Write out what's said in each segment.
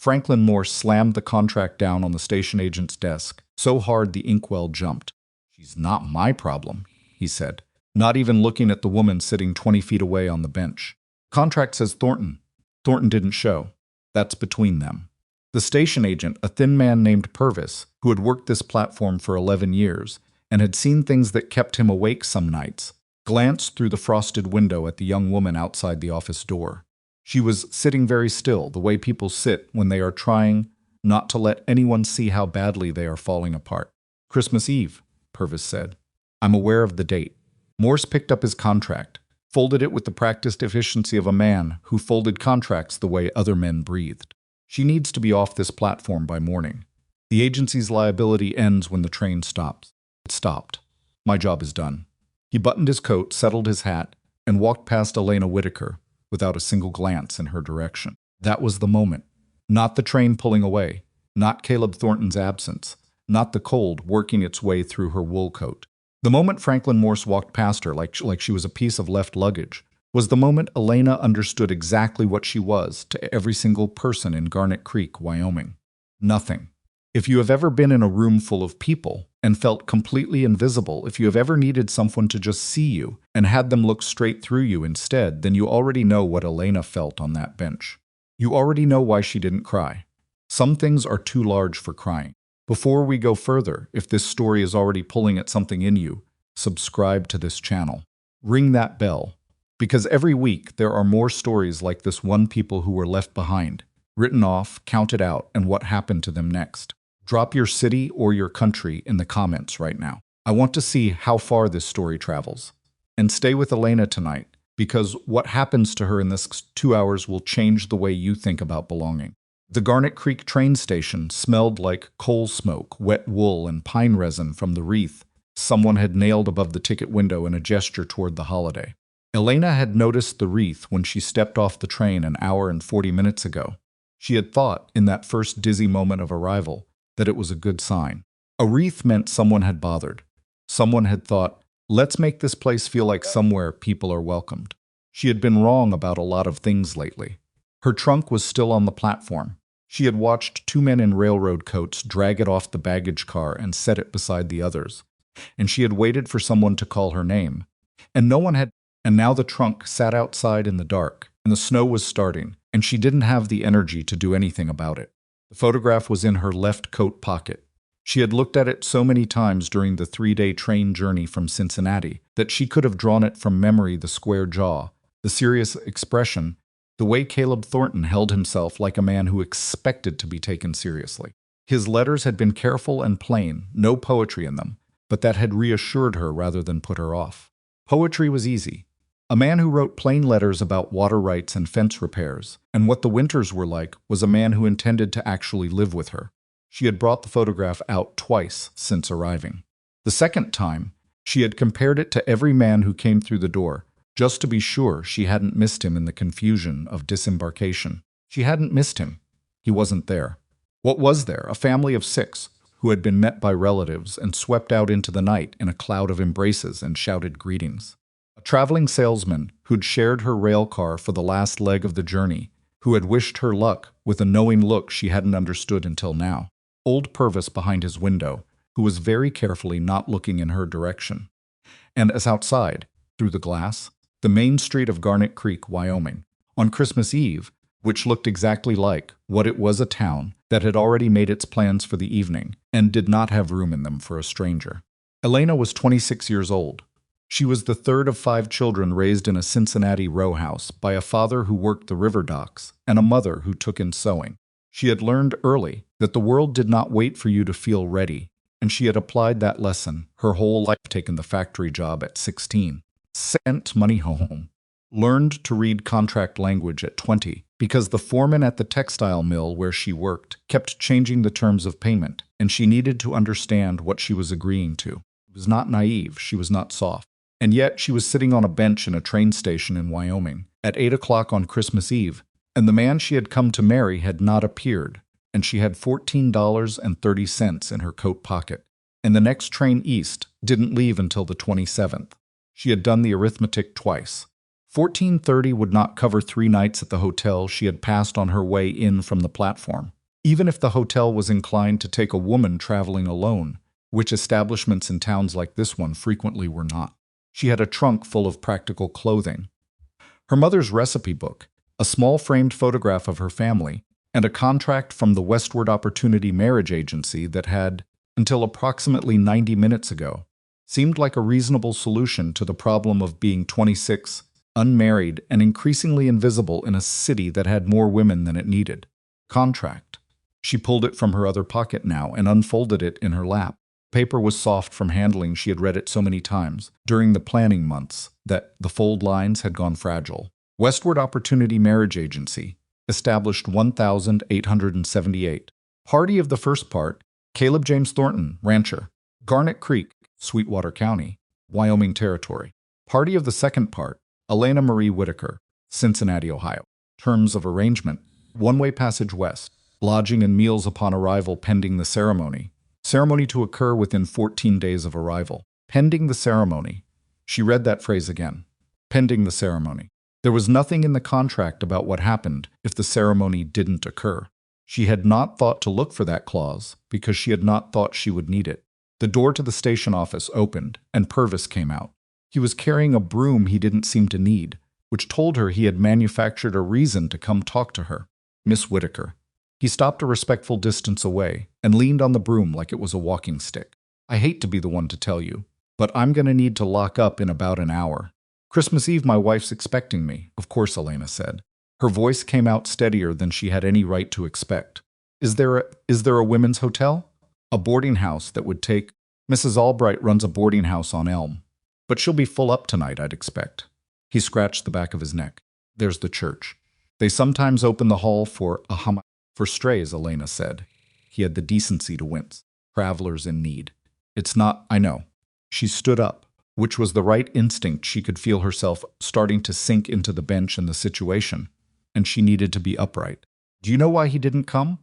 Franklin Morse slammed the contract down on the station agent's desk, so hard the inkwell jumped. "She's not my problem," he said, not even looking at the woman sitting 20 feet away on the bench. "Contract says Thornton. Thornton didn't show. That's between them." The station agent, a thin man named Purvis, who had worked this platform for 11 years and had seen things that kept him awake some nights, glanced through the frosted window at the young woman outside the office door. She was sitting very still, the way people sit when they are trying not to let anyone see how badly they are falling apart. "Christmas Eve," Purvis said. "I'm aware of the date." Morse picked up his contract, folded it with the practiced efficiency of a man who folded contracts the way other men breathed. "She needs to be off this platform by morning. The agency's liability ends when the train stops." It stopped. "My job is done." He buttoned his coat, settled his hat, and walked past Elena Whitaker without a single glance in her direction. That was the moment. Not the train pulling away, not Caleb Thornton's absence, not the cold working its way through her wool coat. The moment Franklin Morse walked past her like she was a piece of left luggage was the moment Elena understood exactly what she was to every single person in Garnet Creek, Wyoming. Nothing. If you have ever been in a room full of people and felt completely invisible, if you have ever needed someone to just see you and had them look straight through you instead, then you already know what Elena felt on that bench. You already know why she didn't cry. Some things are too large for crying. Before we go further, if this story is already pulling at something in you, subscribe to this channel. Ring that bell, because every week there are more stories like this one, people who were left behind, written off, counted out, and what happened to them next. Drop your city or your country in the comments right now. I want to see how far this story travels. And stay with Elena tonight, because what happens to her in this 2 hours will change the way you think about belonging. The Garnet Creek train station smelled like coal smoke, wet wool, and pine resin from the wreath someone had nailed above the ticket window in a gesture toward the holiday. Elena had noticed the wreath when she stepped off the train an hour and 40 minutes ago. She had thought, in that first dizzy moment of arrival, that it was a good sign. A wreath meant someone had bothered. Someone had thought, let's make this place feel like somewhere people are welcomed. She had been wrong about a lot of things lately. Her trunk was still on the platform. She had watched 2 men in railroad coats drag it off the baggage car and set it beside the others. And she had waited for someone to call her name. And no one had. And now the trunk sat outside in the dark, and the snow was starting, and she didn't have the energy to do anything about it. The photograph was in her left coat pocket. She had looked at it so many times during the 3-day train journey from Cincinnati that she could have drawn it from memory: the square jaw, the serious expression, the way Caleb Thornton held himself like a man who expected to be taken seriously. His letters had been careful and plain, no poetry in them, but that had reassured her rather than put her off. Poetry was easy. A man who wrote plain letters about water rights and fence repairs, and what the winters were like, was a man who intended to actually live with her. She had brought the photograph out twice since arriving. The second time, she had compared it to every man who came through the door, just to be sure she hadn't missed him in the confusion of disembarkation. She hadn't missed him. He wasn't there. What was there? A family of 6, who had been met by relatives and swept out into the night in a cloud of embraces and shouted greetings. A traveling salesman who'd shared her rail car for the last leg of the journey, who had wished her luck with a knowing look she hadn't understood until now. Old Purvis behind his window, who was very carefully not looking in her direction. And as outside, through the glass, the main street of Garnet Creek, Wyoming, on Christmas Eve, which looked exactly like what it was, a town that had already made its plans for the evening and did not have room in them for a stranger. Elena was 26 years old. She was the third of 5 children raised in a Cincinnati row house by a father who worked the river docks and a mother who took in sewing. She had learned early that the world did not wait for you to feel ready, and she had applied that lesson her whole life. Taken the factory job at 16, sent money home, learned to read contract language at 20 because the foreman at the textile mill where she worked kept changing the terms of payment, and she needed to understand what she was agreeing to. She was not naive, she was not soft. And yet she was sitting on a bench in a train station in Wyoming at 8 o'clock on Christmas Eve, and the man she had come to marry had not appeared, and she had $14.30 in her coat pocket, and the next train east didn't leave until the 27th. She had done the arithmetic twice. 14:30 would not cover 3 nights at the hotel she had passed on her way in from the platform. Even if the hotel was inclined to take a woman traveling alone, which establishments in towns like this one frequently were not. She had a trunk full of practical clothing, her mother's recipe book, a small framed photograph of her family, and a contract from the Westward Opportunity Marriage Agency that had, until approximately 90 minutes ago, seemed like a reasonable solution to the problem of being 26, unmarried, and increasingly invisible in a city that had more women than it needed. Contract. She pulled it from her other pocket now and unfolded it in her lap. Paper was soft from handling. She had read it so many times during the planning months that the fold lines had gone fragile. Westward Opportunity Marriage Agency, established 1878. Party of the first part, Caleb James Thornton, rancher, Garnet Creek, Sweetwater County, Wyoming Territory. Party of the second part, Elena Marie Whitaker, Cincinnati, Ohio. Terms of arrangement, one-way passage west, lodging and meals upon arrival pending the ceremony. Ceremony to occur within 14 days of arrival. Pending the ceremony. She read that phrase again. Pending the ceremony. There was nothing in the contract about what happened if the ceremony didn't occur. She had not thought to look for that clause because she had not thought she would need it. The door to the station office opened, and Purvis came out. He was carrying a broom he didn't seem to need, which told her he had manufactured a reason to come talk to her. Miss Whitaker. He stopped a respectful distance away and leaned on the broom like it was a walking stick. I hate to be the one to tell you, but I'm going to need to lock up in about an hour. Christmas Eve, my wife's expecting me, of course, Elena said. Her voice came out steadier than she had any right to expect. Is there a women's hotel? A boarding house that would take... Mrs. Albright runs a boarding house on Elm. But she'll be full up tonight, I'd expect. He scratched the back of his neck. There's the church. They sometimes open the hall for for strays, Elena said. He had the decency to wince. Travelers in need. It's not, I know. She stood up, which was the right instinct. She could feel herself starting to sink into the bench and the situation, and she needed to be upright. Do you know why he didn't come?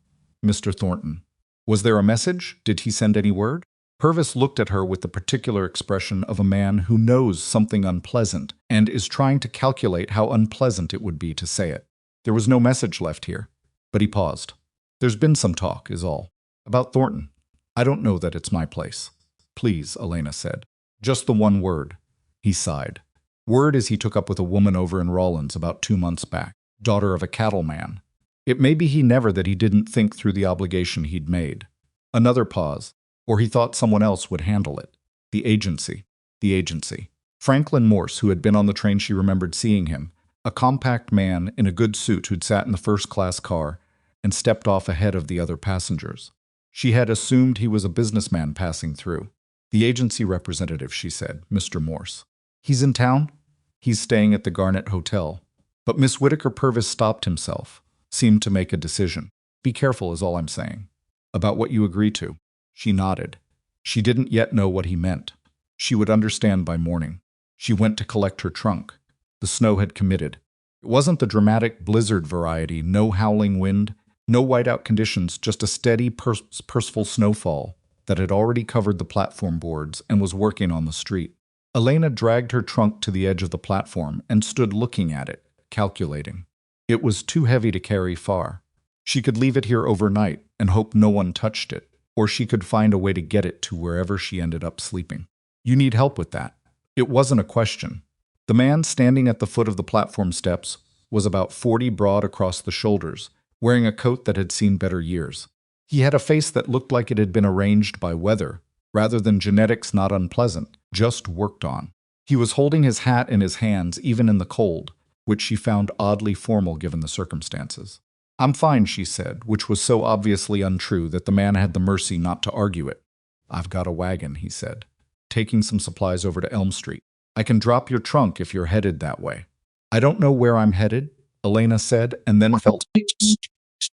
Mr. Thornton. Was there a message? Did he send any word? Purvis looked at her with the particular expression of a man who knows something unpleasant and is trying to calculate how unpleasant it would be to say it. There was no message left here. But he paused. There's been some talk, is all. About Thornton. I don't know that it's my place. Please, Elena said. Just the one word. He sighed. Word as he took up with a woman over in Rawlins about 2 months back, daughter of a cattleman. It may be he didn't think through the obligation he'd made. Another pause, or he thought someone else would handle it. The agency. The agency. Franklin Morse, who had been on the train, she remembered seeing him, a compact man in a good suit who'd sat in the first-class car and stepped off ahead of the other passengers. She had assumed he was a businessman passing through. The agency representative, she said, Mr. Morse. He's in town? He's staying at the Garnet Hotel. But Miss Whitaker. Purvis stopped himself, seemed to make a decision. Be careful is all I'm saying. About what you agree to. She nodded. She didn't yet know what he meant. She would understand by morning. She went to collect her trunk. The snow had committed. It wasn't the dramatic blizzard variety, no howling wind, no whiteout conditions, just a steady, purposeful snowfall that had already covered the platform boards and was working on the street. Elena dragged her trunk to the edge of the platform and stood looking at it, calculating. It was too heavy to carry far. She could leave it here overnight and hope no one touched it, or she could find a way to get it to wherever she ended up sleeping. You need help with that. It wasn't a question. The man standing at the foot of the platform steps was about 40 broad across the shoulders, wearing a coat that had seen better years. He had a face that looked like it had been arranged by weather, rather than genetics not unpleasant, just worked on. He was holding his hat in his hands even in the cold, which she found oddly formal given the circumstances. I'm fine, she said, which was so obviously untrue that the man had the mercy not to argue it. I've got a wagon, he said, taking some supplies over to Elm Street. I can drop your trunk if you're headed that way. I don't know where I'm headed, Elena said, and then felt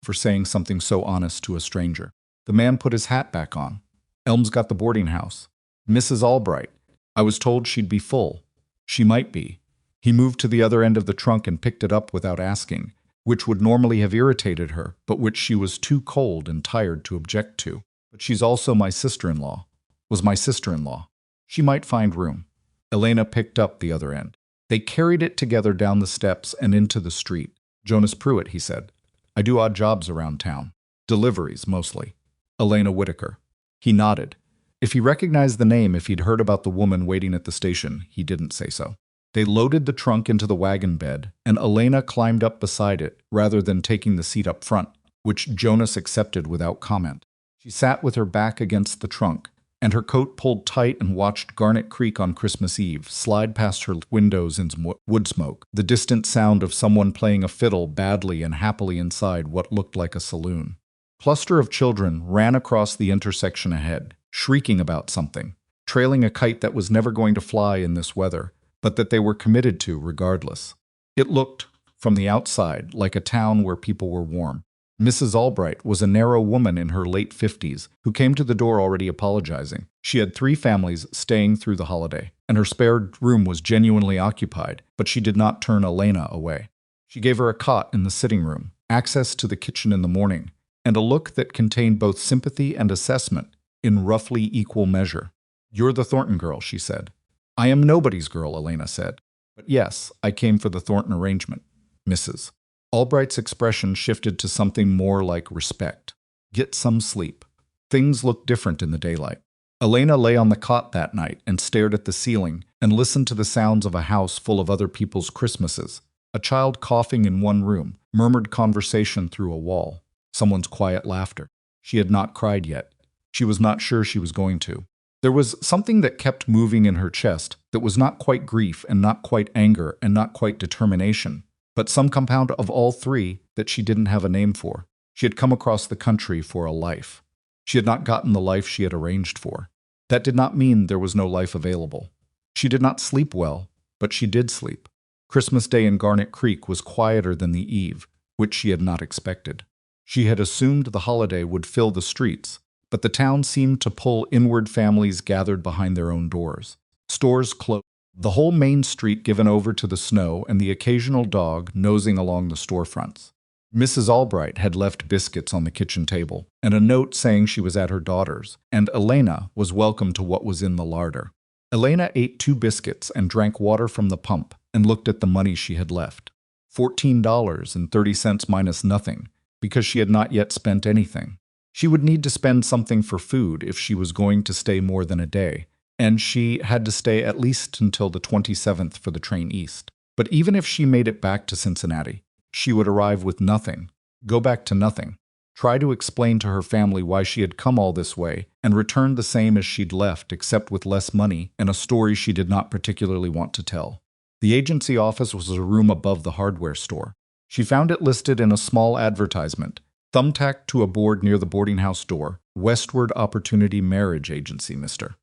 for saying something so honest to a stranger. The man put his hat back on. Elm's got the boarding house. Mrs. Albright. I was told she'd be full. She might be. He moved to the other end of the trunk and picked it up without asking, which would normally have irritated her, but which she was too cold and tired to object to. But she's also my sister-in-law. Was my sister-in-law. She might find room. Elena picked up the other end. They carried it together down the steps and into the street. Jonas Pruitt, he said. I do odd jobs around town. Deliveries, mostly. Elena Whitaker. He nodded. If he recognized the name, if he'd heard about the woman waiting at the station, he didn't say so. They loaded the trunk into the wagon bed, and Elena climbed up beside it rather than taking the seat up front, which Jonas accepted without comment. She sat with her back against the trunk, and her coat pulled tight, and watched Garnet Creek on Christmas Eve slide past her windows in wood smoke, the distant sound of someone playing a fiddle badly and happily inside what looked like a saloon. A cluster of children ran across the intersection ahead, shrieking about something, trailing a kite that was never going to fly in this weather, but that they were committed to regardless. It looked, from the outside, like a town where people were warm. Mrs. Albright was a narrow woman in her late 50s who came to the door already apologizing. She had 3 families staying through the holiday, and her spare room was genuinely occupied, but she did not turn Elena away. She gave her a cot in the sitting room, access to the kitchen in the morning, and a look that contained both sympathy and assessment in roughly equal measure. You're the Thornton girl, she said. I am nobody's girl, Elena said. But yes, I came for the Thornton arrangement, Mrs. Albright's expression shifted to something more like respect. Get some sleep. Things looked different in the daylight. Elena lay on the cot that night and stared at the ceiling and listened to the sounds of a house full of other people's Christmases. A child coughing in one room, murmured conversation through a wall, someone's quiet laughter. She had not cried yet. She was not sure she was going to. There was something that kept moving in her chest that was not quite grief and not quite anger and not quite determination, but some compound of all 3 that she didn't have a name for. She had come across the country for a life. She had not gotten the life she had arranged for. That did not mean there was no life available. She did not sleep well, but she did sleep. Christmas Day in Garnet Creek was quieter than the eve, which she had not expected. She had assumed the holiday would fill the streets, but the town seemed to pull inward families gathered behind their own doors. Stores closed. The whole main street given over to the snow and the occasional dog nosing along the storefronts. Mrs. Albright had left biscuits on the kitchen table and a note saying she was at her daughter's, and Elena was welcome to what was in the larder. Elena ate 2 biscuits and drank water from the pump and looked at the money she had left. $14.30 minus nothing, because she had not yet spent anything. She would need to spend something for food if she was going to stay more than a day, and she had to stay at least until the 27th for the train east. But even if she made it back to Cincinnati, she would arrive with nothing, go back to nothing, try to explain to her family why she had come all this way, and return the same as she'd left except with less money and a story she did not particularly want to tell. The agency office was a room above the hardware store. She found it listed in a small advertisement, thumbtacked to a board near the boarding house door, Westward Opportunity Marriage Agency, Mr.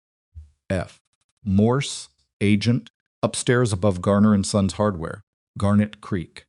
F. Morse, agent, upstairs above Garner & Sons Hardware, Garnet Creek.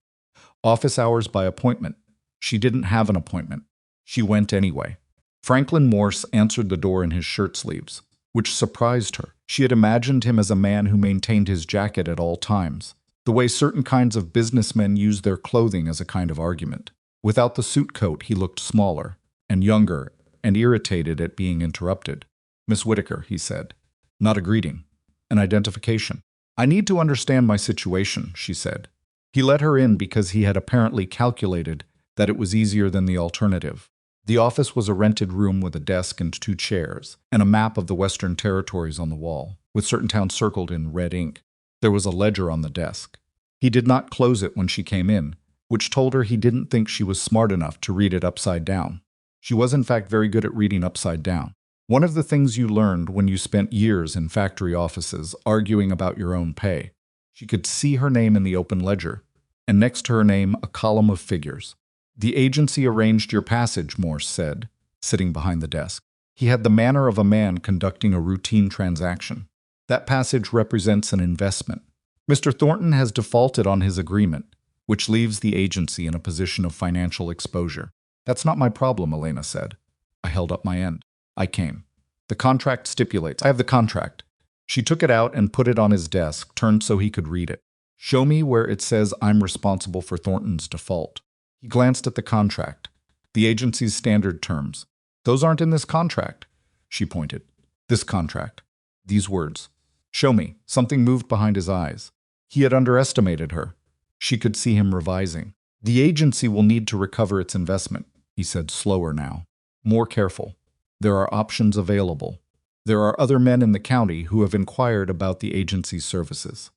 Office hours by appointment. She didn't have an appointment. She went anyway. Franklin Morse answered the door in his shirt sleeves, which surprised her. She had imagined him as a man who maintained his jacket at all times, the way certain kinds of businessmen use their clothing as a kind of argument. Without the suit coat, he looked smaller and younger and irritated at being interrupted. Miss Whitaker, he said. Not a greeting. An identification. I need to understand my situation, she said. He let her in because he had apparently calculated that it was easier than the alternative. The office was a rented room with a desk and 2 chairs, and a map of the Western Territories on the wall, with certain towns circled in red ink. There was a ledger on the desk. He did not close it when she came in, which told her he didn't think she was smart enough to read it upside down. She was in fact very good at reading upside down. One of the things you learned when you spent years in factory offices arguing about your own pay. She could see her name in the open ledger, and next to her name a column of figures. The agency arranged your passage, Morse said, sitting behind the desk. He had the manner of a man conducting a routine transaction. That passage represents an investment. Mr. Thornton has defaulted on his agreement, which leaves the agency in a position of financial exposure. That's not my problem, Elena said. I held up my end. I came. The contract stipulates. I have the contract. She took it out and put it on his desk, turned so he could read it. Show me where it says I'm responsible for Thornton's default. He glanced at the contract. The agency's standard terms. Those aren't in this contract. She pointed. This contract. These words. Show me. Something moved behind his eyes. He had underestimated her. She could see him revising. The agency will need to recover its investment, he said slower now. More careful. There are options available. There are other men in the county who have inquired about the agency's services.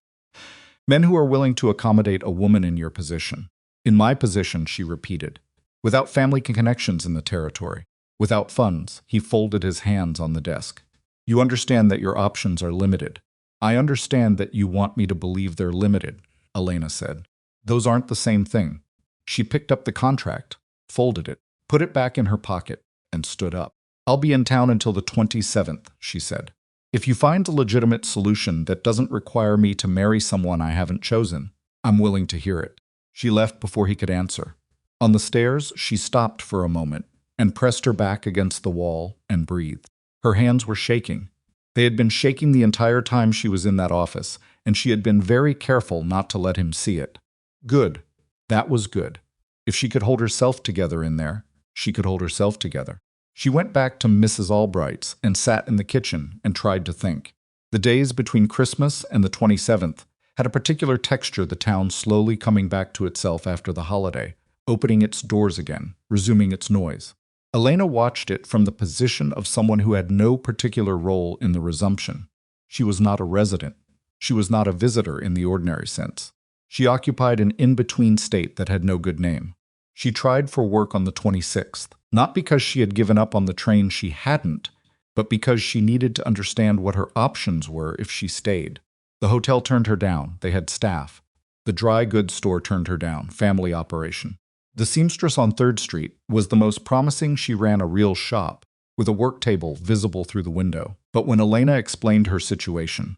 Men who are willing to accommodate a woman in your position. In my position, she repeated. Without family connections in the territory. Without funds, he folded his hands on the desk. You understand that your options are limited. I understand that you want me to believe they're limited, Elena said. Those aren't the same thing. She picked up the contract, folded it, put it back in her pocket, and stood up. I'll be in town until the 27th, she said. If you find a legitimate solution that doesn't require me to marry someone I haven't chosen, I'm willing to hear it. She left before he could answer. On the stairs, she stopped for a moment and pressed her back against the wall and breathed. Her hands were shaking. They had been shaking the entire time she was in that office, and she had been very careful not to let him see it. Good. That was good. If she could hold herself together in there, she could hold herself together. She went back to Mrs. Albright's and sat in the kitchen and tried to think. The days between Christmas and the 27th had a particular texture, the town slowly coming back to itself after the holiday, opening its doors again, resuming its noise. Elena watched it from the position of someone who had no particular role in the resumption. She was not a resident. She was not a visitor in the ordinary sense. She occupied an in-between state that had no good name. She tried for work on the 26th, not because she had given up on the train she hadn't, but because she needed to understand what her options were if she stayed. The hotel turned her down. They had staff. The dry goods store turned her down, family operation. The seamstress on 3rd Street was the most promising. She ran a real shop, with a work table visible through the window. But when Elena explained her situation,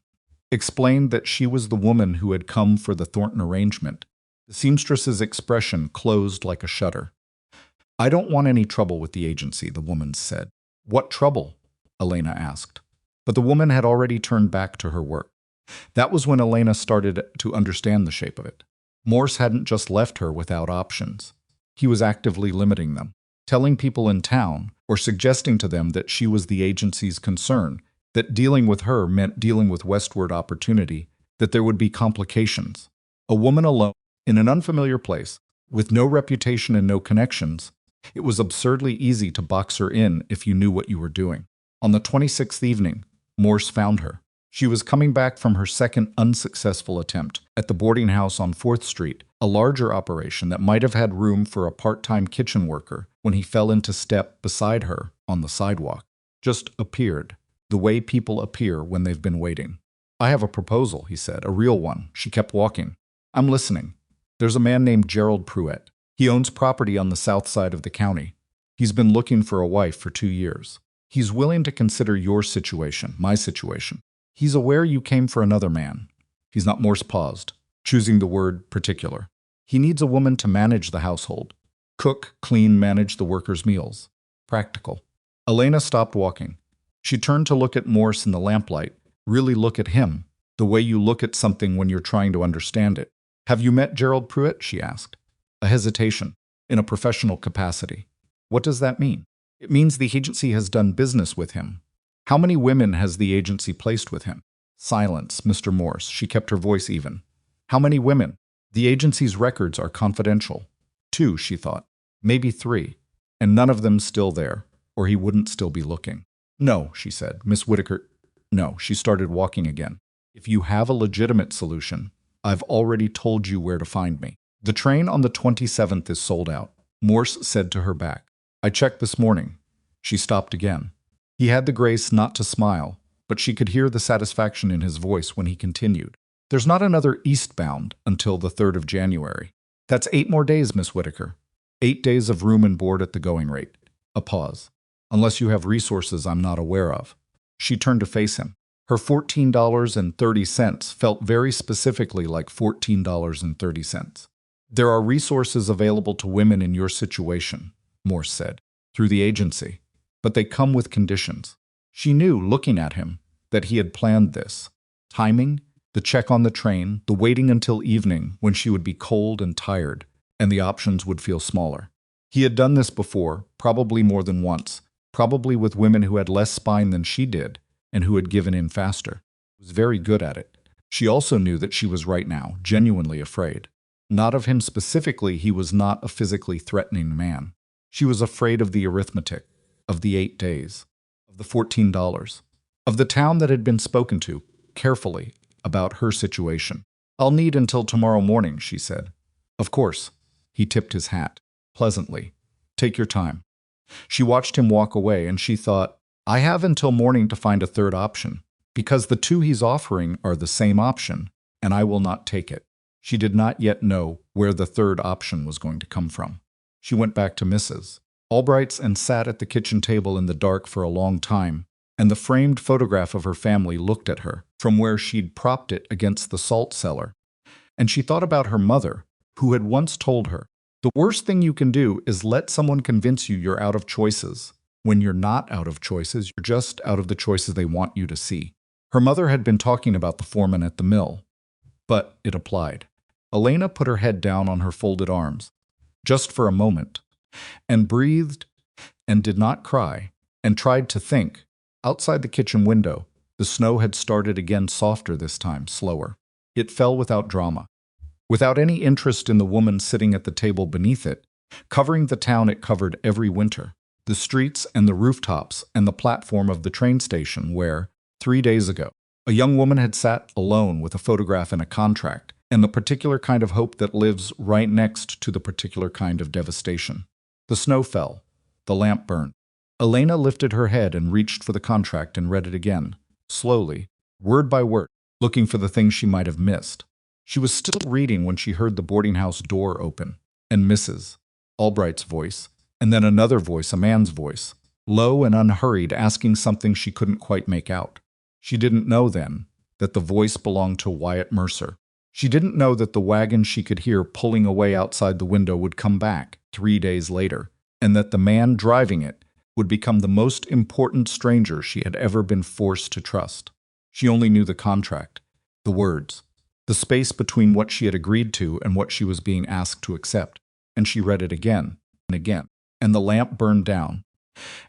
explained that she was the woman who had come for the Thornton arrangement, the seamstress's expression closed like a shutter. I don't want any trouble with the agency, the woman said. What trouble? Elena asked. But the woman had already turned back to her work. That was when Elena started to understand the shape of it. Morse hadn't just left her without options. He was actively limiting them, telling people in town or suggesting to them that she was the agency's concern, that dealing with her meant dealing with westward opportunity, that there would be complications. A woman alone, in an unfamiliar place, with no reputation and no connections, it was absurdly easy to box her in if you knew what you were doing. On the 26th evening, Morse found her. She was coming back from her second unsuccessful attempt at the boarding house on 4th Street, a larger operation that might have had room for a part-time kitchen worker, when he fell into step beside her on the sidewalk. Just appeared, the way people appear when they've been waiting. I have a proposal, he said, a real one. She kept walking. I'm listening. There's a man named Gerald Pruitt. He owns property on the south side of the county. He's been looking for a wife for 2 years. He's willing to consider your situation, my situation. He's aware you came for another man. He's not. Morse paused, choosing the word particular. He needs a woman to manage the household. Cook, clean, manage the workers' meals. Practical. Elena stopped walking. She turned to look at Morse in the lamplight, really look at him, the way you look at something when you're trying to understand it. Have you met Gerald Pruitt? She asked. A hesitation. In a professional capacity. What does that mean? It means the agency has done business with him. How many women has the agency placed with him? Silence, Mr. Morse. She kept her voice even. How many women? The agency's records are confidential. 2, she thought. Maybe 3. And none of them still there, or he wouldn't still be looking. No, she said. Miss Whitaker. No, she started walking again. If you have a legitimate solution, I've already told you where to find me. The train on the 27th is sold out, Morse said to her back. I checked this morning. She stopped again. He had the grace not to smile, but she could hear the satisfaction in his voice when he continued. There's not another eastbound until the 3rd of January. That's 8 more days, Miss Whitaker. 8 days of room and board at the going rate. A pause. Unless you have resources I'm not aware of. She turned to face him. Her $14.30 felt very specifically like $14.30. There are resources available to women in your situation, Morse said, through the agency. But they come with conditions. She knew, looking at him, that he had planned this. Timing, the check on the train, the waiting until evening when she would be cold and tired, and the options would feel smaller. He had done this before, probably more than once, probably with women who had less spine than she did, and who had given in faster. He was very good at it. She also knew that she was right now genuinely afraid. Not of him specifically, he was not a physically threatening man. She was afraid of the arithmetic, of the 8 days, of the $14, of the town that had been spoken to, carefully, about her situation. "I'll need until tomorrow morning," she said. "Of course." He tipped his hat, pleasantly. "Take your time." She watched him walk away, and she thought, "I have until morning to find a third option, because the two he's offering are the same option, and I will not take it." She did not yet know where the third option was going to come from. She went back to Mrs. Albright's and sat at the kitchen table in the dark for a long time, and the framed photograph of her family looked at her from where she'd propped it against the salt cellar. And she thought about her mother, who had once told her, "The worst thing you can do is let someone convince you you're out of choices. When you're not out of choices, you're just out of the choices they want you to see." Her mother had been talking about the foreman at the mill, but it applied. Elena put her head down on her folded arms, just for a moment, and breathed and did not cry, and tried to think. Outside the kitchen window, the snow had started again, softer this time, slower. It fell without drama, without any interest in the woman sitting at the table beneath it, covering the town it covered every winter, the streets and the rooftops and the platform of the train station where, 3 days ago, a young woman had sat alone with a photograph and a contract, and the particular kind of hope that lives right next to the particular kind of devastation. The snow fell. The lamp burned. Elena lifted her head and reached for the contract and read it again, slowly, word by word, looking for the things she might have missed. She was still reading when she heard the boarding house door open, and Mrs. Albright's voice, and then another voice, a man's voice, low and unhurried, asking something she couldn't quite make out. She didn't know then that the voice belonged to Wyatt Mercer. She didn't know that the wagon she could hear pulling away outside the window would come back 3 days later, and that the man driving it would become the most important stranger she had ever been forced to trust. She only knew the contract, the words, the space between what she had agreed to and what she was being asked to accept, and she read it again and again, and the lamp burned down.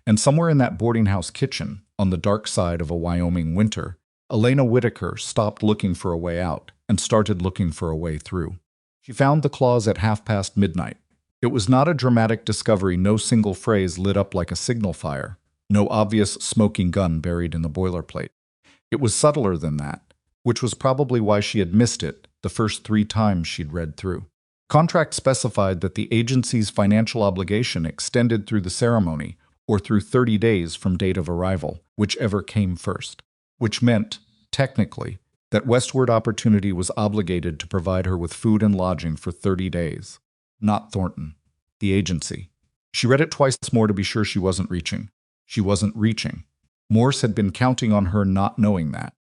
And somewhere in that boarding house kitchen, on the dark side of a Wyoming winter, Elena Whitaker stopped looking for a way out and started looking for a way through. She found the clause at midnight. It was not a dramatic discovery, no single phrase lit up like a signal fire, no obvious smoking gun buried in the boilerplate. It was subtler than that, which was probably why she had missed it the first 3 times she'd read through. Contract specified that the agency's financial obligation extended through the ceremony or through 30 days from date of arrival, whichever came first, which meant, technically, that Westward Opportunity was obligated to provide her with food and lodging for 30 days. Not Thornton, the agency. She read it twice more to be sure she wasn't reaching. She wasn't reaching. Morse had been counting on her not knowing that,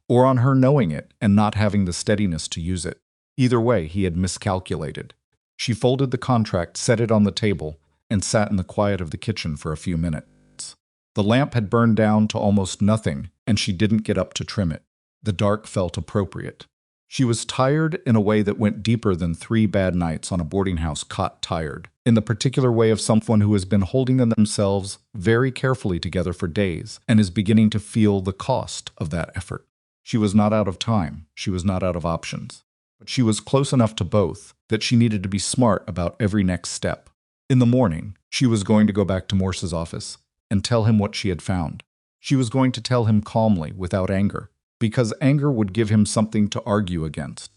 or on her knowing it and not having the steadiness to use it. Either way, he had miscalculated. She folded the contract, set it on the table, and sat in the quiet of the kitchen for a few minutes. The lamp had burned down to almost nothing, and she didn't get up to trim it. The dark felt appropriate. She was tired in a way that went deeper than 3 bad nights on a boarding house cot tired, in the particular way of someone who has been holding themselves very carefully together for days and is beginning to feel the cost of that effort. She was not out of time. She was not out of options. But she was close enough to both that she needed to be smart about every next step. In the morning, she was going to go back to Morse's office and tell him what she had found. She was going to tell him calmly, without anger, because anger would give him something to argue against.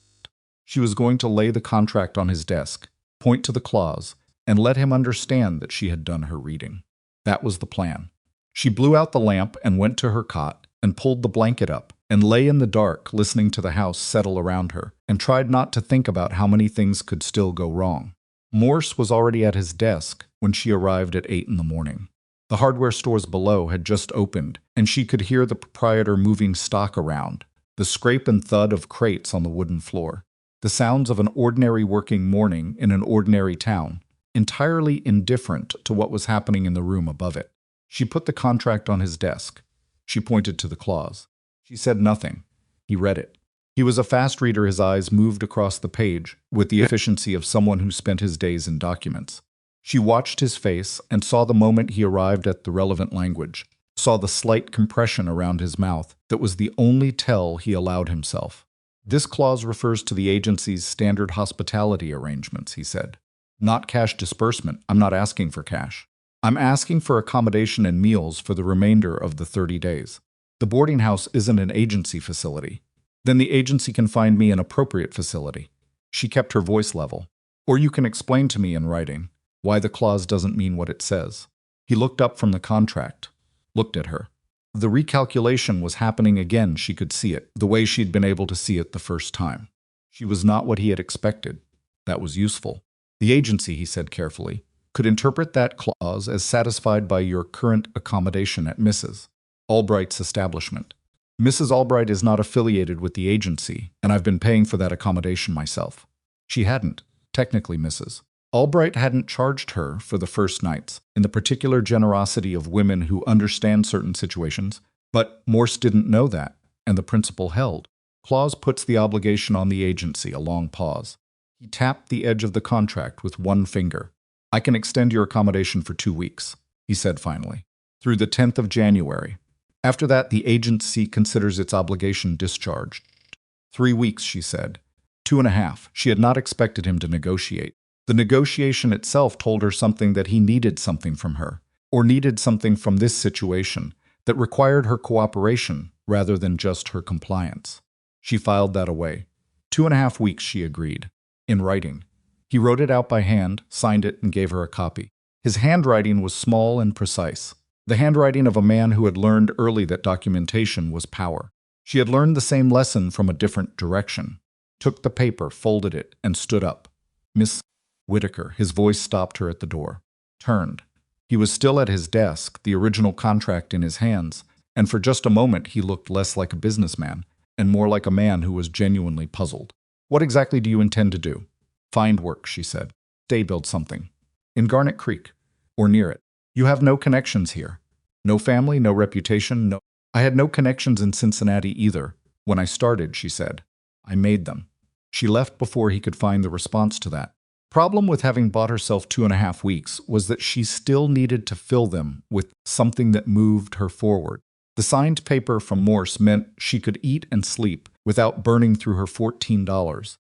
She was going to lay the contract on his desk, point to the clause, and let him understand that she had done her reading. That was the plan. She blew out the lamp and went to her cot and pulled the blanket up and lay in the dark listening to the house settle around her and tried not to think about how many things could still go wrong. Morse was already at his desk when she arrived at 8 in the morning. The hardware stores below had just opened, and she could hear the proprietor moving stock around, the scrape and thud of crates on the wooden floor, the sounds of an ordinary working morning in an ordinary town, entirely indifferent to what was happening in the room above it. She put the contract on his desk. She pointed to the clause. She said nothing. He read it. He was a fast reader. His eyes moved across the page with the efficiency of someone who spent his days in documents. She watched his face and saw the moment he arrived at the relevant language, saw the slight compression around his mouth that was the only tell he allowed himself. This clause refers to the agency's standard hospitality arrangements, he said. Not cash disbursement. I'm not asking for cash. I'm asking for accommodation and meals for the remainder of the 30 days. The boarding house isn't an agency facility. Then the agency can find me an appropriate facility. She kept her voice level. Or you can explain to me in writing why the clause doesn't mean what it says. He looked up from the contract, looked at her. The recalculation was happening again. She could see it, the way she'd been able to see it the first time. She was not what he had expected. That was useful. The agency, he said carefully, could interpret that clause as satisfied by your current accommodation at Mrs. Albright's establishment. Mrs. Albright is not affiliated with the agency, and I've been paying for that accommodation myself. She hadn't, technically Mrs. Albright hadn't charged her for the first nights, in the particular generosity of women who understand certain situations, but Morse didn't know that, and the principle held. Clause puts the obligation on the agency, a long pause. He tapped the edge of the contract with one finger. I can extend your accommodation for 2 weeks, he said finally, through the 10th of January. After that, the agency considers its obligation discharged. 3 weeks, she said. 2.5. She had not expected him to negotiate. The negotiation itself told her something that he needed something from her, or needed something from this situation that required her cooperation rather than just her compliance. She filed that away. 2.5 weeks, she agreed. In writing. He wrote it out by hand, signed it, and gave her a copy. His handwriting was small and precise. The handwriting of a man who had learned early that documentation was power. She had learned the same lesson from a different direction. Took the paper, folded it, and stood up. Miss Whitaker, his voice stopped her at the door. Turned. He was still at his desk, the original contract in his hands, and for just a moment he looked less like a businessman and more like a man who was genuinely puzzled. What exactly do you intend to do? Find work, she said. Stay build something. In Garnet Creek. Or near it. You have no connections here. No family, no reputation, no... I had no connections in Cincinnati either. When I started, she said. I made them. She left before he could find the response to that. Problem with having bought herself 2.5 weeks was that she still needed to fill them with something that moved her forward. The signed paper from Morse meant she could eat and sleep without burning through her $14.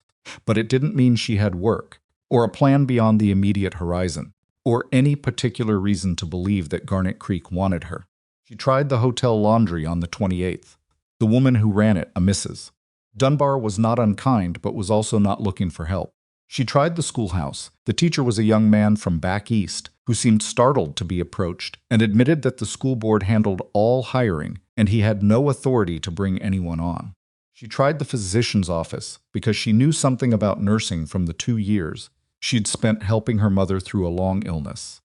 But it didn't mean she had work, or a plan beyond the immediate horizon, or any particular reason to believe that Garnet Creek wanted her. She tried the hotel laundry on the 28th. The woman who ran it, a Mrs. Dunbar, was not unkind, but was also not looking for help. She tried the schoolhouse. The teacher was a young man from back east who seemed startled to be approached and admitted that the school board handled all hiring and he had no authority to bring anyone on. She tried the physician's office because she knew something about nursing from the 2 years she'd spent helping her mother through a long illness.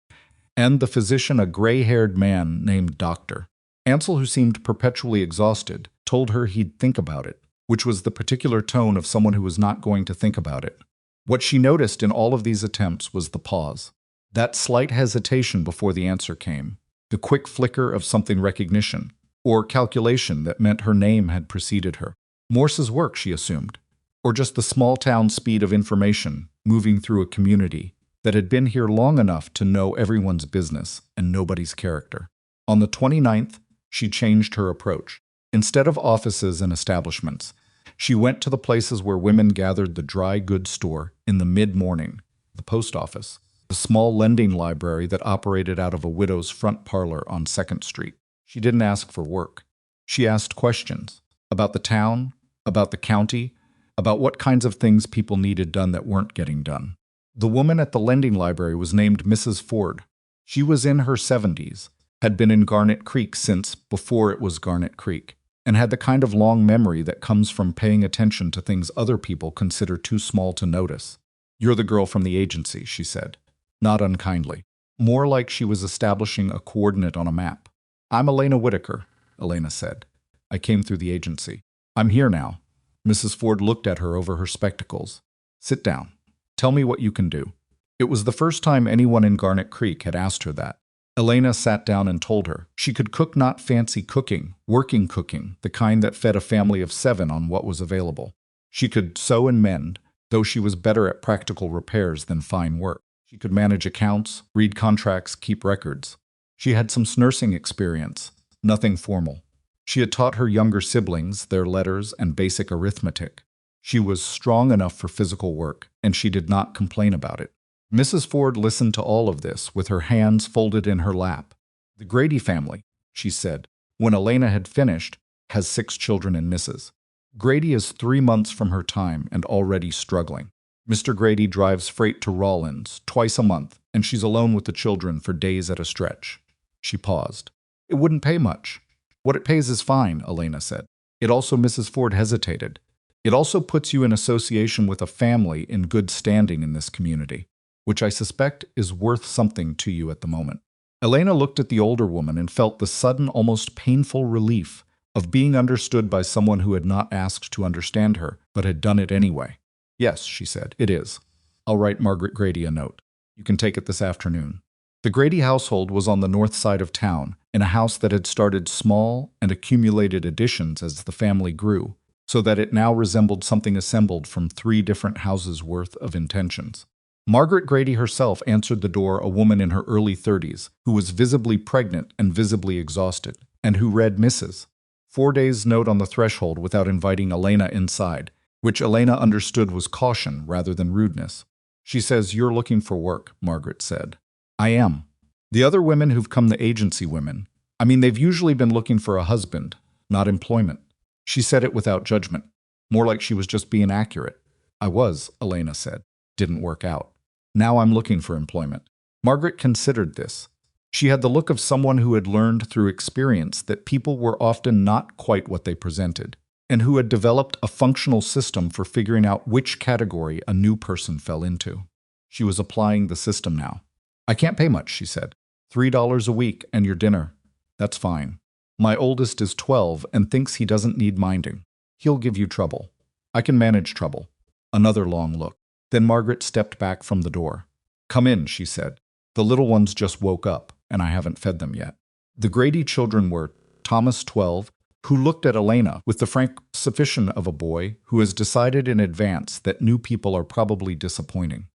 And the physician, a gray-haired man named Doctor. Ansel, who seemed perpetually exhausted, told her he'd think about it, which was the particular tone of someone who was not going to think about it. What she noticed in all of these attempts was the pause. That slight hesitation before the answer came. The quick flicker of something recognition, or calculation that meant her name had preceded her. Morse's work, she assumed. Or just the small-town speed of information moving through a community that had been here long enough to know everyone's business and nobody's character. On the 29th, she changed her approach. Instead of offices and establishments, she went to the places where women gathered: the dry goods store in the mid-morning, the post office, the small lending library that operated out of a widow's front parlor on 2nd Street. She didn't ask for work. She asked questions about the town, about the county, about what kinds of things people needed done that weren't getting done. The woman at the lending library was named Mrs. Ford. She was in her 70s, had been in Garnet Creek since before it was Garnet Creek, and had the kind of long memory that comes from paying attention to things other people consider too small to notice. You're the girl from the agency, she said, not unkindly, more like she was establishing a coordinate on a map. I'm Elena Whitaker, Elena said. I came through the agency. I'm here now. Mrs. Ford looked at her over her spectacles. Sit down. Tell me what you can do. It was the first time anyone in Garnet Creek had asked her that. Elena sat down and told her she could cook not fancy cooking, working cooking, the kind that fed a family of 7 on what was available. She could sew and mend, though she was better at practical repairs than fine work. She could manage accounts, read contracts, keep records. She had some nursing experience, nothing formal. She had taught her younger siblings their letters and basic arithmetic. She was strong enough for physical work, and she did not complain about it. Mrs. Ford listened to all of this with her hands folded in her lap. The Grady family, she said, when Elena had finished, has 6 children and Mrs. Grady is 3 months from her time and already struggling. Mr. Grady drives freight to Rawlins twice a month, and she's alone with the children for days at a stretch. She paused. It wouldn't pay much. What it pays is fine, Elena said. It also, Mrs. Ford hesitated. It also puts you in association with a family in good standing in this community, which I suspect is worth something to you at the moment. Elena looked at the older woman and felt the sudden, almost painful relief of being understood by someone who had not asked to understand her, but had done it anyway. Yes, she said, it is. I'll write Margaret Grady a note. You can take it this afternoon. The Grady household was on the north side of town, in a house that had started small and accumulated additions as the family grew, so that it now resembled something assembled from 3 different houses' worth of intentions. Margaret Grady herself answered the door, a woman in her early 30s, who was visibly pregnant and visibly exhausted, and who read Mrs. 4 days' note on the threshold without inviting Elena inside, which Elena understood was caution rather than rudeness. She says, "You're looking for work," Margaret said. "I am. The other women who've come, the agency women, they've usually been looking for a husband, not employment." She said it without judgment, more like she was just being accurate. "I was," Elena said. "Didn't work out. Now I'm looking for employment." Margaret considered this. She had the look of someone who had learned through experience that people were often not quite what they presented, and who had developed a functional system for figuring out which category a new person fell into. She was applying the system now. "I can't pay much," she said. $3 a week and your dinner. That's fine. My oldest is 12 and thinks he doesn't need minding. He'll give you trouble. I can manage trouble." Another long look. Then Margaret stepped back from the door. "Come in," she said. "The little ones just woke up, and I haven't fed them yet." The Grady children were Thomas, 12, who looked at Elena with the frank suspicion of a boy who has decided in advance that new people are probably disappointing.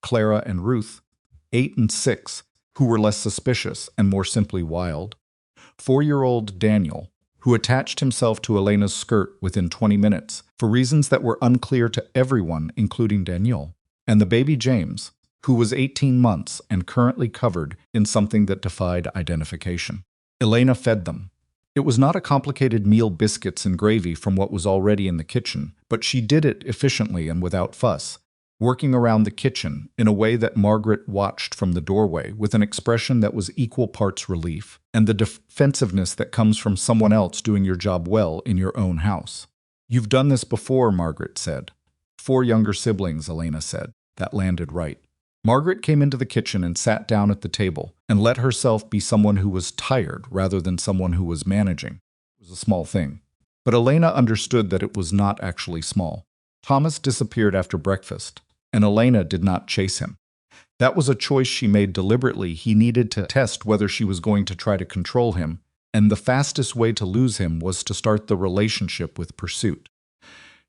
Clara and Ruth, 8 and 6, who were less suspicious and more simply wild. 4-year-old Daniel, who attached himself to Elena's skirt within 20 minutes for reasons that were unclear to everyone, including Daniel. And the baby James, who was 18 months and currently covered in something that defied identification. Elena fed them. It was not a complicated meal, biscuits and gravy from what was already in the kitchen, but she did it efficiently and without fuss, working around the kitchen in a way that Margaret watched from the doorway with an expression that was equal parts relief and the defensiveness that comes from someone else doing your job well in your own house. "You've done this before," Margaret said. 4 younger siblings, Elena said. That landed right. Margaret came into the kitchen and sat down at the table and let herself be someone who was tired rather than someone who was managing. It was a small thing. But Elena understood that it was not actually small. Thomas disappeared after breakfast, and Elena did not chase him. That was a choice she made deliberately. He needed to test whether she was going to try to control him, and the fastest way to lose him was to start the relationship with pursuit.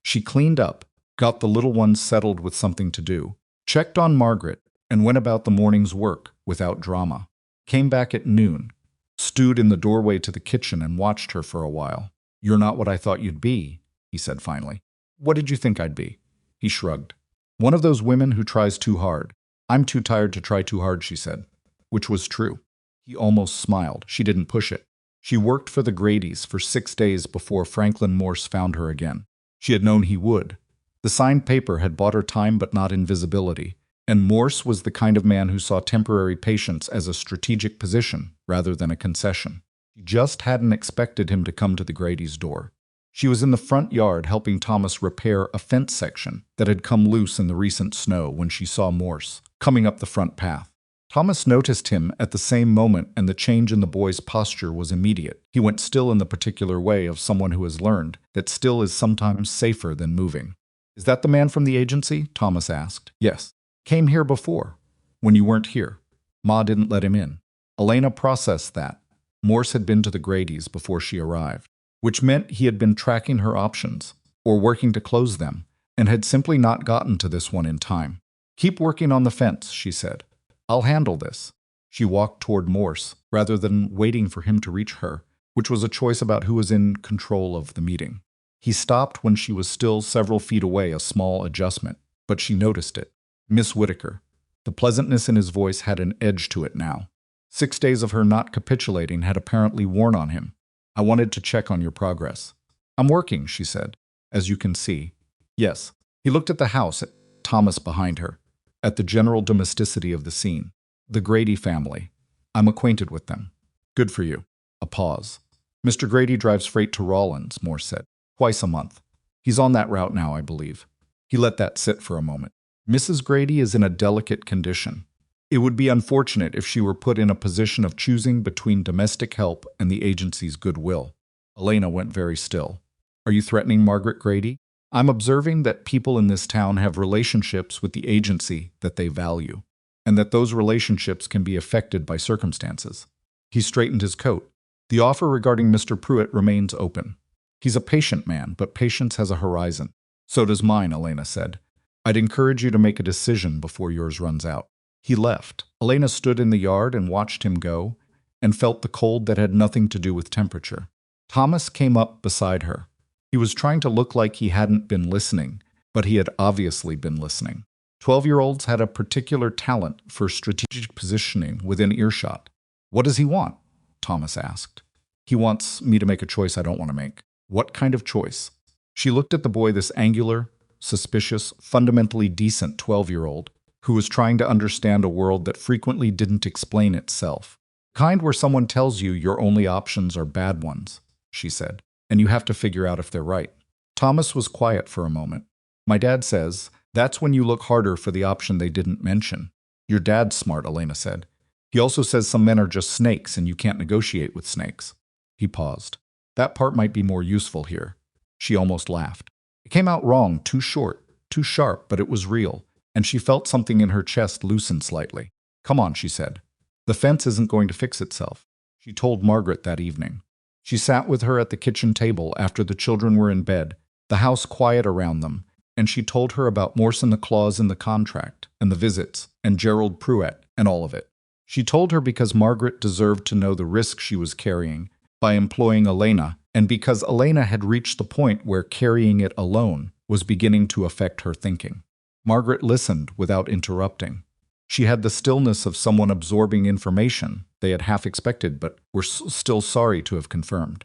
She cleaned up, got the little ones settled with something to do, checked on Margaret, and went about the morning's work without drama. Came back at noon, stood in the doorway to the kitchen and watched her for a while. "You're not what I thought you'd be," he said finally. "What did you think I'd be?" He shrugged. "One of those women who tries too hard." "I'm too tired to try too hard," she said, which was true. He almost smiled. She didn't push it. She worked for the Gradys for 6 days before Franklin Morse found her again. She had known he would. The signed paper had bought her time but not invisibility, and Morse was the kind of man who saw temporary patience as a strategic position rather than a concession. She just hadn't expected him to come to the Grady's door. She was in the front yard helping Thomas repair a fence section that had come loose in the recent snow when she saw Morse coming up the front path. Thomas noticed him at the same moment, and the change in the boy's posture was immediate. He went still in the particular way of someone who has learned that still is sometimes safer than moving. "Is that the man from the agency?" Thomas asked. "Yes. Came here before, when you weren't here. Ma didn't let him in." Elena processed that. Morse had been to the Gradys before she arrived, which meant he had been tracking her options, or working to close them, and had simply not gotten to this one in time. "Keep working on the fence," she said. "I'll handle this." She walked toward Morse, rather than waiting for him to reach her, which was a choice about who was in control of the meeting. He stopped when she was still several feet away, a small adjustment, but she noticed it. Miss Whitaker. The pleasantness in his voice had an edge to it now. 6 days of her not capitulating had apparently worn on him. I wanted to check on your progress. I'm working, she said, as you can see. Yes. He looked at the house, at Thomas behind her, at the general domesticity of the scene. The Grady family. I'm acquainted with them. Good for you. A pause. Mr. Grady drives freight to Rawlins, Morse said. Twice a month. He's on that route now, I believe. He let that sit for a moment. Mrs. Grady is in a delicate condition. It would be unfortunate if she were put in a position of choosing between domestic help and the agency's goodwill. Elena went very still. Are you threatening Margaret Grady? I'm observing that people in this town have relationships with the agency that they value, and that those relationships can be affected by circumstances. He straightened his coat. The offer regarding Mr. Pruitt remains open. He's a patient man, but patience has a horizon. So does mine, Elena said. I'd encourage you to make a decision before yours runs out. He left. Elena stood in the yard and watched him go, and felt the cold that had nothing to do with temperature. Thomas came up beside her. He was trying to look like he hadn't been listening, but he had obviously been listening. 12-year-olds had a particular talent for strategic positioning within earshot. What does he want? Thomas asked. He wants me to make a choice I don't want to make. What kind of choice? She looked at the boy, this angular, suspicious, fundamentally decent 12-year-old, who was trying to understand a world that frequently didn't explain itself. Kind where someone tells you your only options are bad ones, she said, and you have to figure out if they're right. Thomas was quiet for a moment. My dad says, that's when you look harder for the option they didn't mention. Your dad's smart, Elena said. He also says some men are just snakes and you can't negotiate with snakes. He paused. That part might be more useful here. She almost laughed. It came out wrong, too short, too sharp, but it was real, and she felt something in her chest loosen slightly. Come on, she said. The fence isn't going to fix itself. She told Margaret that evening. She sat with her at the kitchen table after the children were in bed, the house quiet around them, and she told her about Morse and the clause in the contract, and the visits, and Gerald Pruitt, and all of it. She told her because Margaret deserved to know the risk she was carrying by employing Elena, and because Elena had reached the point where carrying it alone was beginning to affect her thinking. Margaret listened without interrupting. She had the stillness of someone absorbing information they had half expected but were still sorry to have confirmed.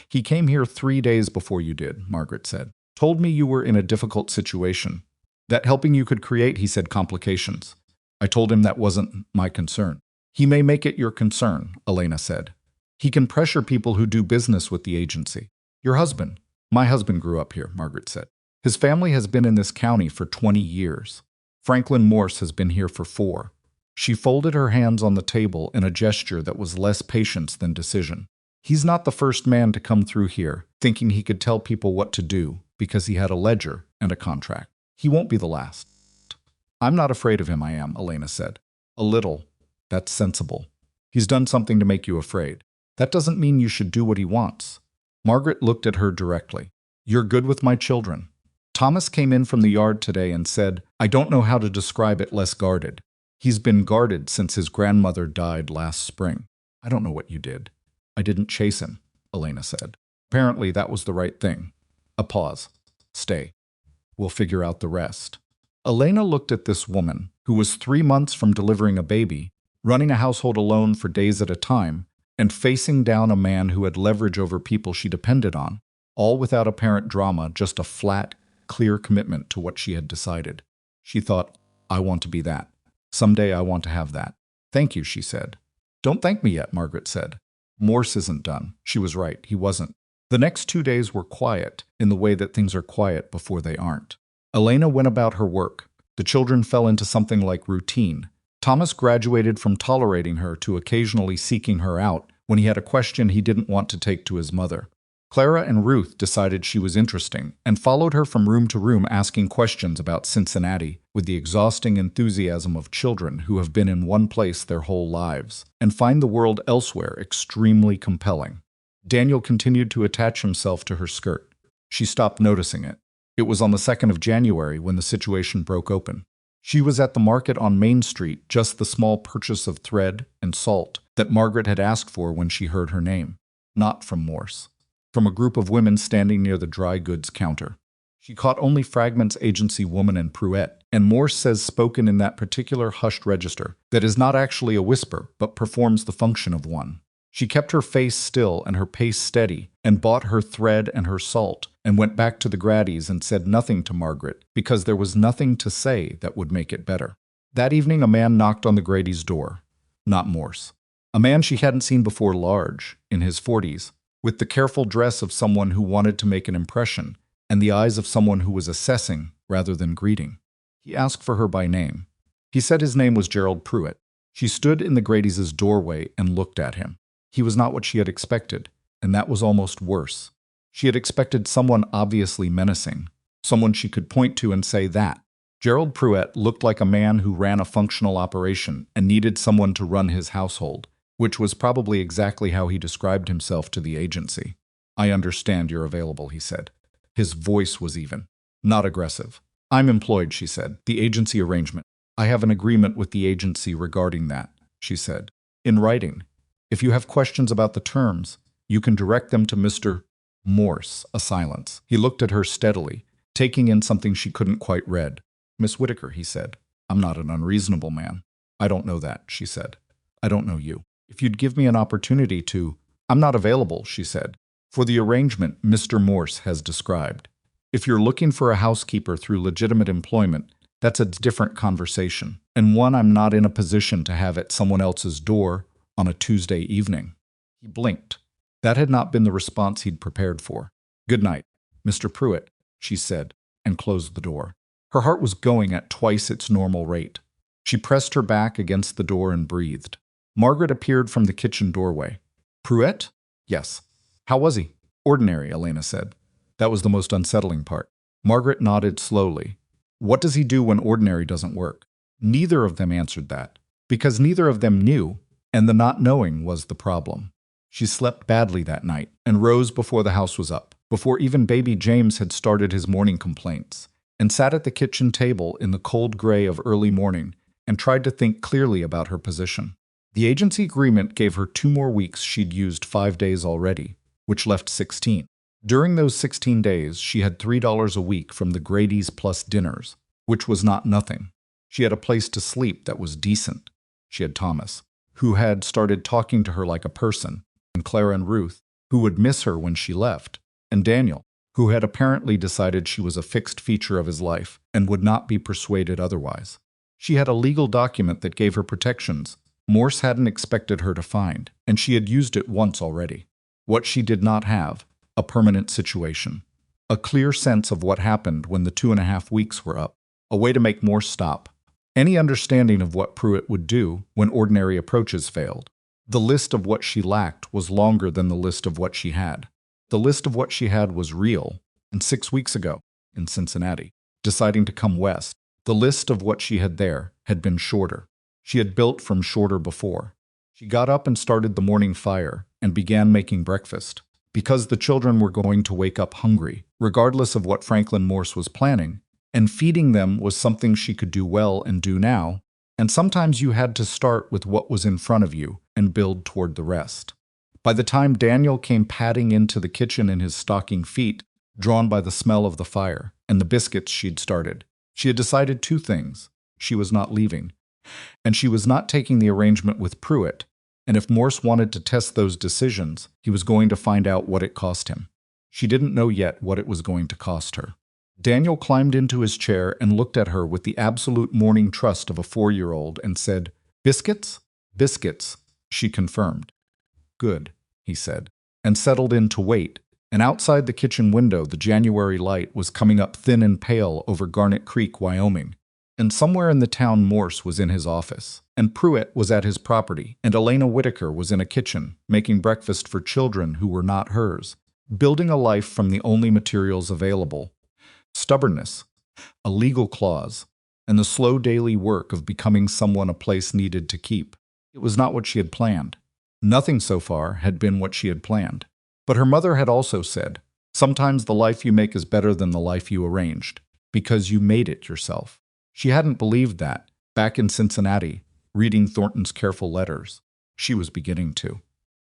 He came here 3 days before you did, Margaret said. Told me you were in a difficult situation. That helping you could create, he said, complications. I told him that wasn't my concern. He may make it your concern, Elena said. He can pressure people who do business with the agency. Your husband. My husband grew up here, Margaret said. His family has been in this county for 20 years. Franklin Morse has been here for 4. She folded her hands on the table in a gesture that was less patience than decision. He's not the first man to come through here thinking he could tell people what to do because he had a ledger and a contract. He won't be the last. I'm not afraid of him, I am, Elena said. A little. That's sensible. He's done something to make you afraid. That doesn't mean you should do what he wants. Margaret looked at her directly. You're good with my children. Thomas came in from the yard today and said, I don't know how to describe it less guarded. He's been guarded since his grandmother died last spring. I don't know what you did. I didn't chase him, Elena said. Apparently that was the right thing. A pause. Stay. We'll figure out the rest. Elena looked at this woman, who was 3 months from delivering a baby, running a household alone for days at a time, and facing down a man who had leverage over people she depended on, all without apparent drama, just a flat, clear commitment to what she had decided. She thought, I want to be that. Someday I want to have that. Thank you, she said. Don't thank me yet, Margaret said. Morse isn't done. She was right, he wasn't. The next 2 days were quiet, in the way that things are quiet before they aren't. Elena went about her work. The children fell into something like routine. Thomas graduated from tolerating her to occasionally seeking her out when he had a question he didn't want to take to his mother. Clara and Ruth decided she was interesting and followed her from room to room asking questions about Cincinnati with the exhausting enthusiasm of children who have been in one place their whole lives and find the world elsewhere extremely compelling. Daniel continued to attach himself to her skirt. She stopped noticing it. It was on the 2nd of January when the situation broke open. She was at the market on Main Street, just the small purchase of thread and salt that Margaret had asked for when she heard her name. Not from Morse. from a group of women standing near the dry goods counter. She caught only fragments agency woman and Pruitt, and Morse says spoken in that particular hushed register that is not actually a whisper but performs the function of one. She kept her face still and her pace steady, and bought her thread and her salt, and went back to the Grady's and said nothing to Margaret, because there was nothing to say that would make it better. That evening a man knocked on the Grady's door. Not Morse. A man she hadn't seen before, large, in his 40s, with the careful dress of someone who wanted to make an impression, and the eyes of someone who was assessing rather than greeting. He asked for her by name. He said his name was Gerald Pruitt. She stood in the Grady's doorway and looked at him. He was not what she had expected, and that was almost worse. She had expected someone obviously menacing, someone she could point to and say that. Gerald Pruitt looked like a man who ran a functional operation and needed someone to run his household, which was probably exactly how he described himself to the agency. "I understand you're available," he said. His voice was even, not aggressive. "I'm employed," she said. "The agency arrangement. I have an agreement with the agency regarding that," she said. "In writing. If you have questions about the terms, you can direct them to Mr. Morse." A silence. He looked at her steadily, taking in something she couldn't quite read. "Miss Whitaker," he said. "I'm not an unreasonable man." "I don't know that," she said. "I don't know you. If you'd give me an opportunity to—" "I'm not available," she said, "for the arrangement Mr. Morse has described. If you're looking for a housekeeper through legitimate employment, that's a different conversation, and one I'm not in a position to have at someone else's door on a Tuesday evening." He blinked. That had not been the response he'd prepared for. "Good night, Mr. Pruitt," she said, and closed the door. Her heart was going at twice its normal rate. She pressed her back against the door and breathed. Margaret appeared from the kitchen doorway. "Pruitt?" "Yes." "How was he?" "Ordinary," Elena said. That was the most unsettling part. Margaret nodded slowly. "What does he do when ordinary doesn't work?" Neither of them answered that, because neither of them knew, and the not knowing was the problem. She slept badly that night and rose before the house was up, before even baby James had started his morning complaints, and sat at the kitchen table in the cold gray of early morning and tried to think clearly about her position. The agency agreement gave her 2 more weeks. She'd used 5 days already, which left 16. During those 16 days, she had $3 a week from the Grady's plus dinners, which was not nothing. She had a place to sleep that was decent. She had Thomas, who had started talking to her like a person, and Clara and Ruth, who would miss her when she left, and Daniel, who had apparently decided she was a fixed feature of his life and would not be persuaded otherwise. She had a legal document that gave her protections Morse hadn't expected her to find, and she had used it once already. What she did not have, a permanent situation, a clear sense of what happened when the 2.5 weeks were up, a way to make Morse stop, any understanding of what Pruitt would do when ordinary approaches failed. The list of what she lacked was longer than the list of what she had. The list of what she had was real, and 6 weeks ago, in Cincinnati, deciding to come west, the list of what she had there had been shorter. She had built from shorter before. She got up and started the morning fire and began making breakfast, because the children were going to wake up hungry, regardless of what Franklin Morse was planning, and feeding them was something she could do well and do now, and sometimes you had to start with what was in front of you and build toward the rest. By the time Daniel came padding into the kitchen in his stocking feet, drawn by the smell of the fire and the biscuits she'd started, she had decided 2 things. She was not leaving, and she was not taking the arrangement with Pruitt, and if Morse wanted to test those decisions, he was going to find out what it cost him. She didn't know yet what it was going to cost her. Daniel climbed into his chair and looked at her with the absolute morning trust of a 4-year-old and said, "Biscuits?" "Biscuits," she confirmed. "Good," he said, and settled in to wait, and outside the kitchen window the January light was coming up thin and pale over Garnet Creek, Wyoming, and somewhere in the town Morse was in his office, and Pruitt was at his property, and Elena Whitaker was in a kitchen, making breakfast for children who were not hers, building a life from the only materials available. Stubbornness, a legal clause, and the slow daily work of becoming someone a place needed to keep. It was not what she had planned. Nothing so far had been what she had planned. But her mother had also said, "Sometimes the life you make is better than the life you arranged, because you made it yourself." She hadn't believed that, back in Cincinnati, reading Thornton's careful letters. She was beginning to.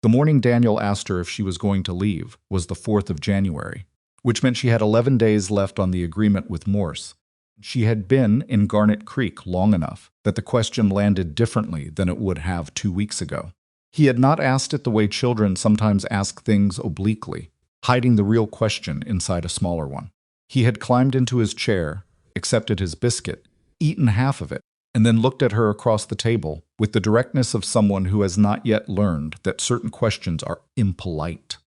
The morning Daniel asked her if she was going to leave was the 4th of January, which meant she had 11 days left on the agreement with Morse. She had been in Garnet Creek long enough that the question landed differently than it would have 2 weeks ago. He had not asked it the way children sometimes ask things obliquely, hiding the real question inside a smaller one. He had climbed into his chair, accepted his biscuit, eaten half of it, and then looked at her across the table with the directness of someone who has not yet learned that certain questions are impolite.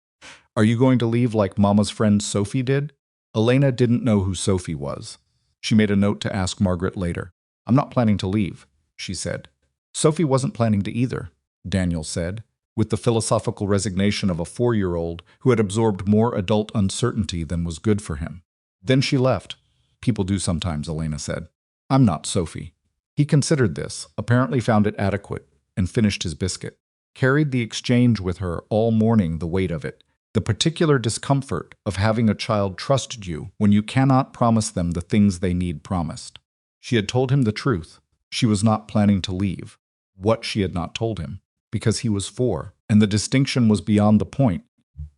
Are you going to leave like Mama's friend Sophie did? Elena didn't know who Sophie was. She made a note to ask Margaret later. I'm not planning to leave, she said. Sophie wasn't planning to either, Daniel said, with the philosophical resignation of a 4-year-old who had absorbed more adult uncertainty than was good for him. Then she left. People do sometimes, Elena said. I'm not Sophie. He considered this, apparently found it adequate, and finished his biscuit. Carried the exchange with her all morning, the weight of it, the particular discomfort of having a child trust you when you cannot promise them the things they need promised. She had told him the truth. She was not planning to leave. What she had not told him, because he was 4, and the distinction was beyond the point,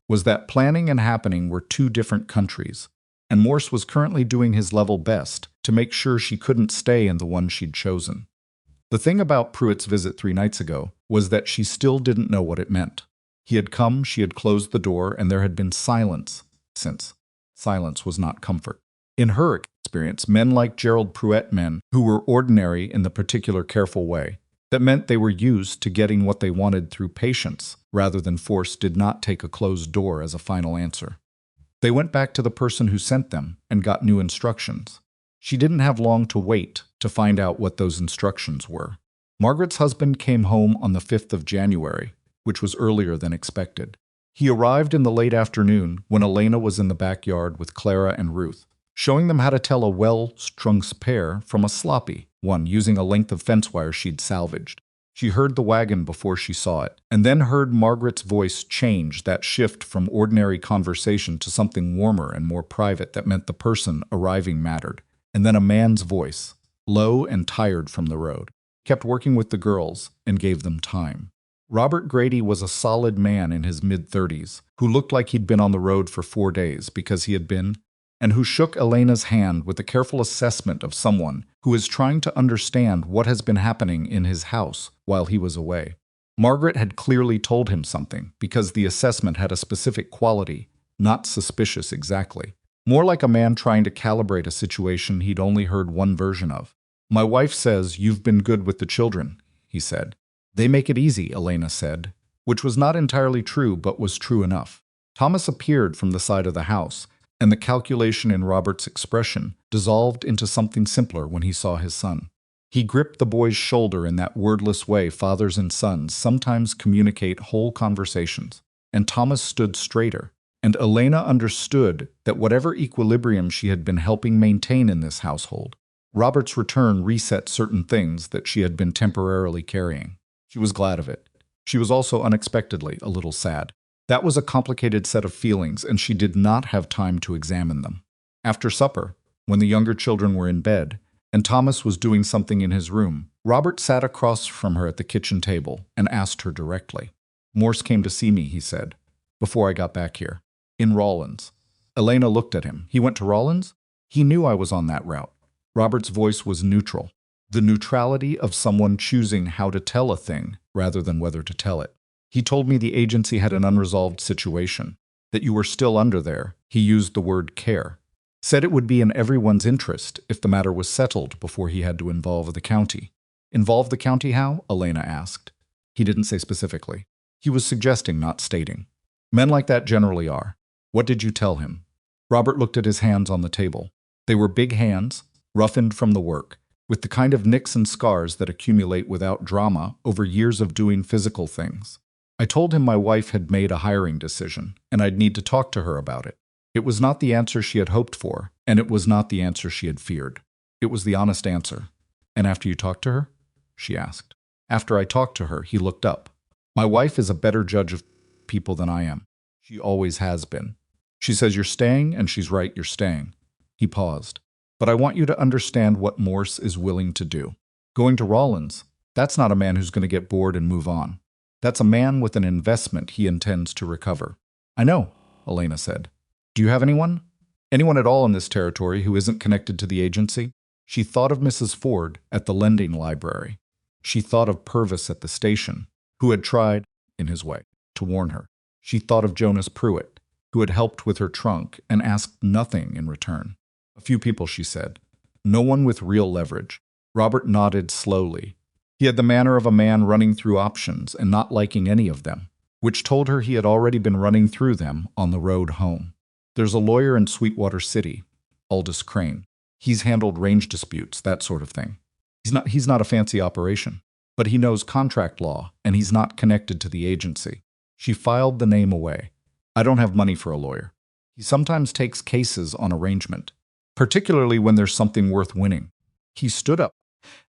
was that planning and happening were 2 different countries, and Morse was currently doing his level best to make sure she couldn't stay in the one she'd chosen. The thing about Pruitt's visit 3 nights ago was that she still didn't know what it meant. He had come, she had closed the door, and there had been silence since. Silence was not comfort. In her experience, men like Gerald Pruitt, men who were ordinary in the particular careful way, that meant they were used to getting what they wanted through patience rather than force, did not take a closed door as a final answer. They went back to the person who sent them and got new instructions. She didn't have long to wait to find out what those instructions were. Margaret's husband came home on the 5th of January, which was earlier than expected. He arrived in the late afternoon when Elena was in the backyard with Clara and Ruth, showing them how to tell a well-strung pair from a sloppy one using a length of fence wire she'd salvaged. She heard the wagon before she saw it, and then heard Margaret's voice change, that shift from ordinary conversation to something warmer and more private that meant the person arriving mattered. And then a man's voice, low and tired from the road, kept working with the girls and gave them time. Robert Grady was a solid man in his mid-30s, who looked like he'd been on the road for 4 days because he had been, and who shook Elena's hand with a careful assessment of someone who is trying to understand what has been happening in his house while he was away. Margaret had clearly told him something because the assessment had a specific quality, not suspicious exactly. More like a man trying to calibrate a situation he'd only heard one version of. My wife says you've been good with the children, he said. They make it easy, Elena said, which was not entirely true but was true enough. Thomas appeared from the side of the house, and the calculation in Robert's expression dissolved into something simpler when he saw his son. He gripped the boy's shoulder in that wordless way fathers and sons sometimes communicate whole conversations, and Thomas stood straighter, and Elena understood that whatever equilibrium she had been helping maintain in this household, Robert's return reset certain things that she had been temporarily carrying. She was glad of it. She was also unexpectedly a little sad. That was a complicated set of feelings, and she did not have time to examine them. After supper, when the younger children were in bed, and Thomas was doing something in his room, Robert sat across from her at the kitchen table and asked her directly. Morse came to see me, he said, before I got back here. In Rawlins. Elena looked at him. He went to Rawlins? He knew I was on that route. Robert's voice was neutral. The neutrality of someone choosing how to tell a thing rather than whether to tell it. He told me the agency had an unresolved situation, that you were still under there. He used the word care. Said it would be in everyone's interest if the matter was settled before he had to involve the county. Involve the county how? Elena asked. He didn't say specifically. He was suggesting, not stating. Men like that generally are. What did you tell him? Robert looked at his hands on the table. They were big hands, roughened from the work, with the kind of nicks and scars that accumulate without drama over years of doing physical things. I told him my wife had made a hiring decision, and I'd need to talk to her about it. It was not the answer she had hoped for, and it was not the answer she had feared. It was the honest answer. And after you talked to her? She asked. After I talked to her, he looked up. My wife is a better judge of people than I am. She always has been. She says you're staying, and she's right, you're staying. He paused. But I want you to understand what Morse is willing to do. Going to Rawlins, that's not a man who's going to get bored and move on. That's a man with an investment he intends to recover. I know, Elena said. Do you have anyone? Anyone at all in this territory who isn't connected to the agency? She thought of Mrs. Ford at the lending library. She thought of Purvis at the station, who had tried, in his way, to warn her. She thought of Jonas Pruitt, who had helped with her trunk and asked nothing in return. A few people, she said. No one with real leverage. Robert nodded slowly. He had the manner of a man running through options and not liking any of them, which told her he had already been running through them on the road home. There's a lawyer in Sweetwater City, Aldous Crane. He's handled range disputes, that sort of thing. He's not a fancy operation, but he knows contract law, and he's not connected to the agency. She filed the name away. I don't have money for a lawyer. He sometimes takes cases on arrangement, particularly when there's something worth winning. He stood up,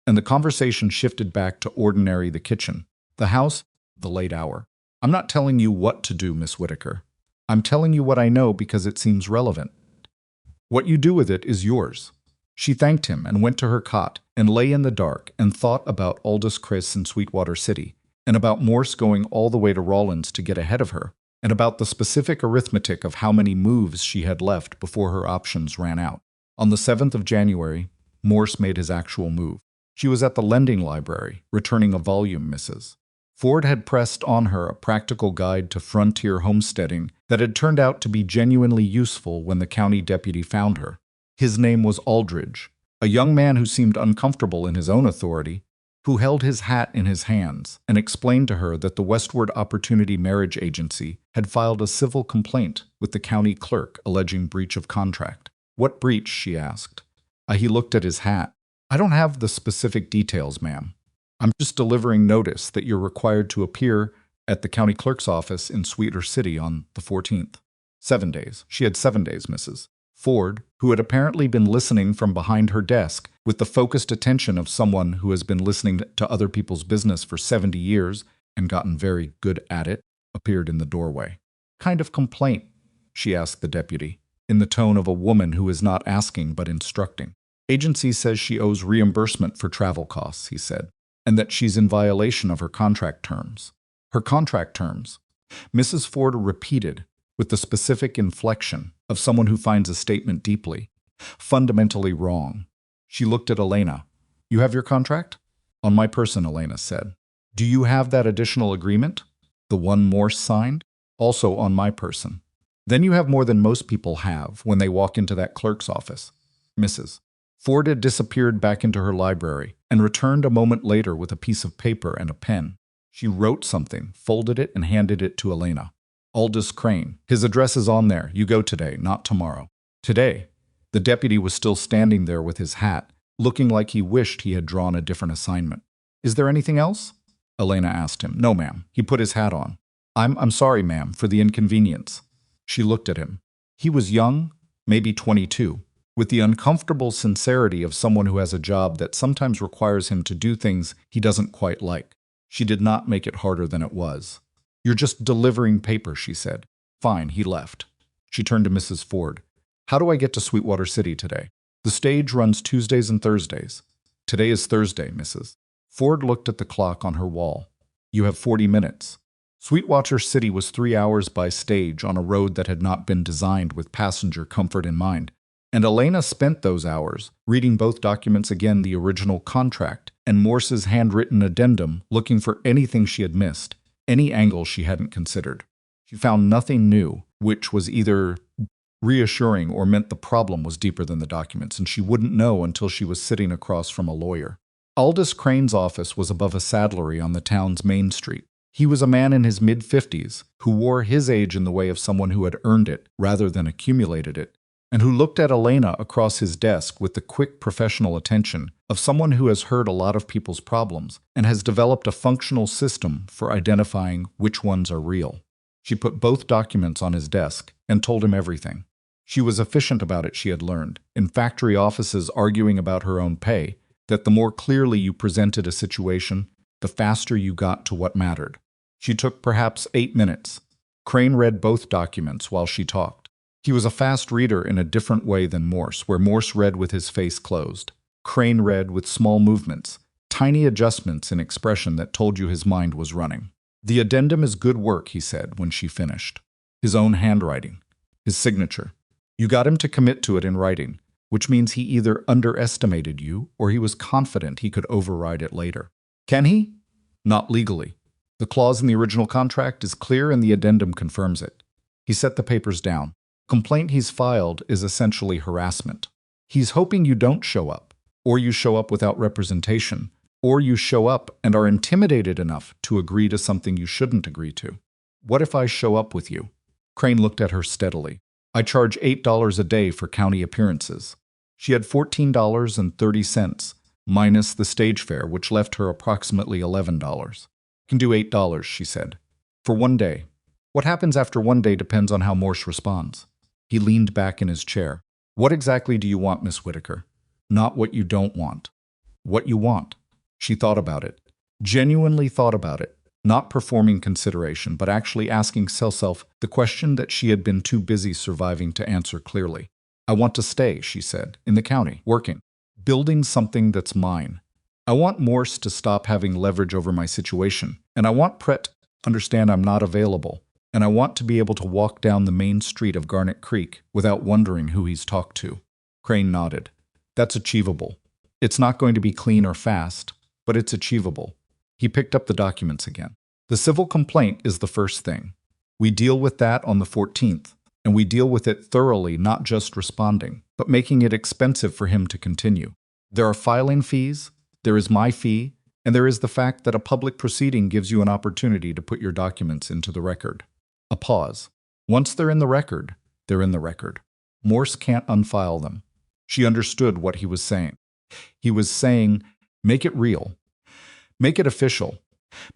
and the conversation shifted back to ordinary the kitchen, the house, the late hour. I'm not telling you what to do, Miss Whitaker. I'm telling you what I know because it seems relevant. What you do with it is yours. She thanked him and went to her cot and lay in the dark and thought about Aldous Chris in Sweetwater City, and about Morse going all the way to Rawlins to get ahead of her, and about the specific arithmetic of how many moves she had left before her options ran out. On the 7th of January, Morse made his actual move. She was at the lending library, returning a volume, Mrs. Ford had pressed on her a practical guide to frontier homesteading that had turned out to be genuinely useful when the county deputy found her. His name was Aldridge, a young man who seemed uncomfortable in his own authority, who held his hat in his hands and explained to her that the Westward Opportunity Marriage Agency had filed a civil complaint with the county clerk alleging breach of contract. What breach? She asked. He looked at his hat. I don't have the specific details, ma'am. I'm just delivering notice that you're required to appear at the county clerk's office in Sweetwater City on the 14th. 7 days. She had 7 days, Mrs. Ford, who had apparently been listening from behind her desk with the focused attention of someone who has been listening to other people's business for 70 years and gotten very good at it, appeared in the doorway. Kind of complaint? She asked the deputy, in the tone of a woman who is not asking but instructing. Agency says she owes reimbursement for travel costs, he said, and that she's in violation of her contract terms. Her contract terms, Mrs. Ford repeated with the specific inflection of someone who finds a statement deeply, fundamentally wrong. She looked at Elena. You have your contract? On my person, Elena said. Do you have that additional agreement? The one Morse signed? Also on my person. Then you have more than most people have when they walk into that clerk's office. Mrs. Ford had disappeared back into her library and returned a moment later with a piece of paper and a pen. She wrote something, folded it, and handed it to Elena. Aldous Crane. His address is on there. You go today, not tomorrow. Today. The deputy was still standing there with his hat, looking like he wished he had drawn a different assignment. Is there anything else? Elena asked him. No, ma'am. He put his hat on. I'm sorry, ma'am, for the inconvenience. She looked at him. He was young, maybe 22, with the uncomfortable sincerity of someone who has a job that sometimes requires him to do things he doesn't quite like. She did not make it harder than it was. You're just delivering paper, she said. Fine, he left. She turned to Mrs. Ford. How do I get to Sweetwater City today? The stage runs Tuesdays and Thursdays. Today is Thursday, Mrs. Ford looked at the clock on her wall. You have 40 minutes. Sweetwater City was 3 hours by stage on a road that had not been designed with passenger comfort in mind. And Elena spent those hours reading both documents again, the original contract and Morse's handwritten addendum, looking for anything she had missed, any angle she hadn't considered. She found nothing new, which was either reassuring or meant the problem was deeper than the documents, and she wouldn't know until she was sitting across from a lawyer. Aldous Crane's office was above a saddlery on the town's main street. He was a man in his mid-50s who wore his age in the way of someone who had earned it rather than accumulated it, and who looked at Elena across his desk with the quick professional attention of someone who has heard a lot of people's problems and has developed a functional system for identifying which ones are real. She put both documents on his desk and told him everything. She was efficient about it, she had learned, in factory offices arguing about her own pay, that the more clearly you presented a situation, the faster you got to what mattered. She took perhaps 8 minutes. Crane read both documents while she talked. He was a fast reader in a different way than Morse, where Morse read with his face closed. Crane read with small movements, tiny adjustments in expression that told you his mind was running. "The addendum is good work," he said when she finished. His own handwriting. His signature. "You got him to commit to it in writing, which means he either underestimated you or he was confident he could override it later. Can he? Not legally. The clause in the original contract is clear and the addendum confirms it." He set the papers down. "Complaint he's filed is essentially harassment. He's hoping you don't show up, or you show up without representation, or you show up and are intimidated enough to agree to something you shouldn't agree to. What if I show up with you?" Crane looked at her steadily. "I charge $8 a day for county appearances." She had $14.30, minus the stage fare, which left her approximately $11. "Can do $8, she said. "For one day. What happens after one day depends on how Morse responds." He leaned back in his chair. "What exactly do you want, Miss Whitaker?" "Not what you don't want. What you want." She thought about it. Genuinely thought about it. Not performing consideration, but actually asking herself the question that she had been too busy surviving to answer clearly. "I want to stay," she said, "in the county, working. Building something that's mine. I want Morse to stop having leverage over my situation, and I want Brett to understand I'm not available, and I want to be able to walk down the main street of Garnet Creek without wondering who he's talked to." Crane nodded. "That's achievable. It's not going to be clean or fast, but it's achievable." He picked up the documents again. "The civil complaint is the first thing. We deal with that on the 14th, and we deal with it thoroughly, not just responding, but making it expensive for him to continue. There are filing fees, there is my fee, and there is the fact that a public proceeding gives you an opportunity to put your documents into the record." A pause. "Once they're in the record, they're in the record. Morse can't unfile them." She understood what he was saying. He was saying, make it real. Make it official.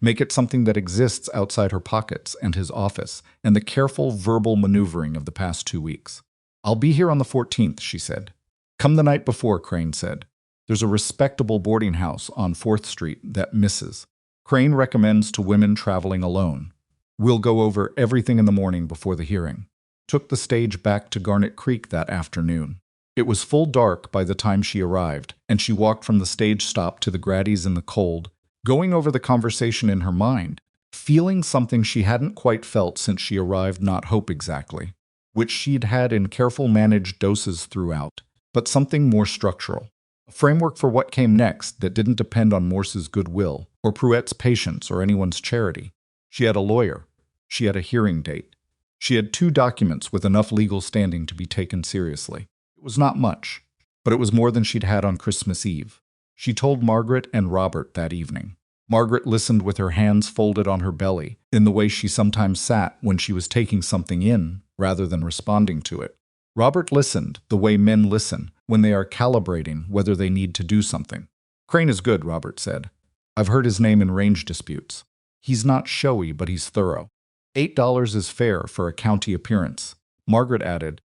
Make it something that exists outside her pockets and his office and the careful verbal maneuvering of the past 2 weeks. "I'll be here on the 14th, she said. "Come the night before," Crane said. "There's a respectable boarding house on 4th Street that misses. Crane recommends to women traveling alone. We'll go over everything in the morning before the hearing." Took the stage back to Garnet Creek that afternoon. It was full dark by the time she arrived, and she walked from the stage stop to the Grady's in the cold, going over the conversation in her mind, feeling something she hadn't quite felt since she arrived, not hope exactly, which she'd had in careful managed doses throughout, but something more structural. A framework for what came next that didn't depend on Morse's goodwill, or Pruett's patience, or anyone's charity. She had a lawyer. She had a hearing date. She had 2 documents with enough legal standing to be taken seriously. It was not much, but it was more than she'd had on Christmas Eve. She told Margaret and Robert that evening. Margaret listened with her hands folded on her belly, in the way she sometimes sat when she was taking something in, rather than responding to it. Robert listened the way men listen when they are calibrating whether they need to do something. "Crane is good," Robert said. "I've heard his name in range disputes. He's not showy, but he's thorough. $8 is fair for a county appearance," Margaret added,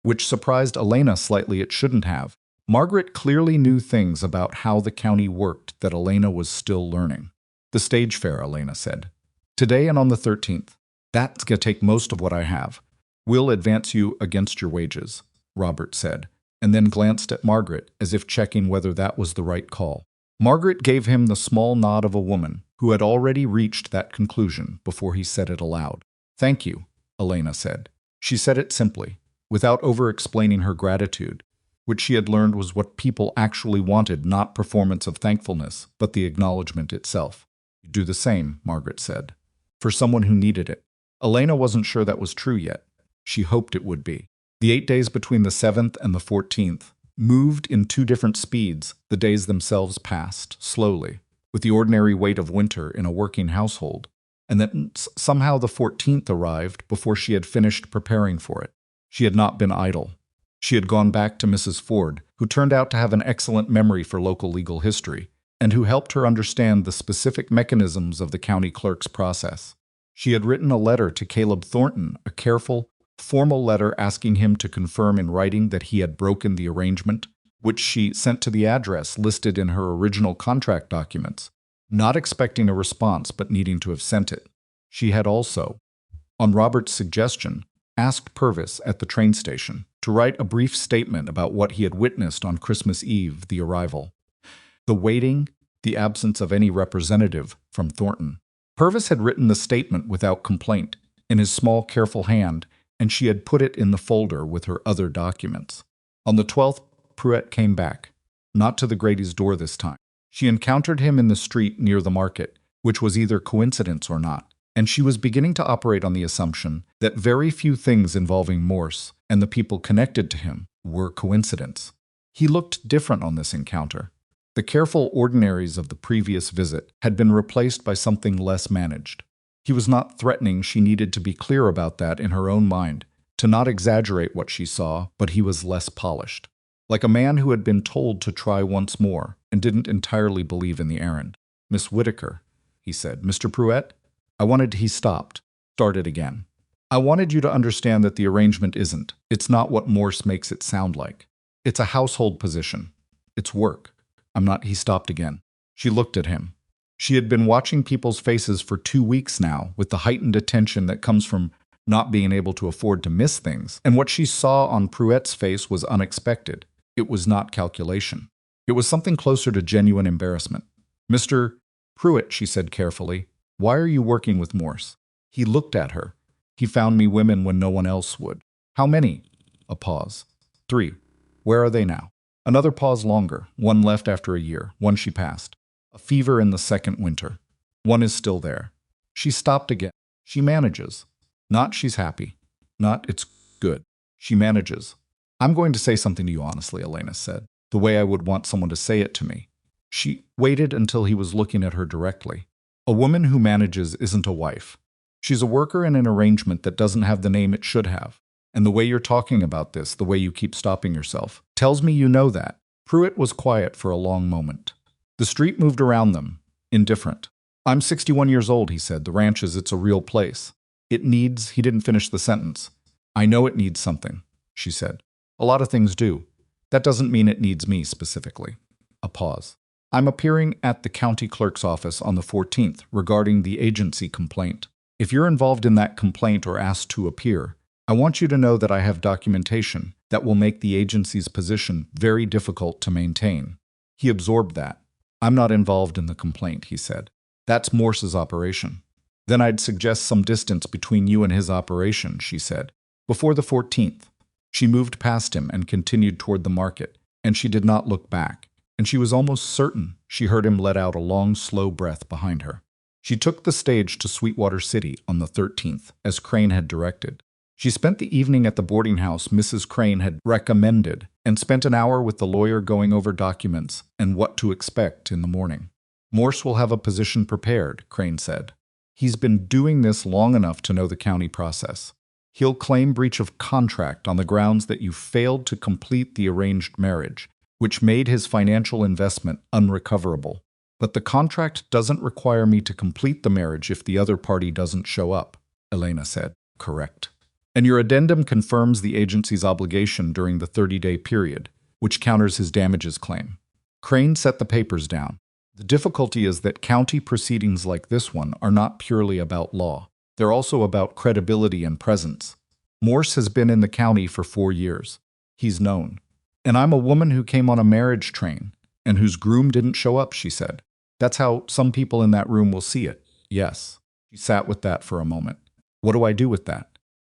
which surprised Elena slightly. It shouldn't have. Margaret clearly knew things about how the county worked that Elena was still learning. "The stage fare," Elena said. "Today and on the 13th. That's going to take most of what I have. We'll advance you against your wages," Robert said, and then glanced at Margaret as if checking whether that was the right call. Margaret gave him the small nod of a woman who had already reached that conclusion before he said it aloud. "Thank you," Elena said. She said it simply, without over-explaining her gratitude, which she had learned was what people actually wanted, not performance of thankfulness, but the acknowledgement itself. "You do the same," Margaret said, "for someone who needed it." Elena wasn't sure that was true yet. She hoped it would be. The 8 days between the 7th and the 14th moved in 2 different speeds. The days themselves passed slowly, with the ordinary weight of winter in a working household, and then somehow the 14th arrived before she had finished preparing for it. She had not been idle. She had gone back to Mrs. Ford, who turned out to have an excellent memory for local legal history, and who helped her understand the specific mechanisms of the county clerk's process. She had written a letter to Caleb Thornton, a careful, formal letter asking him to confirm in writing that he had broken the arrangement, which she sent to the address listed in her original contract documents, not expecting a response but needing to have sent it. She had also, on Robert's suggestion, asked Purvis at the train station to write a brief statement about what he had witnessed on Christmas Eve, the arrival, the waiting, the absence of any representative from Thornton. Purvis had written the statement without complaint, in his small, careful hand, and she had put it in the folder with her other documents. On the 12th, Pruitt came back, not to the Grady's door this time. She encountered him in the street near the market, which was either coincidence or not, and she was beginning to operate on the assumption that very few things involving Morse and the people connected to him were coincidence. He looked different on this encounter. The careful ordinaries of the previous visit had been replaced by something less managed. He was not threatening. She needed to be clear about that in her own mind, to not exaggerate what she saw, but he was less polished. Like a man who had been told to try once more and didn't entirely believe in the errand. "Miss Whitaker," he said. "Mr. Pruitt, he stopped, started again. "I wanted you to understand that the arrangement it's not what Morse makes it sound like. It's a household position. It's work. He stopped again. She looked at him. She had been watching people's faces for 2 weeks now, with the heightened attention that comes from not being able to afford to miss things, and what she saw on Pruitt's face was unexpected. It was not calculation. It was something closer to genuine embarrassment. "Mr. Pruitt," she said carefully, "why are you working with Morse?" He looked at her. "He found me women when no one else would." "How many?" A pause. "3. Where are they now?" Another pause longer. "One left after a year. One she passed. A fever in the second winter. One is still there." She stopped again. "She manages. Not she's happy. Not it's good. She manages." "I'm going to say something to you honestly," Elena said, "the way I would want someone to say it to me." She waited until he was looking at her directly. "A woman who manages isn't a wife. She's a worker in an arrangement that doesn't have the name it should have. And the way you're talking about this, the way you keep stopping yourself, tells me you know that." Pruitt was quiet for a long moment. The street moved around them, indifferent. "I'm 61 years old," he said. "The ranch it's a real place. It needs—" He didn't finish the sentence. "I know it needs something," she said. "A lot of things do. That doesn't mean it needs me specifically." A pause. "I'm appearing at the county clerk's office on the 14th regarding the agency complaint. If you're involved in that complaint or asked to appear, I want you to know that I have documentation that will make the agency's position very difficult to maintain." He absorbed that. "I'm not involved in the complaint," he said. "That's Morse's operation." "Then I'd suggest some distance between you and his operation," she said. "Before the 14th. She moved past him and continued toward the market, and she did not look back, and she was almost certain she heard him let out a long, slow breath behind her. She took the stage to Sweetwater City on the 13th, as Crane had directed. She spent the evening at the boarding house Mrs. Crane had recommended, and spent an hour with the lawyer going over documents and what to expect in the morning. "Morse will have a position prepared," Crane said. "He's been doing this long enough to know the county process. He'll claim breach of contract on the grounds that you failed to complete the arranged marriage, which made his financial investment unrecoverable. But the contract doesn't require me to complete the marriage if the other party doesn't show up," Elena said. "Correct. And your addendum confirms the agency's obligation during the 30-day period, which counters his damages claim." Crane set the papers down. "The difficulty is that county proceedings like this one are not purely about law. They're also about credibility and presence. Morse has been in the county for 4 years. He's known. And I'm a woman who came on a marriage train, and whose groom didn't show up," she said. "That's how some people in that room will see it." "Yes." She sat with that for a moment. "What do I do with that?"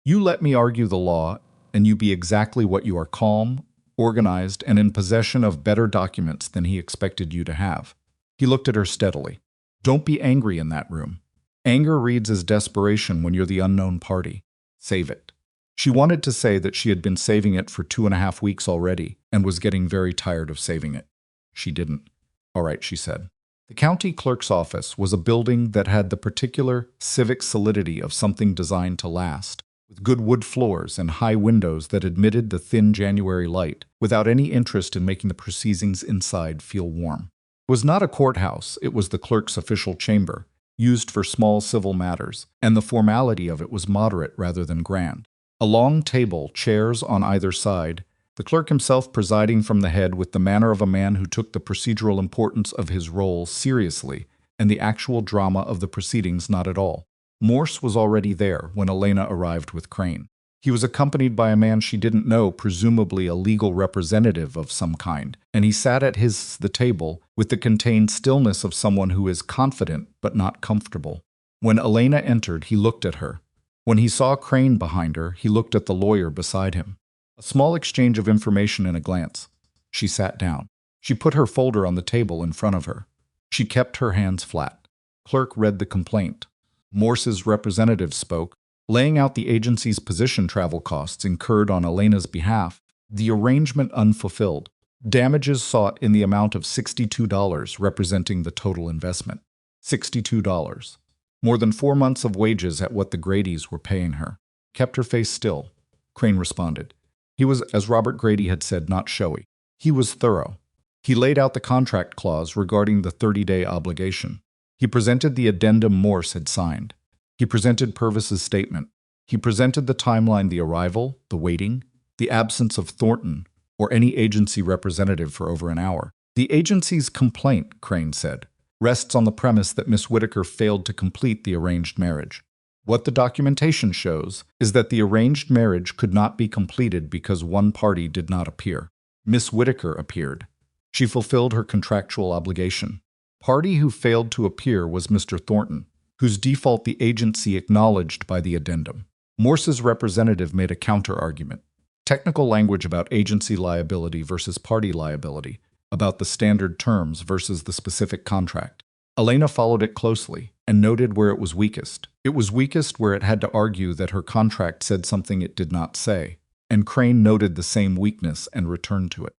"You let me argue the law, and you be exactly what you are: calm, organized, and in possession of better documents than he expected you to have." He looked at her steadily. "Don't be angry in that room. Anger reads as desperation when you're the unknown party. Save it." She wanted to say that she had been saving it for 2.5 weeks already, and was getting very tired of saving it. She didn't. "All right," she said. The county clerk's office was a building that had the particular civic solidity of something designed to last, with good wood floors and high windows that admitted the thin January light, without any interest in making the proceedings inside feel warm. It was not a courthouse, it was the clerk's official chamber, used for small civil matters, and the formality of it was moderate rather than grand. A long table, chairs on either side, the clerk himself presiding from the head with the manner of a man who took the procedural importance of his role seriously, and the actual drama of the proceedings not at all. Morse was already there when Elena arrived with Crane. He was accompanied by a man she didn't know, presumably a legal representative of some kind, and he sat at the table with the contained stillness of someone who is confident but not comfortable. When Elena entered, he looked at her. When he saw Crane behind her, he looked at the lawyer beside him. A small exchange of information in a glance. She sat down. She put her folder on the table in front of her. She kept her hands flat. Clerk read the complaint. Morse's representative spoke, laying out the agency's position travel costs incurred on Elena's behalf, the arrangement unfulfilled, damages sought in the amount of $62 representing the total investment. $62. More than 4 months of wages at what the Gradys were paying her. Kept her face still. Crane responded. He was, as Robert Grady had said, not showy. He was thorough. He laid out the contract clause regarding the 30-day obligation. He presented the addendum Morse had signed. He presented Purvis's statement. He presented the timeline, the arrival, the waiting, the absence of Thornton or any agency representative for over an hour. The agency's complaint, Crane said, rests on the premise that Miss Whitaker failed to complete the arranged marriage. What the documentation shows is that the arranged marriage could not be completed because one party did not appear. Miss Whitaker appeared. She fulfilled her contractual obligation. Party who failed to appear was Mr. Thornton, whose default the agency acknowledged by the addendum. Morse's representative made a counter-argument. Technical language about agency liability versus party liability, about the standard terms versus the specific contract. Elena followed it closely and noted where it was weakest. It was weakest where it had to argue that her contract said something it did not say, and Crane noted the same weakness and returned to it.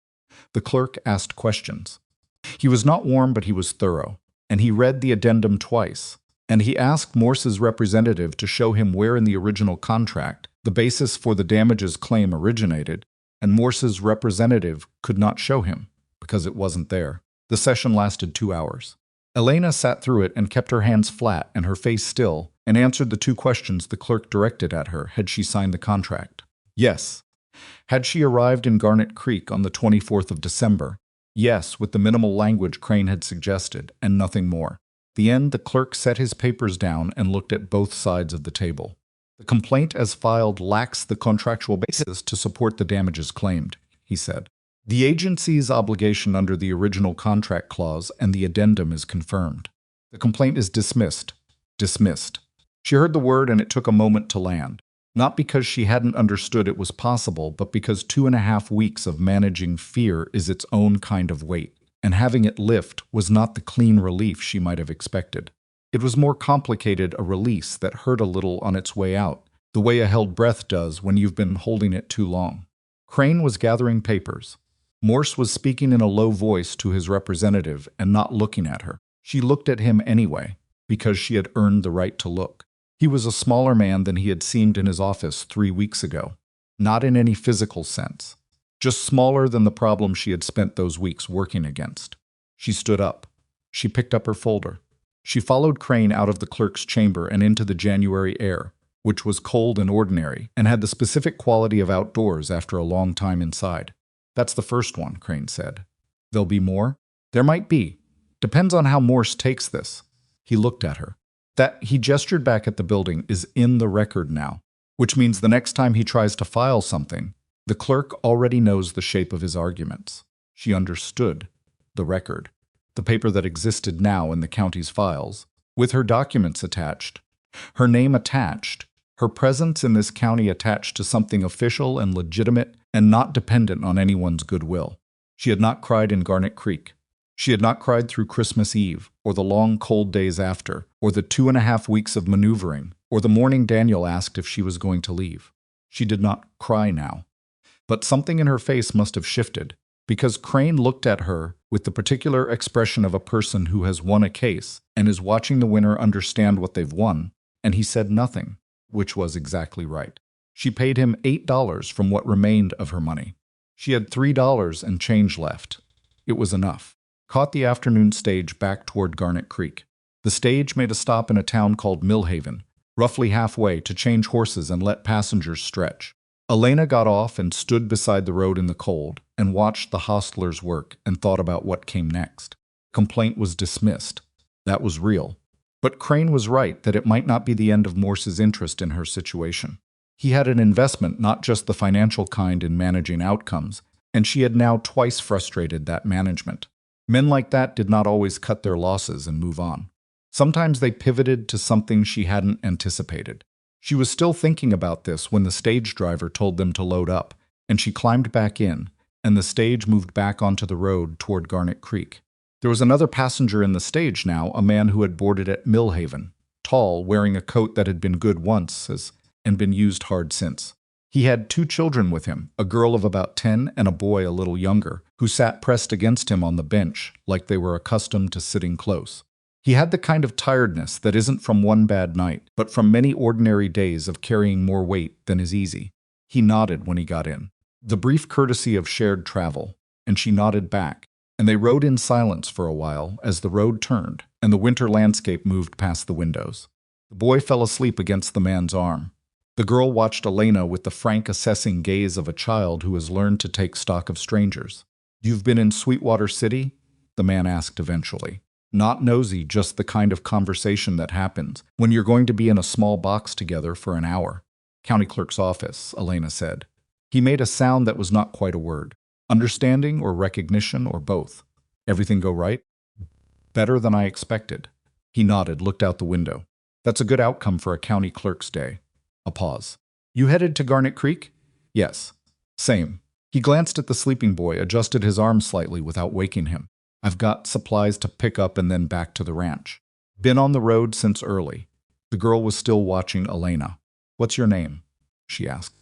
The clerk asked questions. He was not warm, but he was thorough, and he read the addendum twice, and he asked Morse's representative to show him where in the original contract the basis for the damages claim originated, and Morse's representative could not show him because it wasn't there. The session lasted 2 hours. Elena sat through it and kept her hands flat and her face still and answered the 2 questions the clerk directed at her. Had she signed the contract? Yes. Had she arrived in Garnet Creek on the 24th of December? Yes, with the minimal language Crane had suggested, and nothing more. At the end, the clerk set his papers down and looked at both sides of the table. The complaint as filed lacks the contractual basis to support the damages claimed, he said. The agency's obligation under the original contract clause and the addendum is confirmed. The complaint is dismissed. Dismissed. She heard the word and it took a moment to land. Not because she hadn't understood it was possible, but because 2.5 weeks of managing fear is its own kind of weight, and having it lift was not the clean relief she might have expected. It was more complicated, a release that hurt a little on its way out, the way a held breath does when you've been holding it too long. Crane was gathering papers. Morse was speaking in a low voice to his representative and not looking at her. She looked at him anyway, because she had earned the right to look. He was a smaller man than he had seemed in his office 3 weeks ago. Not in any physical sense. Just smaller than the problem she had spent those weeks working against. She stood up. She picked up her folder. She followed Crane out of the clerk's chamber and into the January air, which was cold and ordinary and had the specific quality of outdoors after a long time inside. That's the first one, Crane said. There'll be more? There might be. Depends on how Morse takes this. He looked at her. That, he gestured back at the building, is in the record now, which means the next time he tries to file something, the clerk already knows the shape of his arguments. She understood the record, the paper that existed now in the county's files, with her documents attached, her name attached, her presence in this county attached to something official and legitimate and not dependent on anyone's goodwill. She had not cried in Garnet Creek. She had not cried through Christmas Eve, or the long cold days after, or the 2.5 weeks of maneuvering, or the morning Daniel asked if she was going to leave. She did not cry now. But something in her face must have shifted, because Crane looked at her with the particular expression of a person who has won a case and is watching the winner understand what they've won, and he said nothing, which was exactly right. She paid him $8 from what remained of her money. She had $3 and change left. It was enough. Caught the afternoon stage back toward Garnet Creek. The stage made a stop in a town called Millhaven, roughly halfway, to change horses and let passengers stretch. Elena got off and stood beside the road in the cold and watched the hostlers work and thought about what came next. Complaint was dismissed. That was real. But Crane was right that it might not be the end of Morse's interest in her situation. He had an investment, not just the financial kind, in managing outcomes, and she had now twice frustrated that management. Men like that did not always cut their losses and move on. Sometimes they pivoted to something she hadn't anticipated. She was still thinking about this when the stage driver told them to load up, and she climbed back in, and the stage moved back onto the road toward Garnet Creek. There was another passenger in the stage now, a man who had boarded at Millhaven, tall, wearing a coat that had been good once and been used hard since. He had 2 children with him, a girl of about 10 and a boy a little younger, who sat pressed against him on the bench like they were accustomed to sitting close. He had the kind of tiredness that isn't from one bad night, but from many ordinary days of carrying more weight than is easy. He nodded when he got in. The brief courtesy of shared travel, and she nodded back, and they rode in silence for a while as the road turned and the winter landscape moved past the windows. The boy fell asleep against the man's arm. The girl watched Elena with the frank assessing gaze of a child who has learned to take stock of strangers. "You've been in Sweetwater City?" the man asked eventually. Not nosy, just the kind of conversation that happens when you're going to be in a small box together for an hour. "County clerk's office," Elena said. He made a sound that was not quite a word. "Understanding or recognition or both? Everything go right?" "Better than I expected." He nodded, looked out the window. "That's a good outcome for a county clerk's day." A pause. "You headed to Garnet Creek?" "Yes." "Same." He glanced at the sleeping boy, adjusted his arm slightly without waking him. "I've got supplies to pick up and then back to the ranch." "Been on the road since early." The girl was still watching Elena. "What's your name?" she asked.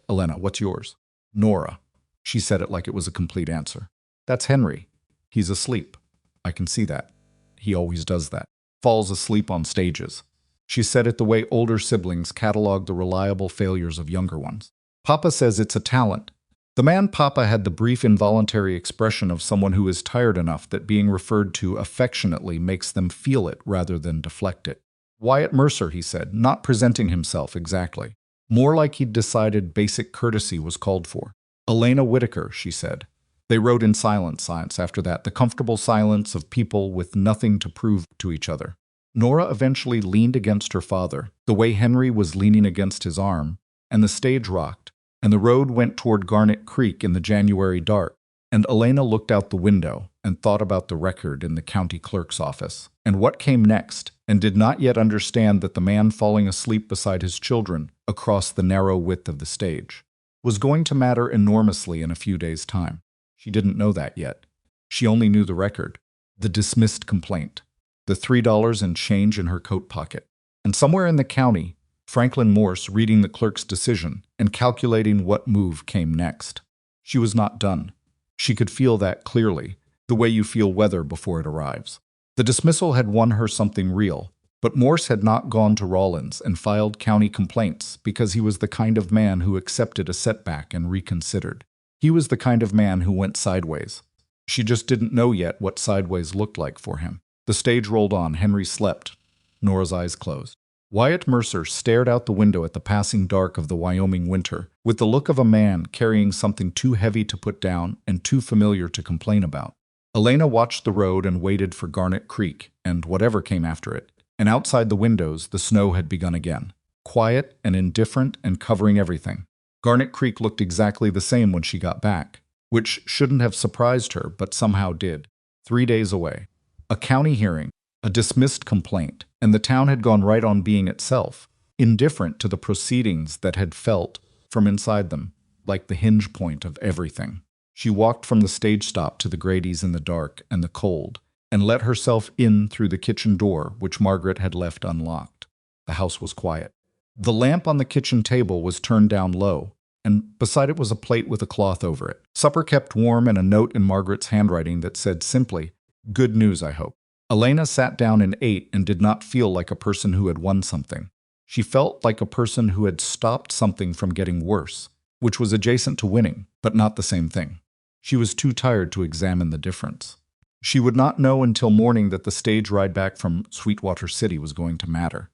"Elena, what's yours?" "Nora." She said it like it was a complete answer. "That's Henry. He's asleep." "I can see that. He always does that. Falls asleep on stages." She said it the way older siblings catalog the reliable failures of younger ones. "Papa says it's a talent." The man Papa had the brief involuntary expression of someone who is tired enough that being referred to affectionately makes them feel it rather than deflect it. "Wyatt Mercer," he said, not presenting himself exactly. More like he'd decided basic courtesy was called for. "Elena Whitaker," she said. They rode in silence after that, the comfortable silence of people with nothing to prove to each other. Nora eventually leaned against her father, the way Henry was leaning against his arm, and the stage rocked, and the road went toward Garnet Creek in the January dark, and Elena looked out the window and thought about the record in the county clerk's office, and what came next, and did not yet understand that the man falling asleep beside his children across the narrow width of the stage was going to matter enormously in a few days' time. She didn't know that yet. She only knew the record, the dismissed complaint, the $3 and change in her coat pocket, and somewhere in the county, Franklin Morse reading the clerk's decision and calculating what move came next. She was not done. She could feel that clearly, the way you feel weather before it arrives. The dismissal had won her something real, but Morse had not gone to Rawlins and filed county complaints because he was the kind of man who accepted a setback and reconsidered. He was the kind of man who went sideways. She just didn't know yet what sideways looked like for him. The stage rolled on. Henry slept. Nora's eyes closed. Wyatt Mercer stared out the window at the passing dark of the Wyoming winter, with the look of a man carrying something too heavy to put down and too familiar to complain about. Elena watched the road and waited for Garnet Creek, and whatever came after it. And outside the windows, the snow had begun again. Quiet and indifferent and covering everything. Garnet Creek looked exactly the same when she got back, which shouldn't have surprised her, but somehow did. 3 days away. A county hearing, a dismissed complaint, and the town had gone right on being itself, indifferent to the proceedings that had felt, from inside them, like the hinge point of everything. She walked from the stage stop to the Grady's in the dark and the cold, and let herself in through the kitchen door, which Margaret had left unlocked. The house was quiet. The lamp on the kitchen table was turned down low, and beside it was a plate with a cloth over it. Supper kept warm and a note in Margaret's handwriting that said simply, "Good news, I hope." Elena sat down and ate and did not feel like a person who had won something. She felt like a person who had stopped something from getting worse, which was adjacent to winning, but not the same thing. She was too tired to examine the difference. She would not know until morning that the stage ride back from Sweetwater City was going to matter.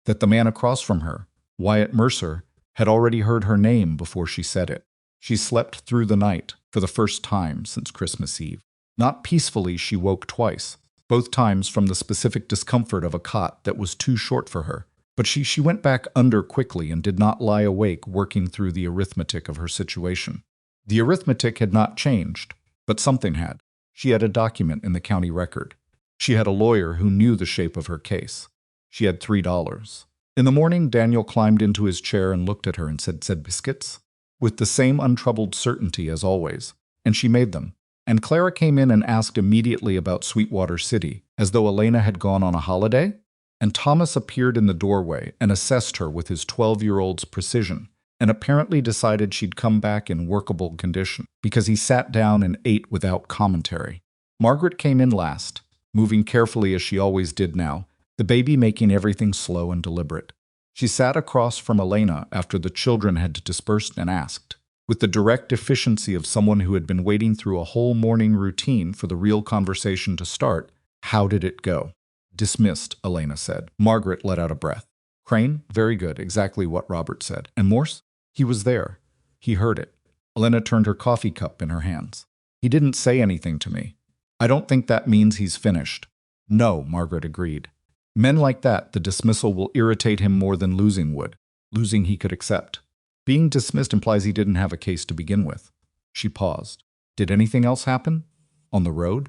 That the man across from her, Wyatt Mercer, had already heard her name before she said it. She slept through the night for the first time since Christmas Eve. Not peacefully, she woke twice, both times from the specific discomfort of a cot that was too short for her. But she went back under quickly and did not lie awake working through the arithmetic of her situation. The arithmetic had not changed, but something had. She had a document in the county record. She had a lawyer who knew the shape of her case. She had $3. In the morning, Daniel climbed into his chair and looked at her and said biscuits? With the same untroubled certainty as always, and she made them. And Clara came in and asked immediately about Sweetwater City, as though Elena had gone on a holiday? And Thomas appeared in the doorway and assessed her with his 12-year-old's precision, and apparently decided she'd come back in workable condition, because he sat down and ate without commentary. Margaret came in last, moving carefully as she always did now, the baby making everything slow and deliberate. She sat across from Elena after the children had dispersed and asked, with the direct efficiency of someone who had been waiting through a whole morning routine for the real conversation to start, "How did it go?" "Dismissed," Elena said. Margaret let out a breath. "Crane? Very good, exactly what Robert said. And Morse?" "He was there. He heard it." Elena turned her coffee cup in her hands. "He didn't say anything to me. I don't think that means he's finished." "No," Margaret agreed. "Men like that, the dismissal will irritate him more than losing would. Losing he could accept. Being dismissed implies he didn't have a case to begin with." She paused. "Did anything else happen? On the road?"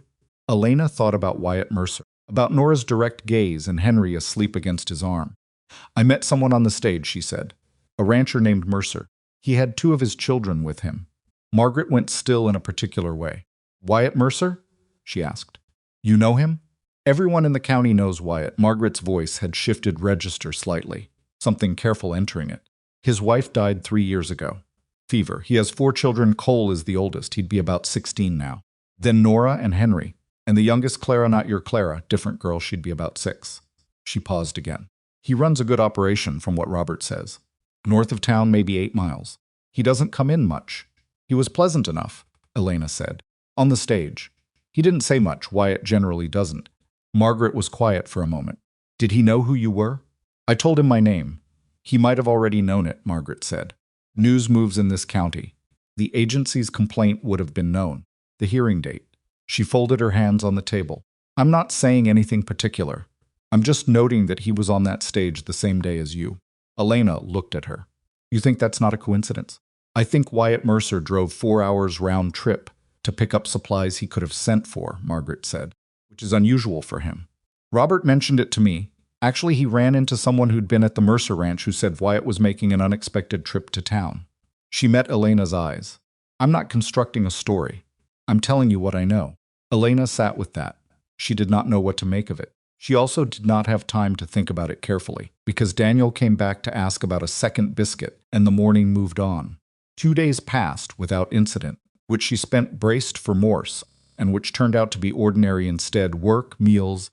Elena thought about Wyatt Mercer, about Nora's direct gaze and Henry asleep against his arm. "I met someone on the stage," she said. "A rancher named Mercer. He had 2 of his children with him." Margaret went still in a particular way. "Wyatt Mercer?" she asked. "You know him?" "Everyone in the county knows Wyatt." Margaret's voice had shifted register slightly, something careful entering it. "His wife died 3 years ago. Fever. He has 4 children. Cole is the oldest. He'd be about 16 now. Then Nora and Henry. And the youngest, Clara, not your Clara, different girl, she'd be about 6. She paused again. "He runs a good operation, from what Robert says. North of town, maybe 8 miles. He doesn't come in much. He was pleasant enough," Elena said. "On the stage. He didn't say much. Wyatt generally doesn't." Margaret was quiet for a moment. "Did he know who you were?" "I told him my name. He might have already known it," Margaret said. "News moves in this county. The agency's complaint would have been known. The hearing date." She folded her hands on the table. "I'm not saying anything particular. I'm just noting that he was on that stage the same day as you." Elena looked at her. "You think that's not a coincidence?" "I think Wyatt Mercer drove 4 hours round trip to pick up supplies he could have sent for," Margaret said, "which is unusual for him. Robert mentioned it to me. Actually, he ran into someone who'd been at the Mercer Ranch who said Wyatt was making an unexpected trip to town." She met Elena's eyes. "I'm not constructing a story. I'm telling you what I know." Elena sat with that. She did not know what to make of it. She also did not have time to think about it carefully, because Daniel came back to ask about a second biscuit, and the morning moved on. 2 days passed without incident, which she spent braced for Morse, and which turned out to be ordinary instead: work, meals,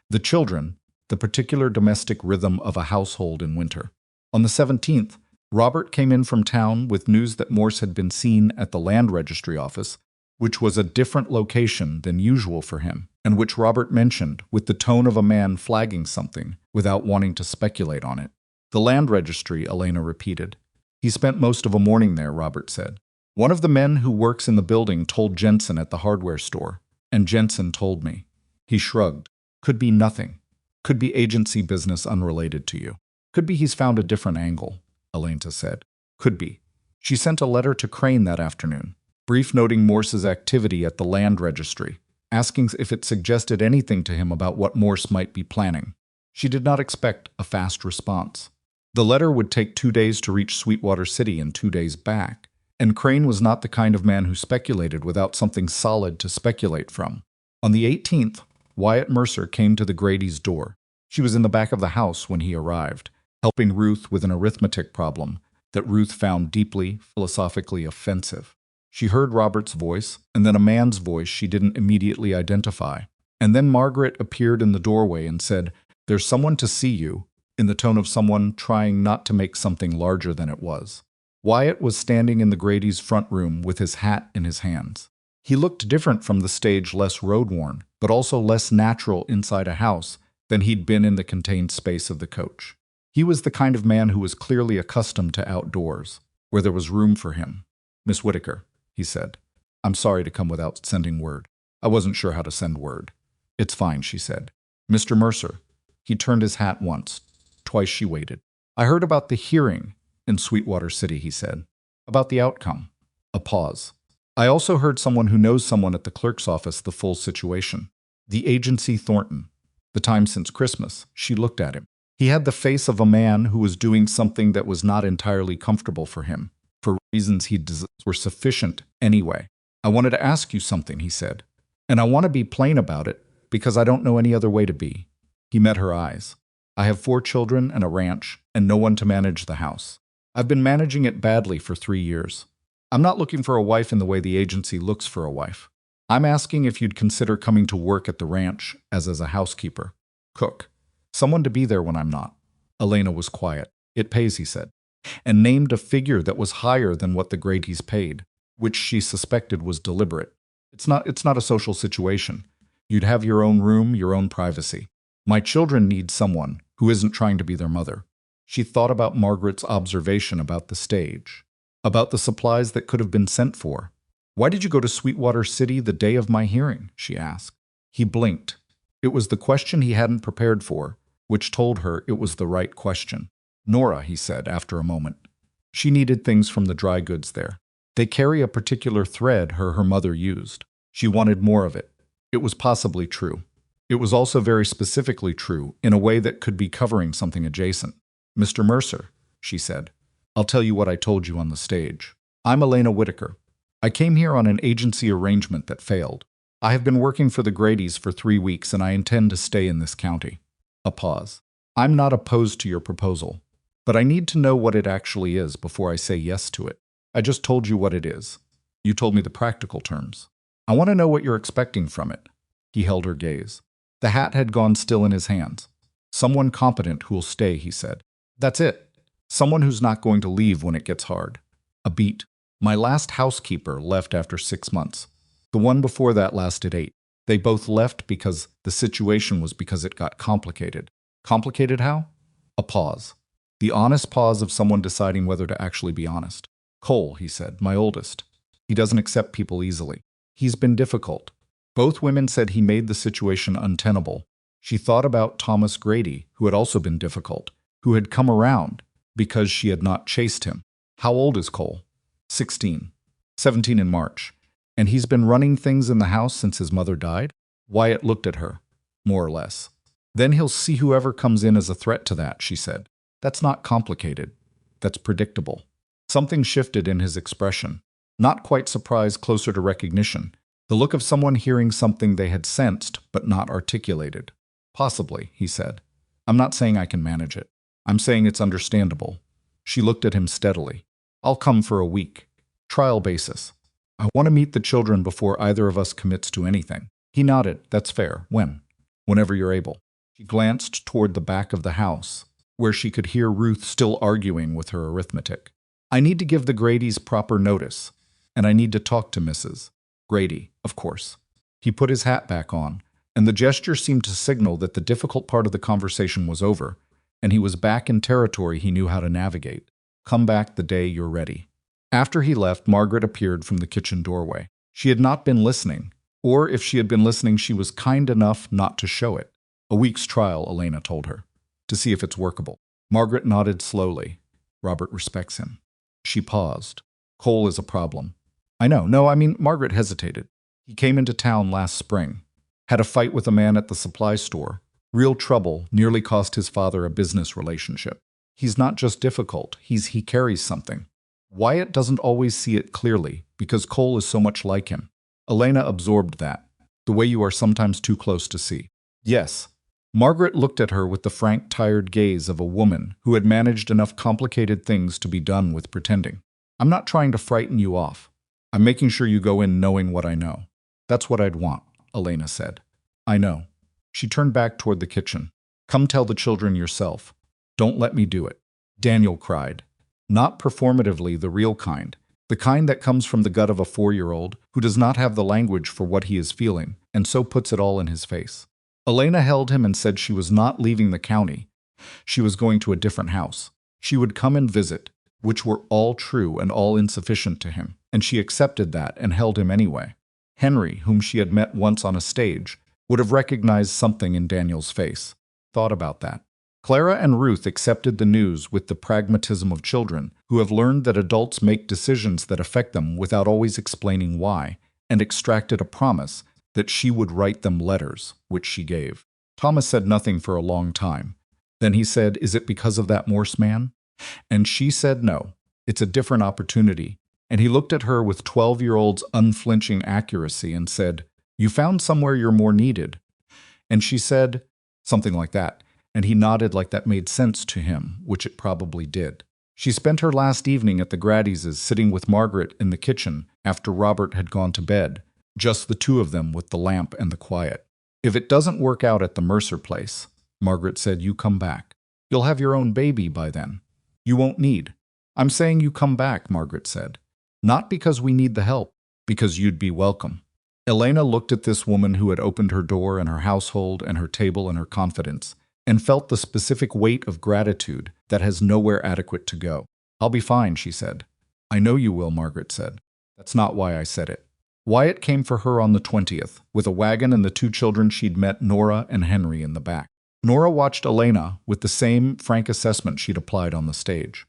the children, the particular domestic rhythm of a household in winter. On the 17th, Robert came in from town with news that Morse had been seen at the land registry office, which was a different location than usual for him, and which Robert mentioned with the tone of a man flagging something without wanting to speculate on it. "The land registry," Elena repeated. "He spent most of a morning there," Robert said. "One of the men who works in the building told Jensen at the hardware store, and Jensen told me." He shrugged. "Could be nothing. Could be agency business unrelated to you. Could be he's found a different angle," Elena said. "Could be." She sent a letter to Crane that afternoon, brief noting Morse's activity at the land registry, asking if it suggested anything to him about what Morse might be planning. She did not expect a fast response. The letter would take 2 days to reach Sweetwater City and 2 days back, and Crane was not the kind of man who speculated without something solid to speculate from. On the 18th, Wyatt Mercer came to the Grady's door. She was in the back of the house when he arrived, helping Ruth with an arithmetic problem that Ruth found deeply, philosophically offensive. She heard Robert's voice, and then a man's voice she didn't immediately identify. And then Margaret appeared in the doorway and said, "There's someone to see you," in the tone of someone trying not to make something larger than it was. Wyatt was standing in the Grady's front room with his hat in his hands. He looked different from the stage, less road-worn, but also less natural inside a house than he'd been in the contained space of the coach. He was the kind of man who was clearly accustomed to outdoors, where there was room for him. "Miss Whitaker," he said. "I'm sorry to come without sending word. I wasn't sure how to send word." "It's fine," she said. "Mr. Mercer." He turned his hat once. Twice she waited. "I heard about the hearing in Sweetwater City," he said. "About the outcome." A pause. "I also heard someone who knows someone at the clerk's office the full situation." The agency Thornton. The time since Christmas. She looked at him. He had the face of a man who was doing something that was not entirely comfortable for him, for reasons were sufficient anyway. I wanted to ask you something, he said. And I want to be plain about it, because I don't know any other way to be. He met her eyes. I have 4 children and a ranch, and no one to manage the house. I've been managing it badly for 3 years. I'm not looking for a wife in the way the agency looks for a wife. I'm asking if you'd consider coming to work at the ranch as a housekeeper, cook, someone to be there when I'm not. Elena was quiet. It pays, he said, and named a figure that was higher than what the Grady's paid, which she suspected was deliberate. It's not a social situation. You'd have your own room, your own privacy. My children need someone who isn't trying to be their mother. She thought about Margaret's observation about the stage, about the supplies that could have been sent for. Why did you go to Sweetwater City the day of my hearing? She asked. He blinked. It was the question he hadn't prepared for, which told her it was the right question. Nora, he said after a moment. She needed things from the dry goods there. They carry a particular thread her mother used. She wanted more of it. It was possibly true. It was also very specifically true in a way that could be covering something adjacent. Mr. Mercer, she said, I'll tell you what I told you on the stage. I'm Elena Whitaker. I came here on an agency arrangement that failed. I have been working for the Grady's for 3 weeks and I intend to stay in this county. A pause. I'm not opposed to your proposal, but I need to know what it actually is before I say yes to it. I just told you what it is. You told me the practical terms. I want to know what you're expecting from it. He held her gaze. The hat had gone still in his hands. Someone competent who'll stay, he said. That's it. Someone who's not going to leave when it gets hard. A beat. My last housekeeper left after 6 months. The one before that lasted 8. They both left because the situation was because it got complicated. Complicated how? A pause. The honest pause of someone deciding whether to actually be honest. Cole, he said, my oldest. He doesn't accept people easily. He's been difficult. Both women said he made the situation untenable. She thought about Thomas Grady, who had also been difficult, who had come around because she had not chased him. How old is Cole? 16. 17 in March. And he's been running things in the house since his mother died? Wyatt looked at her, more or less. Then he'll see whoever comes in as a threat to that, she said. That's not complicated. That's predictable. Something shifted in his expression. Not quite surprise, closer to recognition. The look of someone hearing something they had sensed but not articulated. Possibly, he said. I'm not saying I can manage it. I'm saying it's understandable. She looked at him steadily. I'll come for a week. Trial basis. I want to meet the children before either of us commits to anything. He nodded. That's fair. When? Whenever you're able. She glanced toward the back of the house, where she could hear Ruth still arguing with her arithmetic. I need to give the Grady's proper notice, and I need to talk to Mrs. Grady, of course. He put his hat back on, and the gesture seemed to signal that the difficult part of the conversation was over, and he was back in territory he knew how to navigate. Come back the day you're ready. After he left, Margaret appeared from the kitchen doorway. She had not been listening, or if she had been listening, she was kind enough not to show it. A week's trial, Elena told her, to see if it's workable. Margaret nodded slowly. Robert respects him. She paused. Cole is a problem. I know. No, Margaret hesitated. He came into town last spring. Had a fight with a man at the supply store. Real trouble, nearly cost his father a business relationship. He's not just difficult, he carries something. Wyatt doesn't always see it clearly, because Cole is so much like him. Elena absorbed that, the way you are sometimes too close to see. Yes. Margaret looked at her with the frank, tired gaze of a woman who had managed enough complicated things to be done with pretending. I'm not trying to frighten you off. I'm making sure you go in knowing what I know. That's what I'd want, Elena said. I know. She turned back toward the kitchen. Come tell the children yourself. Don't let me do it. Daniel cried. Not performatively the real kind. The kind that comes from the gut of a 4-year-old who does not have the language for what he is feeling, and so puts it all in his face. Elena held him and said she was not leaving the county. She was going to a different house. She would come and visit, which were all true and all insufficient to him, and she accepted that and held him anyway. Henry, whom she had met once on a stage, would have recognized something in Daniel's face. Thought about that. Clara and Ruth accepted the news with the pragmatism of children who have learned that adults make decisions that affect them without always explaining why, and extracted a promise that she would write them letters, which she gave. Thomas said nothing for a long time. Then he said, "Is it because of that Morse man?" And she said no. It's a different opportunity. And he looked at her with 12-year-old's unflinching accuracy and said, "You found somewhere you're more needed." And she said something like that, and he nodded like that made sense to him, which it probably did. She spent her last evening at the Grady's sitting with Margaret in the kitchen after Robert had gone to bed, just the two of them with the lamp and the quiet. "If it doesn't work out at the Mercer place," Margaret said, "you come back. You'll have your own baby by then. You won't need." "I'm saying you come back," Margaret said. "Not because we need the help, because you'd be welcome." Elena looked at this woman who had opened her door and her household and her table and her confidence, and felt the specific weight of gratitude that has nowhere adequate to go. "I'll be fine," she said. "I know you will," Margaret said. "That's not why I said it." Wyatt came for her on the 20th, with a wagon and the two children she'd met, Nora and Henry, in the back. Nora watched Elena with the same frank assessment she'd applied on the stage.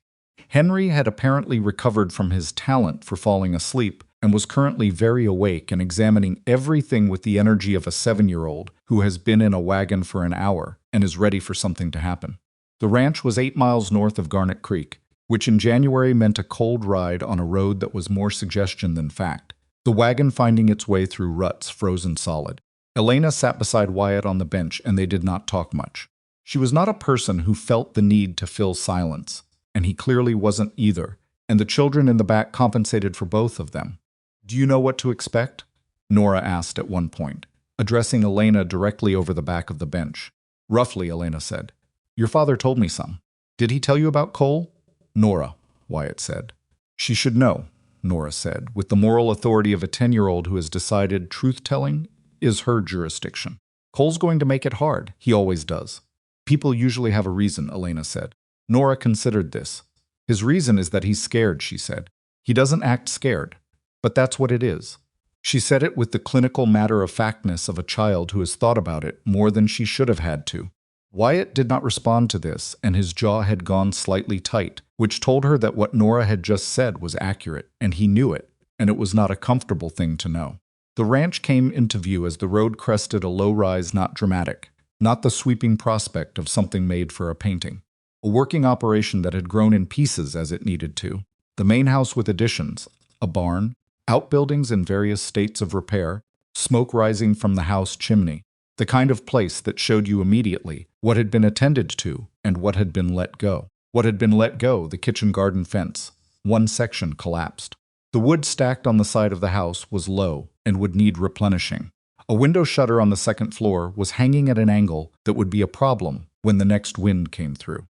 Henry had apparently recovered from his talent for falling asleep and was currently very awake and examining everything with the energy of a 7-year-old who has been in a wagon for an hour and is ready for something to happen. The ranch was 8 miles north of Garnet Creek, which in January meant a cold ride on a road that was more suggestion than fact, the wagon finding its way through ruts frozen solid. Elena sat beside Wyatt on the bench, and they did not talk much. She was not a person who felt the need to fill silence, and he clearly wasn't either, and the children in the back compensated for both of them. "Do you know what to expect?" Nora asked at one point, addressing Elena directly over the back of the bench. "Roughly," Elena said. "Your father told me some. Did he tell you about Cole?" "Nora," Wyatt said. "She should know," Nora said, with the moral authority of a 10-year-old who has decided truth-telling is her jurisdiction. "Cole's going to make it hard. He always does." "People usually have a reason," Elena said. Nora considered this. "His reason is that he's scared," she said. "He doesn't act scared, but that's what it is." She said it with the clinical matter-of-factness of a child who has thought about it more than she should have had to. Wyatt did not respond to this, and his jaw had gone slightly tight, which told her that what Nora had just said was accurate, and he knew it, and it was not a comfortable thing to know. The ranch came into view as the road crested a low rise not dramatic, not the sweeping prospect of something made for a painting. A working operation that had grown in pieces as it needed to. The main house with additions, a barn, outbuildings in various states of repair, smoke rising from the house chimney. The kind of place that showed you immediately what had been attended to and what had been let go. What had been let go, the kitchen garden fence. One section collapsed. The wood stacked on the side of the house was low and would need replenishing. A window shutter on the second floor was hanging at an angle that would be a problem when the next wind came through.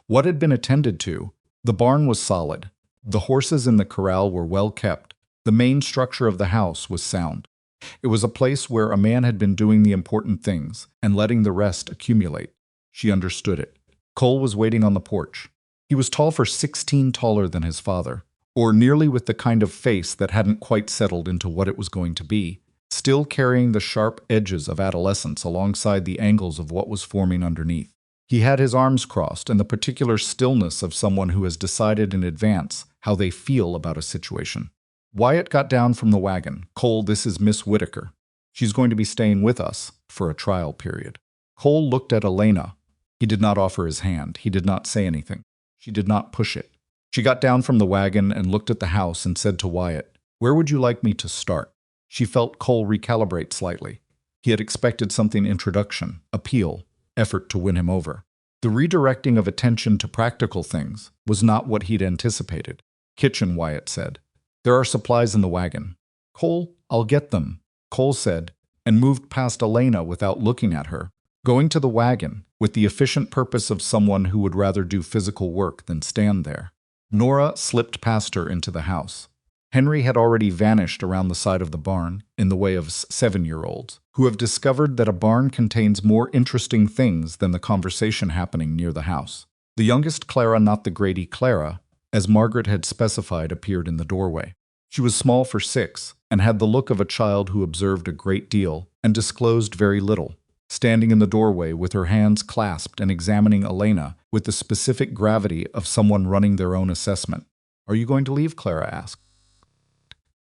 What had been attended to? The barn was solid. The horses in the corral were well kept. The main structure of the house was sound. It was a place where a man had been doing the important things and letting the rest accumulate. She understood it. Cole was waiting on the porch. He was tall for 16 taller than his father, or nearly with the kind of face that hadn't quite settled into what it was going to be, still carrying the sharp edges of adolescence alongside the angles of what was forming underneath. He had his arms crossed and the particular stillness of someone who has decided in advance how they feel about a situation. Wyatt got down from the wagon. "Cole, this is Miss Whitaker. She's going to be staying with us for a trial period." Cole looked at Elena. He did not offer his hand. He did not say anything. She did not push it. She got down from the wagon and looked at the house and said to Wyatt, "Where would you like me to start?" She felt Cole recalibrate slightly. He had expected something introduction, appeal, effort to win him over. The redirecting of attention to practical things was not what he'd anticipated. "Kitchen," Wyatt said. "There are supplies in the wagon." "Cole, I'll get them," Cole said, and moved past Elena without looking at her, going to the wagon with the efficient purpose of someone who would rather do physical work than stand there. Nora slipped past her into the house. Henry had already vanished around the side of the barn in the way of 7-year-olds, who have discovered that a barn contains more interesting things than the conversation happening near the house. The youngest Clara, not the Grady Clara, as Margaret had specified, appeared in the doorway. She was small for 6 and had the look of a child who observed a great deal and disclosed very little, standing in the doorway with her hands clasped and examining Elena with the specific gravity of someone running their own assessment. "Are you going to leave?" Clara asked.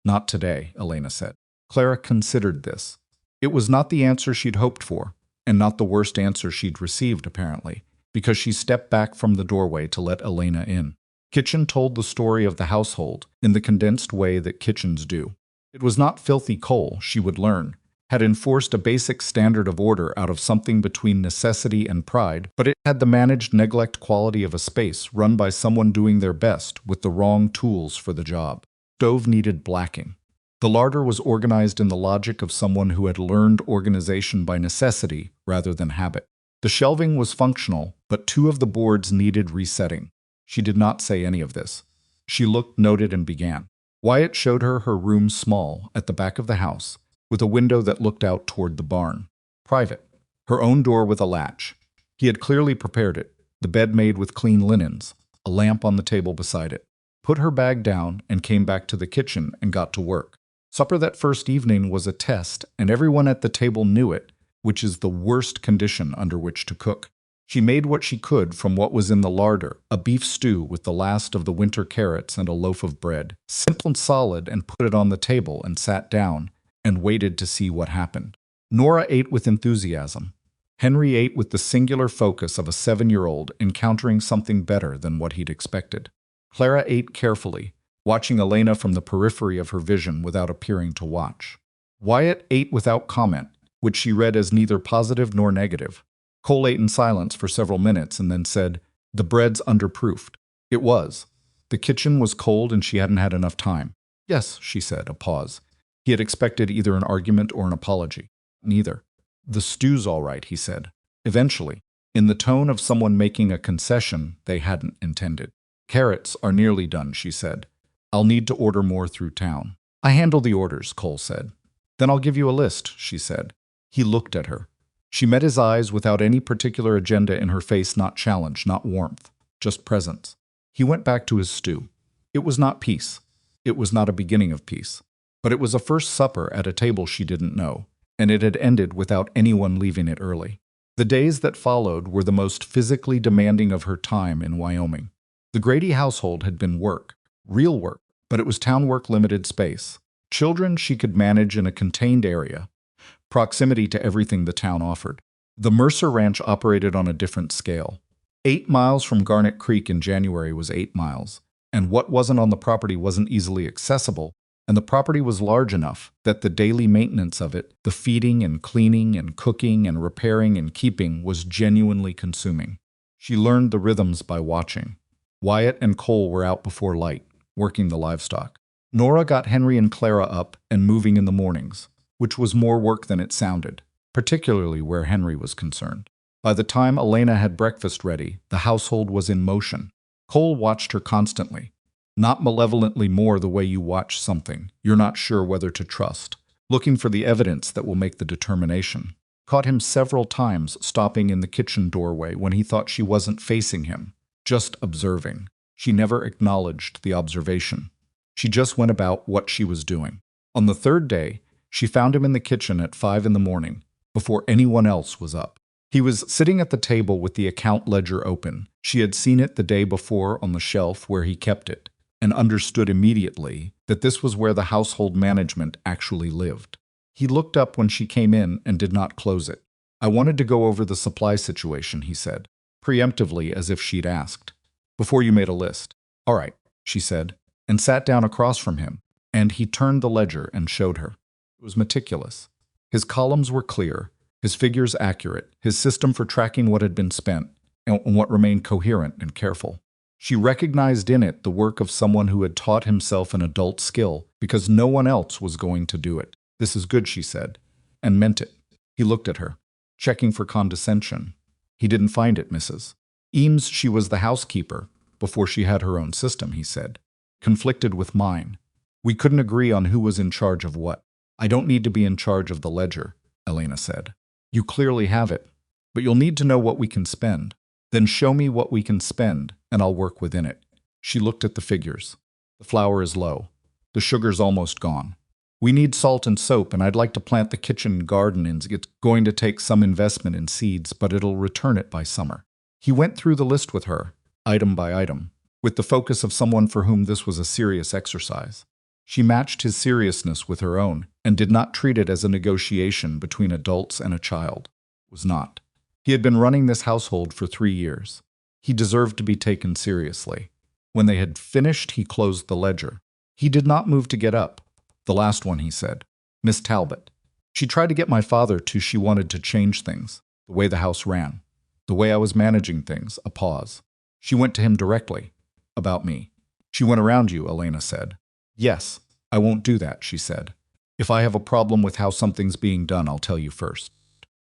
"Not today," Elena said. Clara considered this. It was not the answer she'd hoped for, and not the worst answer she'd received, apparently, because she stepped back from the doorway to let Elena in. Kitchen told the story of the household in the condensed way that kitchens do. It was not filthy Cole, she would learn, had enforced a basic standard of order out of something between necessity and pride, but it had the managed neglect quality of a space run by someone doing their best with the wrong tools for the job. Stove needed blacking. The larder was organized in the logic of someone who had learned organization by necessity rather than habit. The shelving was functional, but 2 of the boards needed resetting. She did not say any of this. She looked, noted, and began. Wyatt showed her room small, at the back of the house, with a window that looked out toward the barn. Private. Her own door with a latch. He had clearly prepared it, the bed made with clean linens, a lamp on the table beside it. Put her bag down and came back to the kitchen and got to work. Supper that first evening was a test, and everyone at the table knew it, which is the worst condition under which to cook. She made what she could from what was in the larder, a beef stew with the last of the winter carrots and a loaf of bread, simple and solid, and put it on the table and sat down and waited to see what happened. Nora ate with enthusiasm. Henry ate with the singular focus of a 7-year-old encountering something better than what he'd expected. Clara ate carefully, watching Elena from the periphery of her vision without appearing to watch. Wyatt ate without comment, which she read as neither positive nor negative. Cole ate in silence for several minutes and then said, "The bread's underproofed." It was. The kitchen was cold and she hadn't had enough time. "Yes," she said, a pause. He had expected either an argument or an apology. Neither. "The stew's all right," he said. Eventually, in the tone of someone making a concession they hadn't intended. "Carrots are nearly done," she said. "I'll need to order more through town." "I handle the orders," Cole said. "Then I'll give you a list," she said. He looked at her. She met his eyes without any particular agenda in her face, not challenge, not warmth, just presence. He went back to his stew. It was not peace. It was not a beginning of peace. But it was a first supper at a table she didn't know, and it had ended without anyone leaving it early. The days that followed were the most physically demanding of her time in Wyoming. The Grady household had been work, real work, but it was town work limited space. Children she could manage in a contained area, proximity to everything the town offered. The Mercer Ranch operated on a different scale. 8 miles from Garnet Creek in January was 8 miles, and what wasn't on the property wasn't easily accessible, and the property was large enough that the daily maintenance of it, the feeding and cleaning and cooking and repairing and keeping, was genuinely consuming. She learned the rhythms by watching. Wyatt and Cole were out before light, working the livestock. Nora got Henry and Clara up and moving in the mornings, which was more work than it sounded, particularly where Henry was concerned. By the time Elena had breakfast ready, the household was in motion. Cole watched her constantly, not malevolently, more the way you watch something you're not sure whether to trust, looking for the evidence that will make the determination. Caught him several times stopping in the kitchen doorway when he thought she wasn't facing him, just observing. She never acknowledged the observation. She just went about what she was doing. On the 3rd day, she found him in the kitchen at 5 in the morning, before anyone else was up. He was sitting at the table with the account ledger open. She had seen it the day before on the shelf where he kept it, and understood immediately that this was where the household management actually lived. He looked up when she came in and did not close it. "I wanted to go over the supply situation," he said, preemptively as if she'd asked. "Before you made a list." "All right," she said, and sat down across from him, and he turned the ledger and showed her. It was meticulous. His columns were clear, his figures accurate, his system for tracking what had been spent, and what remained coherent and careful. She recognized in it the work of someone who had taught himself an adult skill because no one else was going to do it. "This is good," she said, and meant it. He looked at her, checking for condescension. "He didn't find it, Mrs. Eames. She was the housekeeper before she had her own system," he said. "Conflicted with mine. We couldn't agree on who was in charge of what." "I don't need to be in charge of the ledger," Elena said. "You clearly have it, but you'll need to know what we can spend. Then show me what we can spend, and I'll work within it." She looked at the figures. "The flour is low. The sugar's almost gone. We need salt and soap, and I'd like to plant the kitchen garden. It's going to take some investment in seeds, but it'll return it by summer." He went through the list with her, item by item, with the focus of someone for whom this was a serious exercise. She matched his seriousness with her own, and did not treat it as a negotiation between adults and a child. It was not. He had been running this household for 3 years. He deserved to be taken seriously. When they had finished, he closed the ledger. He did not move to get up. The last one, he said. Miss Talbot. She tried to get my father to she wanted to change things, the way the house ran, the way I was managing things, a pause. She went to him directly. About me. She went around you, Elena said. Yes, I won't do that, she said. If I have a problem with how something's being done, I'll tell you first.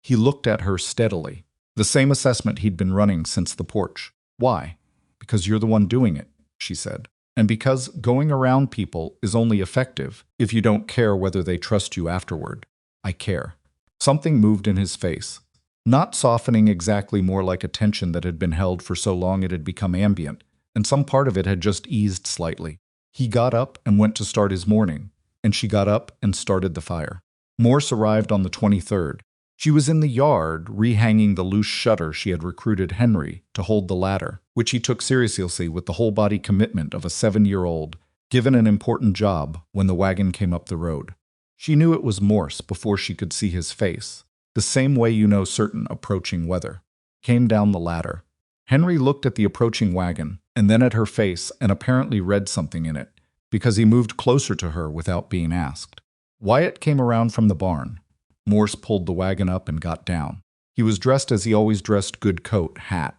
He looked at her steadily. The same assessment he'd been running since the porch. Why? Because you're the one doing it, she said. And because going around people is only effective if you don't care whether they trust you afterward. I care. Something moved in his face. Not softening exactly, more like a tension that had been held for so long it had become ambient, and some part of it had just eased slightly. He got up and went to start his morning, and she got up and started the fire. Morse arrived on the 23rd. She was in the yard, rehanging the loose shutter she had recruited Henry to hold the ladder, which he took seriously with the whole-body commitment of a 7-year-old, given an important job when the wagon came up the road. She knew it was Morse before she could see his face, the same way you know certain approaching weather. Came down the ladder. Henry looked at the approaching wagon, and then at her face, and apparently read something in it, because he moved closer to her without being asked. Wyatt came around from the barn. Morse pulled the wagon up and got down. He was dressed as he always dressed, good coat, hat.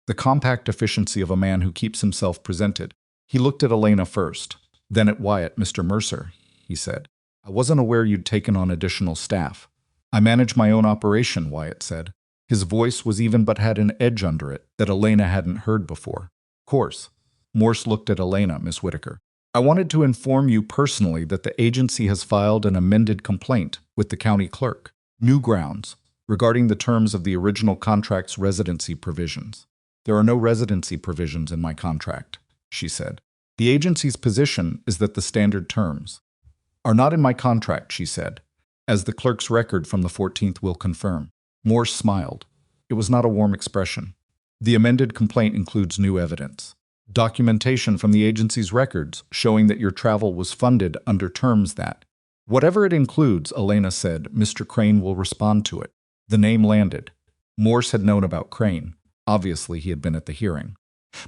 The compact efficiency of a man who keeps himself presented. He looked at Elena first, then at Wyatt. Mr. Mercer, he said. I wasn't aware you'd taken on additional staff. I manage my own operation, Wyatt said. His voice was even but had an edge under it that Elena hadn't heard before. Of course. Morse looked at Elena, Miss Whitaker. I wanted to inform you personally that the agency has filed an amended complaint with the county clerk, new grounds, regarding the terms of the original contract's residency provisions. There are no residency provisions in my contract, she said. The agency's position is that the standard terms are not in my contract, she said, as the clerk's record from the 14th will confirm. Morse smiled. It was not a warm expression. The amended complaint includes new evidence. Documentation from the agency's records showing that your travel was funded under terms that, whatever it includes, Elena said, Mr. Crane will respond to it. The name landed. Morse had known about Crane. Obviously, he had been at the hearing.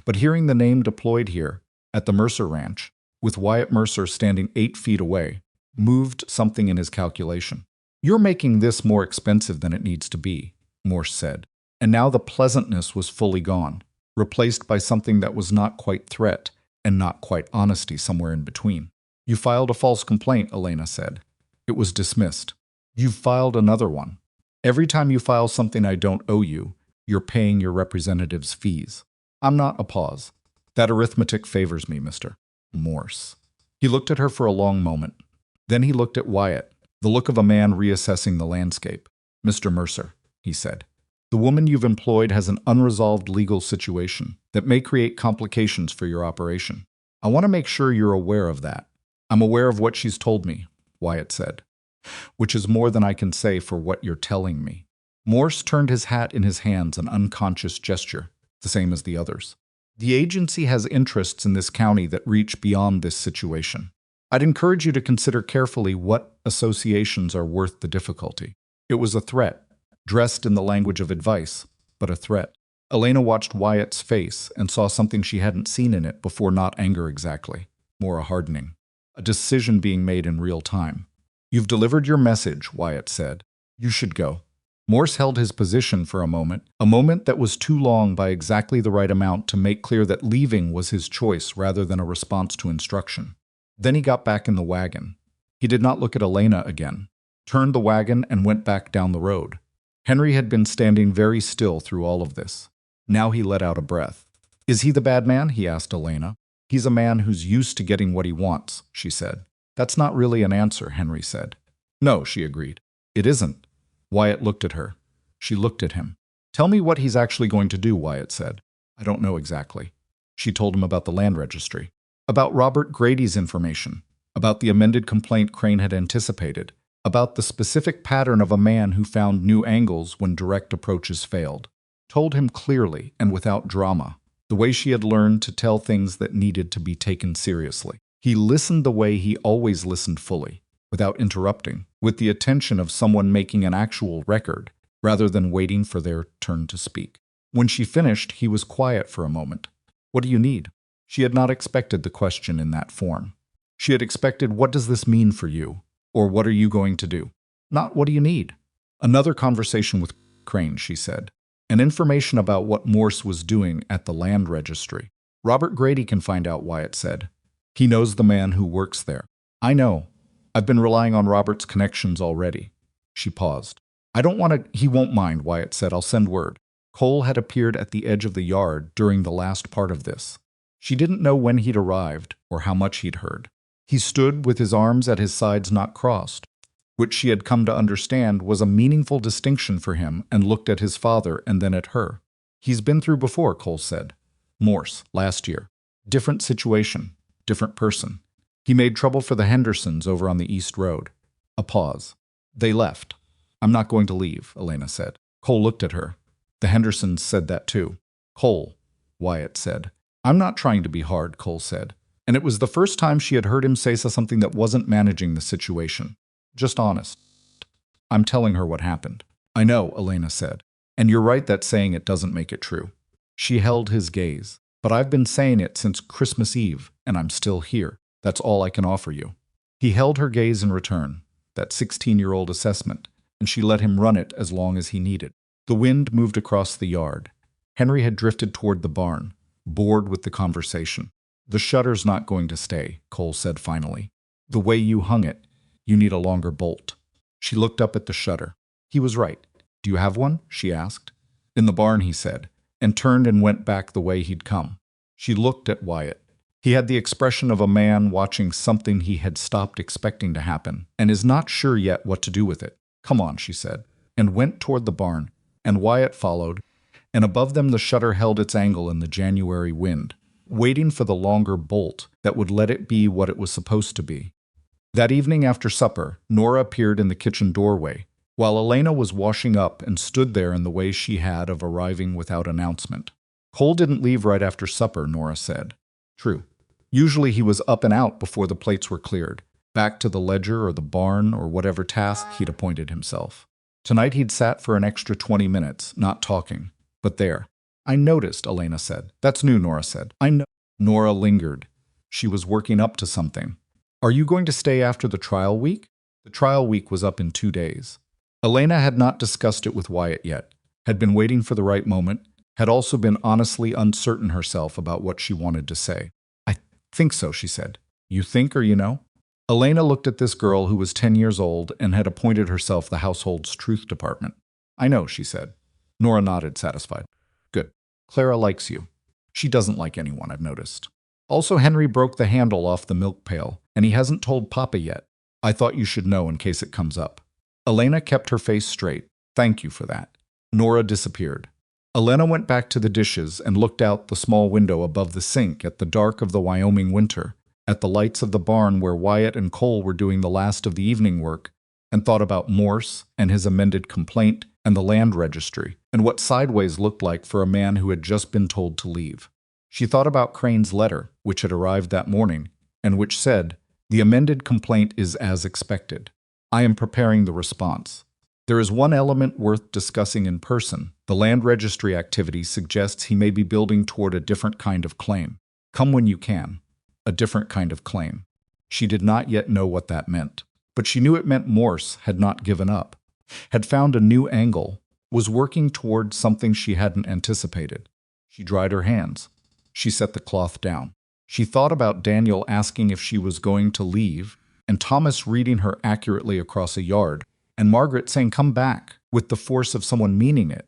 But hearing the name deployed here, at the Mercer Ranch, with Wyatt Mercer standing 8 feet away, moved something in his calculation. You're making this more expensive than it needs to be, Morse said. And now the pleasantness was fully gone, replaced by something that was not quite threat and not quite honesty, somewhere in between. You filed a false complaint, Elena said. It was dismissed. You've filed another one. Every time you file something I don't owe you, you're paying your representative's fees. I'm not a pause. That arithmetic favors me, Mr. Morse. He looked at her for a long moment. Then he looked at Wyatt, the look of a man reassessing the landscape. Mr. Mercer, he said. The woman you've employed has an unresolved legal situation that may create complications for your operation. I want to make sure you're aware of that. I'm aware of what she's told me, Wyatt said, which is more than I can say for what you're telling me. Morse turned his hat in his hands, an unconscious gesture, the same as the others. The agency has interests in this county that reach beyond this situation. I'd encourage you to consider carefully what associations are worth the difficulty. It was a threat, dressed in the language of advice, but a threat. Elena watched Wyatt's face and saw something she hadn't seen in it before, not anger exactly, more a hardening. A decision being made in real time. You've delivered your message, Wyatt said. You should go. Morse held his position for a moment that was too long by exactly the right amount to make clear that leaving was his choice rather than a response to instruction. Then he got back in the wagon. He did not look at Elena again, turned the wagon and went back down the road. Henry had been standing very still through all of this. Now he let out a breath. Is he the bad man? He asked Elena. He's a man who's used to getting what he wants, she said. That's not really an answer, Henry said. No, she agreed. It isn't. Wyatt looked at her. She looked at him. Tell me what he's actually going to do, Wyatt said. I don't know exactly. She told him about the land registry, about Robert Grady's information, about the amended complaint Crane had anticipated, about the specific pattern of a man who found new angles when direct approaches failed. Told him clearly and without drama, the way she had learned to tell things that needed to be taken seriously. He listened the way he always listened, fully, without interrupting, with the attention of someone making an actual record, rather than waiting for their turn to speak. When she finished, he was quiet for a moment. What do you need? She had not expected the question in that form. She had expected, what does this mean for you? Or what are you going to do? Not what do you need? Another conversation with Crane, she said, and information about what Morse was doing at the land registry. Robert Grady can find out, Wyatt said. He knows the man who works there. I know. I've been relying on Robert's connections already. She paused. I don't want to. He won't mind, Wyatt said. I'll send word. Cole had appeared at the edge of the yard during the last part of this. She didn't know when he'd arrived or how much he'd heard. He stood with his arms at his sides not crossed, which she had come to understand was a meaningful distinction for him, and looked at his father and then at her. He's been through before, Cole said. Morse, last year. Different situation, different person. He made trouble for the Hendersons over on the East Road. A pause. They left. I'm not going to leave, Elena said. Cole looked at her. The Hendersons said that too. Cole, Wyatt said. I'm not trying to be hard, Cole said. And it was the first time she had heard him say something that wasn't managing the situation. Just honest. I'm telling her what happened. I know, Elena said. And you're right that saying it doesn't make it true. She held his gaze. But I've been saying it since Christmas Eve, and I'm still here. That's all I can offer you. He held her gaze in return, that 16-year-old assessment, and she let him run it as long as he needed. The wind moved across the yard. Henry had drifted toward the barn, bored with the conversation. The shutter's not going to stay, Cole said finally. The way you hung it, you need a longer bolt. She looked up at the shutter. He was right. Do you have one? She asked. In the barn, he said, and turned and went back the way he'd come. She looked at Wyatt. He had the expression of a man watching something he had stopped expecting to happen, and is not sure yet what to do with it. Come on, she said, and went toward the barn, and Wyatt followed, and above them the shutter held its angle in the January wind, waiting for the longer bolt that would let it be what it was supposed to be. That evening after supper, Nora appeared in the kitchen doorway, while Elena was washing up and stood there in the way she had of arriving without announcement. Cole didn't leave right after supper, Nora said. True. Usually he was up and out before the plates were cleared, back to the ledger or the barn or whatever task he'd appointed himself. Tonight he'd sat for an extra 20 minutes, not talking. But there. I noticed, Elena said. That's new, Nora said. I know. Nora lingered. She was working up to something. Are you going to stay after the trial week? The trial week was up in 2 days. Elena had not discussed it with Wyatt yet, had been waiting for the right moment, had also been honestly uncertain herself about what she wanted to say. I think so, she said. You think or you know? Elena looked at this girl who was 10 years old and had appointed herself the household's truth department. I know, she said. Nora nodded, satisfied. Good. Clara likes you. She doesn't like anyone, I've noticed. Also, Henry broke the handle off the milk pail, and he hasn't told Papa yet. I thought you should know in case it comes up. Elena kept her face straight. Thank you for that. Nora disappeared. Elena went back to the dishes and looked out the small window above the sink at the dark of the Wyoming winter, at the lights of the barn where Wyatt and Cole were doing the last of the evening work, and thought about Morse and his amended complaint and the land registry, and what sideways looked like for a man who had just been told to leave. She thought about Crane's letter, which had arrived that morning, and which said, "The amended complaint is as expected. I am preparing the response. There is one element worth discussing in person. The land registry activity suggests he may be building toward a different kind of claim. Come when you can. A different kind of claim." She did not yet know what that meant, but she knew it meant Morse had not given up, had found a new angle, was working toward something she hadn't anticipated. She dried her hands. She set the cloth down. She thought about Daniel asking if she was going to leave, and Thomas reading her accurately across a yard, and Margaret saying, "Come back," with the force of someone meaning it,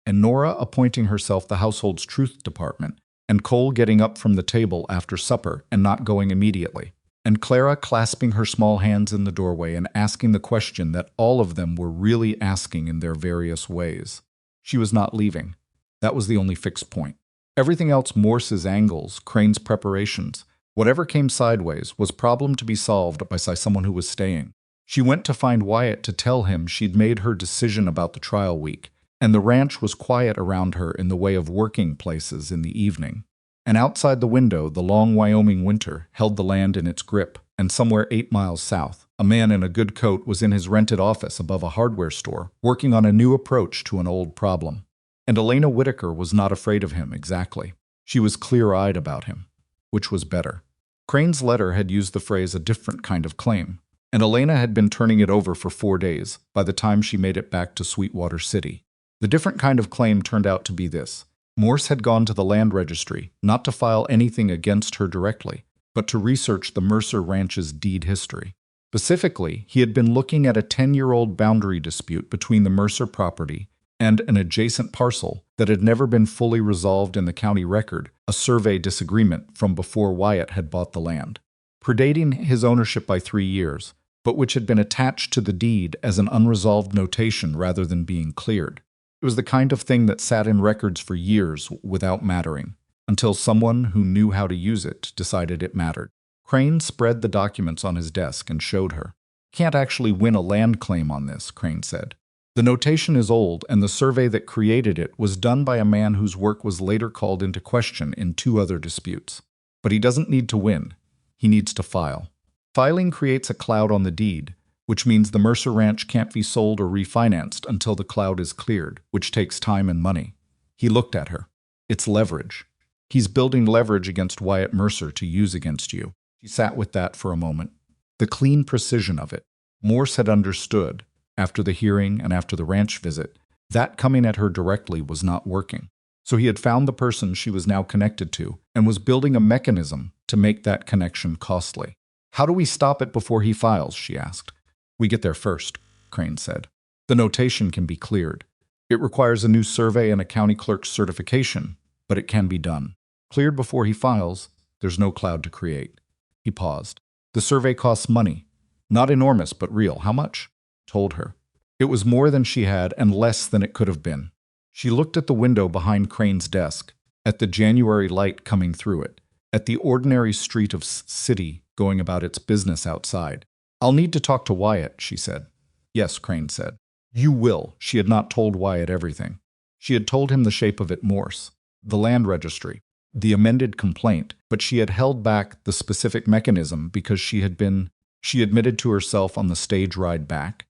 and Nora appointing herself the household's truth department, and Cole getting up from the table after supper and not going immediately, and Clara clasping her small hands in the doorway and asking the question that all of them were really asking in their various ways. She was not leaving. That was the only fixed point. Everything else, Morse's angles, Crane's preparations, whatever came sideways, was problem to be solved by someone who was staying. She went to find Wyatt to tell him she'd made her decision about the trial week, and the ranch was quiet around her in the way of working places in the evening. And outside the window, the long Wyoming winter held the land in its grip, and somewhere 8 miles south, A man in a good coat was in his rented office above a hardware store, working on a new approach to an old problem. And Elena Whitaker was not afraid of him exactly. She was clear-eyed about him, which was better. Crane's letter had used the phrase "a different kind of claim," and Elena had been turning it over for 4 days by the time she made it back to Sweetwater City. The different kind of claim turned out to be this. Morse had gone to the land registry, not to file anything against her directly, but to research the Mercer Ranch's deed history. Specifically, he had been looking at a 10-year-old boundary dispute between the Mercer property and an adjacent parcel that had never been fully resolved in the county record, a survey disagreement from before Wyatt had bought the land, predating his ownership by 3 years, but which had been attached to the deed as an unresolved notation rather than being cleared. It was the kind of thing that sat in records for years without mattering, until someone who knew how to use it decided it mattered. Crane spread the documents on his desk and showed her. "Can't actually win a land claim on this," Crane said. "The notation is old, and the survey that created it was done by a man whose work was later called into question in 2 other disputes. But he doesn't need to win. He needs to file. Filing creates a cloud on the deed, which means the Mercer Ranch can't be sold or refinanced until the cloud is cleared, which takes time and money." He looked at her. "It's leverage. He's building leverage against Wyatt Mercer to use against you." She sat with that for a moment. The clean precision of it. Morse had understood, after the hearing and after the ranch visit, that coming at her directly was not working. So he had found the person she was now connected to and was building a mechanism to make that connection costly. "How do we stop it before he files?" she asked. "We get there first," Crane said. "The notation can be cleared. It requires a new survey and a county clerk's certification, but it can be done. Cleared before he files, there's no cloud to create." He paused. "The survey costs money. Not enormous, but real. How much?" Told her. It was more than she had and less than it could have been. She looked at the window behind Crane's desk, at the January light coming through it, at the ordinary street of city going about its business outside. "I'll need to talk to Wyatt," she said. "Yes," Crane said. "You will." She had not told Wyatt everything. She had told him the shape of it Morse, the land registry, the amended complaint, but she had held back the specific mechanism because she admitted to herself on the stage ride back,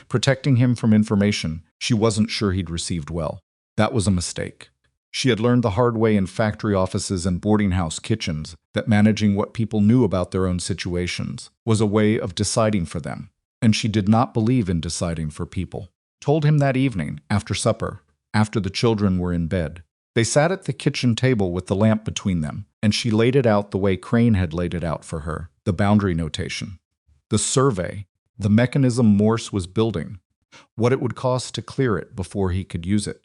protecting him from information she wasn't sure he'd received well. That was a mistake. She had learned the hard way in factory offices and boarding house kitchens that managing what people knew about their own situations was a way of deciding for them, and she did not believe in deciding for people. Told him that evening, after supper, after the children were in bed. They sat at the kitchen table with the lamp between them, and she laid it out the way Crane had laid it out for her, the boundary notation, the survey, the mechanism Morse was building, what it would cost to clear it before he could use it.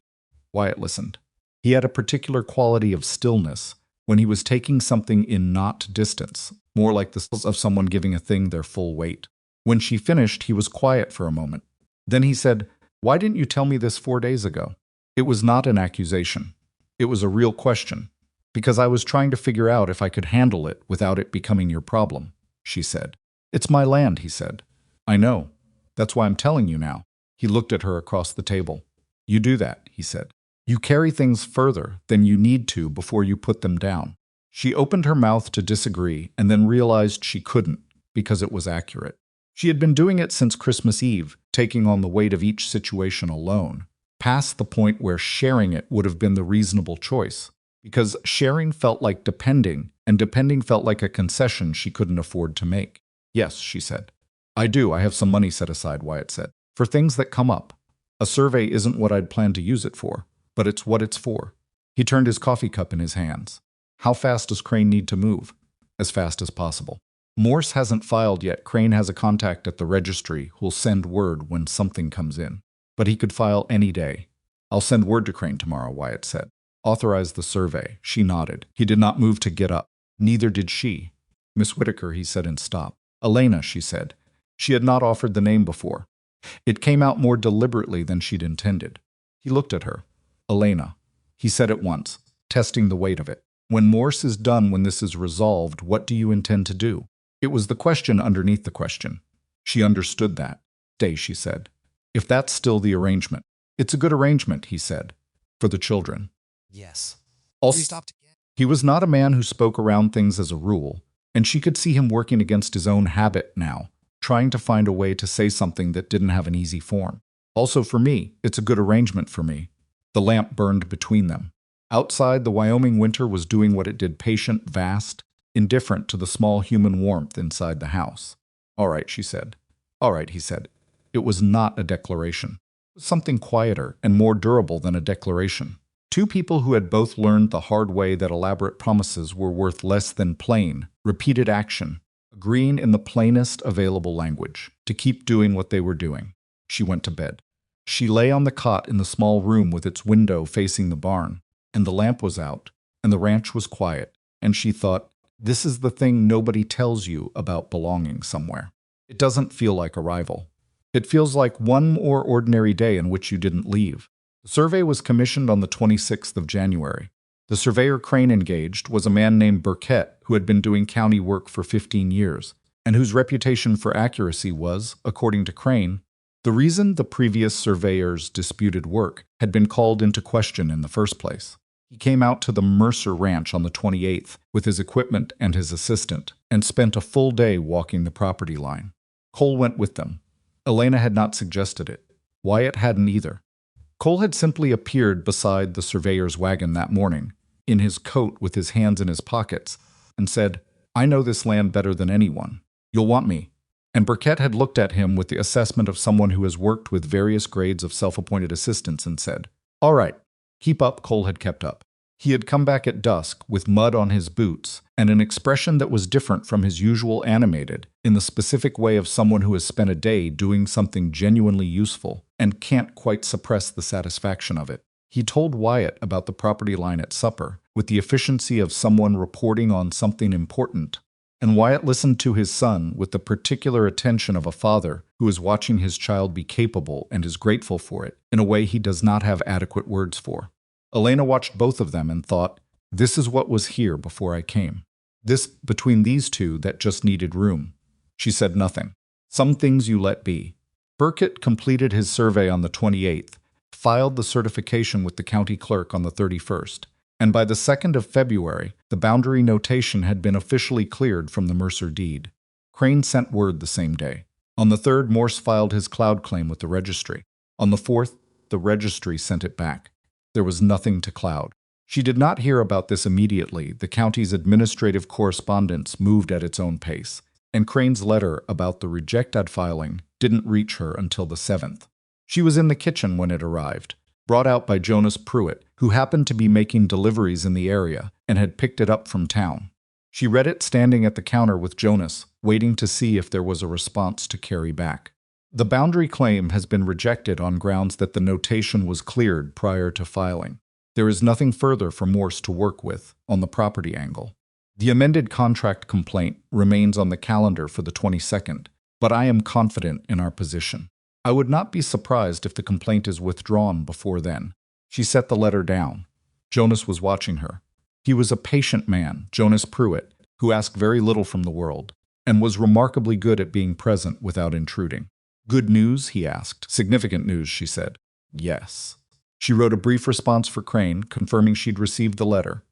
Wyatt listened. He had a particular quality of stillness when he was taking something in not distance, more like the stillness of someone giving a thing their full weight. When she finished, he was quiet for a moment. Then he said, "Why didn't you tell me this 4 days ago?" It was not an accusation. It was a real question. "Because I was trying to figure out if I could handle it without it becoming your problem," she said. "It's my land," he said. "I know. That's why I'm telling you now." He looked at her across the table. "You do that," he said. "You carry things further than you need to before you put them down." She opened her mouth to disagree and then realized she couldn't because it was accurate. She had been doing it since Christmas Eve, taking on the weight of each situation alone, past the point where sharing it would have been the reasonable choice, because sharing felt like depending, and depending felt like a concession she couldn't afford to make. "Yes," she said. "I do. I have some money set aside," Wyatt said, "for things that come up. A survey isn't what I'd planned to use it for, but it's what it's for." He turned his coffee cup in his hands. "How fast does Crane need to move?" "As fast as possible. Morse hasn't filed yet. Crane has a contact at the registry who'll send word when something comes in. But he could file any day." "I'll send word to Crane tomorrow," Wyatt said. "Authorize the survey." She nodded. He did not move to get up. Neither did she. "Miss Whitaker," he said and stopped. "Elena," she said. She had not offered the name before. It came out more deliberately than she'd intended. He looked at her. "Elena." He said it once, testing the weight of it. "When Morse is done, when this is resolved, what do you intend to do?" It was the question underneath the question. She understood that. "Stay," she said. "If that's still the arrangement." "It's a good arrangement," he said. "For the children." Yes. Also, We stopped again. he was not a man who spoke around things as a rule, and she could see him working against his own habit now, trying to find a way to say something that didn't have an easy form. Also for me, it's a good arrangement for me. The lamp burned between them. Outside, the Wyoming winter was doing what it did, patient, vast, indifferent to the small human warmth inside the house. All right, she said. All right, he said. It was not a declaration. It was something quieter and more durable than a declaration. Two people who had both learned the hard way that elaborate promises were worth less than plain, repeated action, agreeing in the plainest available language to keep doing what they were doing. She went to bed. She lay on the cot in the small room with its window facing the barn, and the lamp was out, and the ranch was quiet, and she thought, this is the thing nobody tells you about belonging somewhere. It doesn't feel like arrival. It feels like one more ordinary day in which you didn't leave. The survey was commissioned on the 26th of January. The surveyor Crane engaged was a man named Burkett who had been doing county work for 15 years, and whose reputation for accuracy was, according to Crane, the reason the previous surveyor's disputed work had been called into question in the first place. He came out to the Mercer ranch on the 28th with his equipment and his assistant, and spent a full day walking the property line. Cole went with them. Elena had not suggested it. Wyatt hadn't either. Cole had simply appeared beside the surveyor's wagon that morning, in his coat with his hands in his pockets, and said, I know this land better than anyone. You'll want me. And Burkett had looked at him with the assessment of someone who has worked with various grades of self-appointed assistants and said, all right, keep up. Cole had kept up. He had come back at dusk with mud on his boots and an expression that was different from his usual animated, in the specific way of someone who has spent a day doing something genuinely useful and can't quite suppress the satisfaction of it. He told Wyatt about the property line at supper with the efficiency of someone reporting on something important, and Wyatt listened to his son with the particular attention of a father who is watching his child be capable and is grateful for it in a way he does not have adequate words for. Elena watched both of them and thought, this is what was here before I came. This between these two that just needed room. She said nothing. Some things you let be. Burkett completed his survey on the 28th, filed the certification with the county clerk on the 31st, and by the 2nd of February, the boundary notation had been officially cleared from the Mercer deed. Crane sent word the same day. On the 3rd, Morse filed his cloud claim with the registry. On the 4th, the registry sent it back. There was nothing to cloud. She did not hear about this immediately. The county's administrative correspondence moved at its own pace, and Crane's letter about the rejected filing didn't reach her until the 7th. She was in the kitchen when it arrived, brought out by Jonas Pruitt, who happened to be making deliveries in the area and had picked it up from town. She read it standing at the counter with Jonas, waiting to see if there was a response to carry back. The boundary claim has been rejected on grounds that the notation was cleared prior to filing. There is nothing further for Morse to work with on the property angle. The amended contract complaint remains on the calendar for the 22nd, but I am confident in our position. I would not be surprised if the complaint is withdrawn before then. She set the letter down. Jonas was watching her. He was a patient man, Jonas Pruitt, who asked very little from the world, and was remarkably good at being present without intruding. Good news, he asked. Significant news, she said. Yes. She wrote a brief response for Crane, confirming she'd received the letter,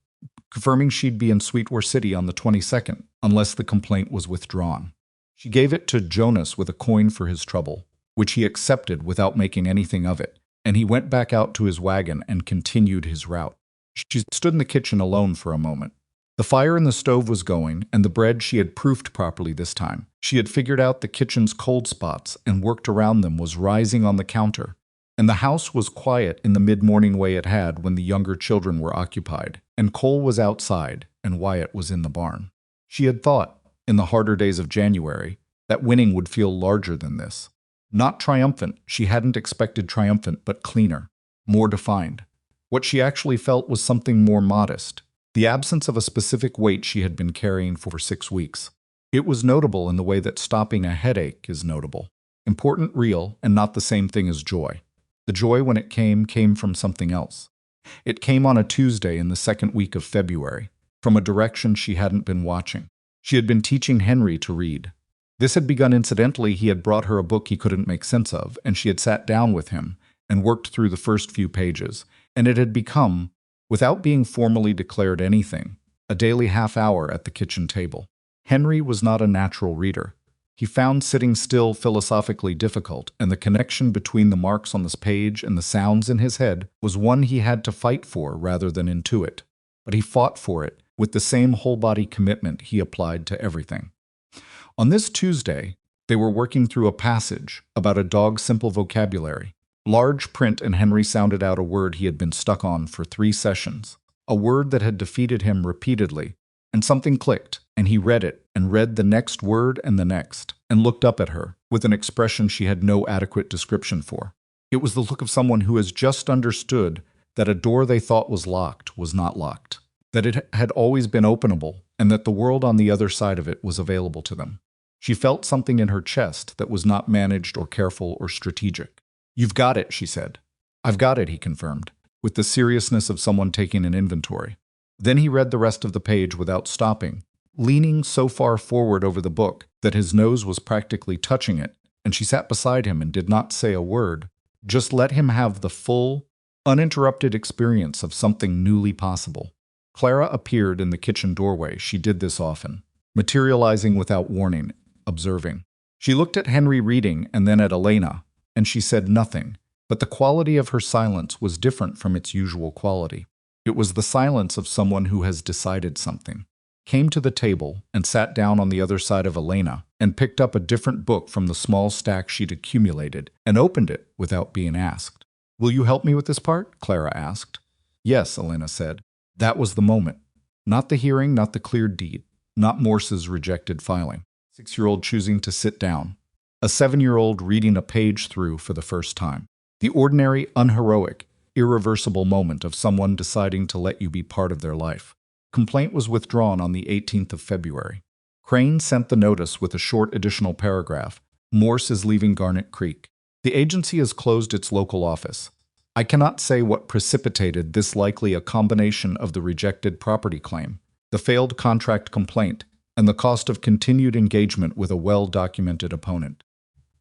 confirming she'd be in Sweetwater City on the 22nd, unless the complaint was withdrawn. She gave it to Jonas with a coin for his trouble, which he accepted without making anything of it, and he went back out to his wagon and continued his route. She stood in the kitchen alone for a moment. The fire in the stove was going, and the bread she had proofed properly this time. She had figured out the kitchen's cold spots and worked around them was rising on the counter, and the house was quiet in the mid-morning way it had when the younger children were occupied, and Cole was outside, and Wyatt was in the barn. She had thought, in the harder days of January, that winning would feel larger than this. Not triumphant, she hadn't expected triumphant, but cleaner, more defined. What she actually felt was something more modest, the absence of a specific weight she had been carrying for 6 weeks. It was notable in the way that stopping a headache is notable. Important, real, and not the same thing as joy. The joy, when it came from something else. It came on a Tuesday in the 2nd week of February, from a direction she hadn't been watching. She had been teaching Henry to read. This had begun incidentally. He had brought her a book he couldn't make sense of, and she had sat down with him and worked through the first few pages, and it had become, without being formally declared anything, a daily half-hour at the kitchen table. Henry was not a natural reader. He found sitting still philosophically difficult, and the connection between the marks on this page and the sounds in his head was one he had to fight for rather than intuit. But he fought for it with the same whole-body commitment he applied to everything. On this Tuesday, they were working through a passage about a dog's simple vocabulary. Large print, and Henry sounded out a word he had been stuck on for 3 sessions, a word that had defeated him repeatedly, and something clicked, and he read it, and read the next word and the next, and looked up at her with an expression she had no adequate description for. It was the look of someone who has just understood that a door they thought was locked was not locked, that it had always been openable, and that the world on the other side of it was available to them. She felt something in her chest that was not managed or careful or strategic. "You've got it," she said. "I've got it," he confirmed, with the seriousness of someone taking an inventory. Then he read the rest of the page without stopping, leaning so far forward over the book that his nose was practically touching it, and she sat beside him and did not say a word, just let him have the full, uninterrupted experience of something newly possible. Clara appeared in the kitchen doorway. She did this often, materializing without warning, observing. She looked at Henry reading and then at Elena, and she said nothing, but the quality of her silence was different from its usual quality. It was the silence of someone who has decided something, came to the table and sat down on the other side of Elena and picked up a different book from the small stack she'd accumulated and opened it without being asked. "Will you help me with this part?" Clara asked. "Yes," Elena said. That was the moment. Not the hearing, not the cleared deed, not Morse's rejected filing. 6-year-old choosing to sit down. A 7-year-old reading a page through for the first time. The ordinary, unheroic, irreversible moment of someone deciding to let you be part of their life. Complaint was withdrawn on the 18th of February. Crane sent the notice with a short additional paragraph. Morse is leaving Garnet Creek. The agency has closed its local office. I cannot say what precipitated this, likely a combination of the rejected property claim, the failed contract complaint, and the cost of continued engagement with a well-documented opponent.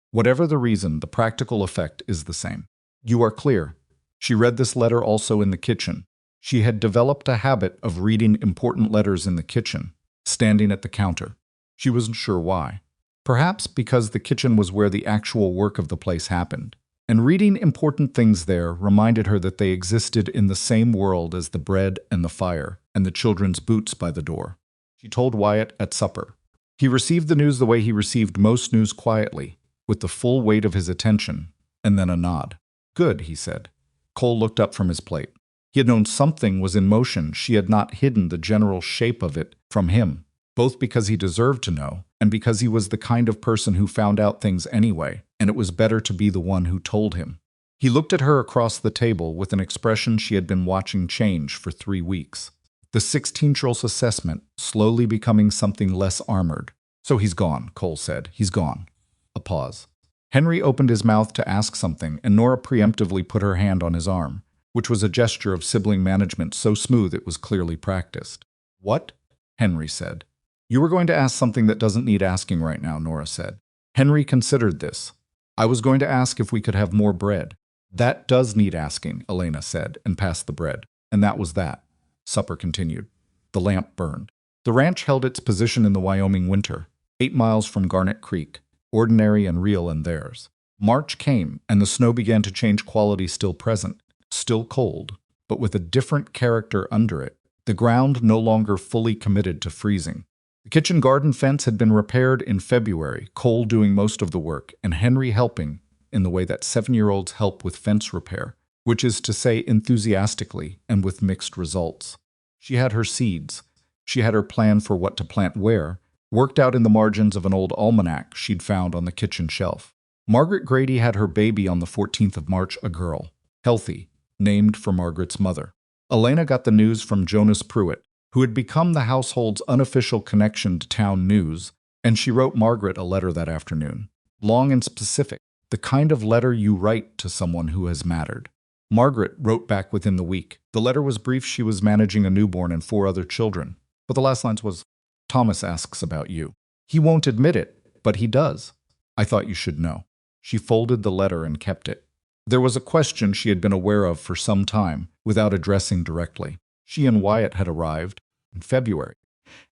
Whatever the reason, the practical effect is the same. You are clear. She read this letter also in the kitchen. She had developed a habit of reading important letters in the kitchen, standing at the counter. She wasn't sure why. Perhaps because the kitchen was where the actual work of the place happened, and reading important things there reminded her that they existed in the same world as the bread and the fire and the children's boots by the door. She told Wyatt at supper. He received the news the way he received most news, quietly, with the full weight of his attention, and then a nod. "Good," he said. Cole looked up from his plate. He had known something was in motion. She had not hidden the general shape of it from him, both because he deserved to know and because he was the kind of person who found out things anyway, and it was better to be the one who told him. He looked at her across the table with an expression she had been watching change for 3 weeks. The 16-year-old's assessment slowly becoming something less armored. "So he's gone," Cole said. "He's gone." A pause. Henry opened his mouth to ask something, and Nora preemptively put her hand on his arm, which was a gesture of sibling management so smooth it was clearly practiced. "What?" Henry said. "You were going to ask something that doesn't need asking right now," Nora said. Henry considered this. "I was going to ask if we could have more bread." "That does need asking," Elena said, and passed the bread. And that was that. Supper continued. The lamp burned. The ranch held its position in the Wyoming winter, 8 miles from Garnet Creek, ordinary and real in theirs. March came, and the snow began to change quality, still present, still cold, but with a different character under it, the ground no longer fully committed to freezing. The kitchen garden fence had been repaired in February, Cole doing most of the work, and Henry helping in the way that 7-year-olds help with fence repair, which is to say enthusiastically and with mixed results. She had her seeds. She had her plan for what to plant where, worked out in the margins of an old almanac she'd found on the kitchen shelf. Margaret Grady had her baby on the 14th of March, a girl, healthy, named for Margaret's mother. Elena got the news from Jonas Pruitt, who had become the household's unofficial connection to town news, and she wrote Margaret a letter that afternoon. Long and specific, the kind of letter you write to someone who has mattered. Margaret wrote back within the week. The letter was brief. She was managing a newborn and 4 other children. But the last lines was, "Thomas asks about you. He won't admit it, but he does. I thought you should know." She folded the letter and kept it. There was a question she had been aware of for some time, without addressing directly. She and Wyatt had arrived in February.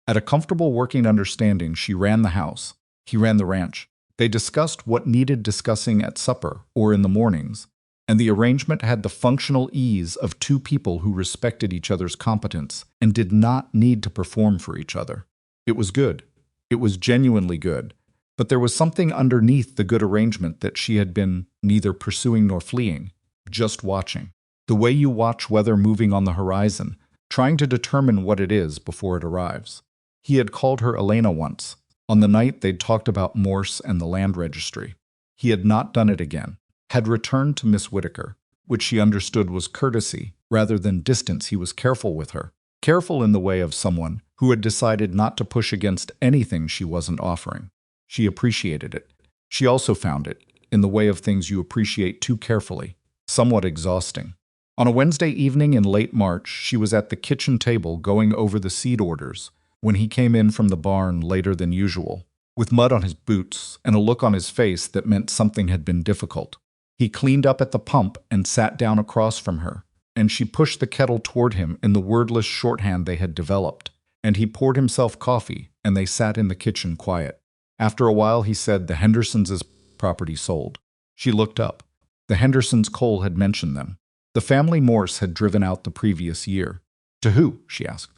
At a comfortable working understanding, she ran the house. He ran the ranch. They discussed what needed discussing at supper or in the mornings, and the arrangement had the functional ease of two people who respected each other's competence and did not need to perform for each other. It was good. It was genuinely good. But there was something underneath the good arrangement that she had been neither pursuing nor fleeing, just watching. The way you watch weather moving on the horizon, trying to determine what it is before it arrives. He had called her Elena once, on the night they'd talked about Morse and the land registry. He had not done it again, had returned to Miss Whitaker, which she understood was courtesy rather than distance. He was careful with her, careful in the way of someone who had decided not to push against anything she wasn't offering. She appreciated it. She also found it, in the way of things you appreciate too carefully, somewhat exhausting. On a Wednesday evening in late March, she was at the kitchen table going over the seed orders when he came in from the barn later than usual, with mud on his boots and a look on his face that meant something had been difficult. He cleaned up at the pump and sat down across from her, and she pushed the kettle toward him in the wordless shorthand they had developed, and he poured himself coffee, and they sat in the kitchen quiet. After a while, he said, "The Hendersons' property sold." She looked up. The Hendersons' Cole had mentioned them. The family Morse had driven out the previous year. "To who?" she asked.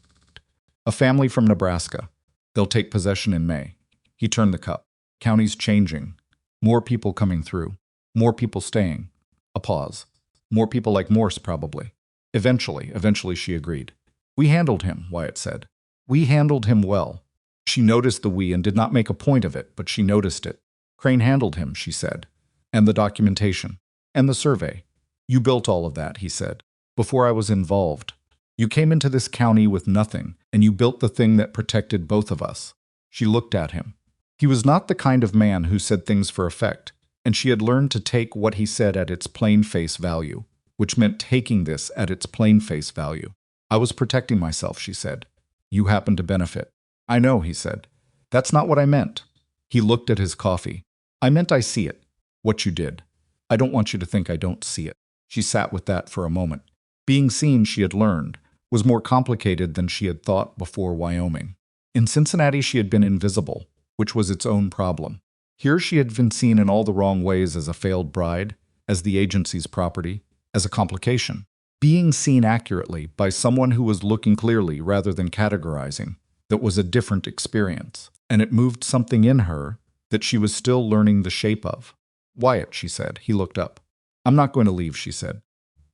"A family from Nebraska. They'll take possession in May." He turned the cup. "County's changing. More people coming through. More people staying." A pause. "More people like Morse, probably." Eventually, she agreed. "We handled him," Wyatt said. "We handled him well." She noticed the we and did not make a point of it, but she noticed it. "Crane handled him," she said. "And the documentation. And the survey. You built all of that," he said, "before I was involved. You came into this county with nothing, and you built the thing that protected both of us." She looked at him. He was not the kind of man who said things for effect, and she had learned to take what he said at its plain face value, which meant taking this at its plain face value. "I was protecting myself," she said. "You happened to benefit." "I know," he said. "That's not what I meant." He looked at his coffee. "I meant I see it. What you did. I don't want you to think I don't see it." She sat with that for a moment. Being seen, she had learned, was more complicated than she had thought before Wyoming. In Cincinnati, she had been invisible, which was its own problem. Here she had been seen in all the wrong ways, as a failed bride, as the agency's property, as a complication. Being seen accurately by someone who was looking clearly rather than categorizing, that was a different experience, and it moved something in her that she was still learning the shape of. "Wyatt," she said. He looked up. "I'm not going to leave," she said.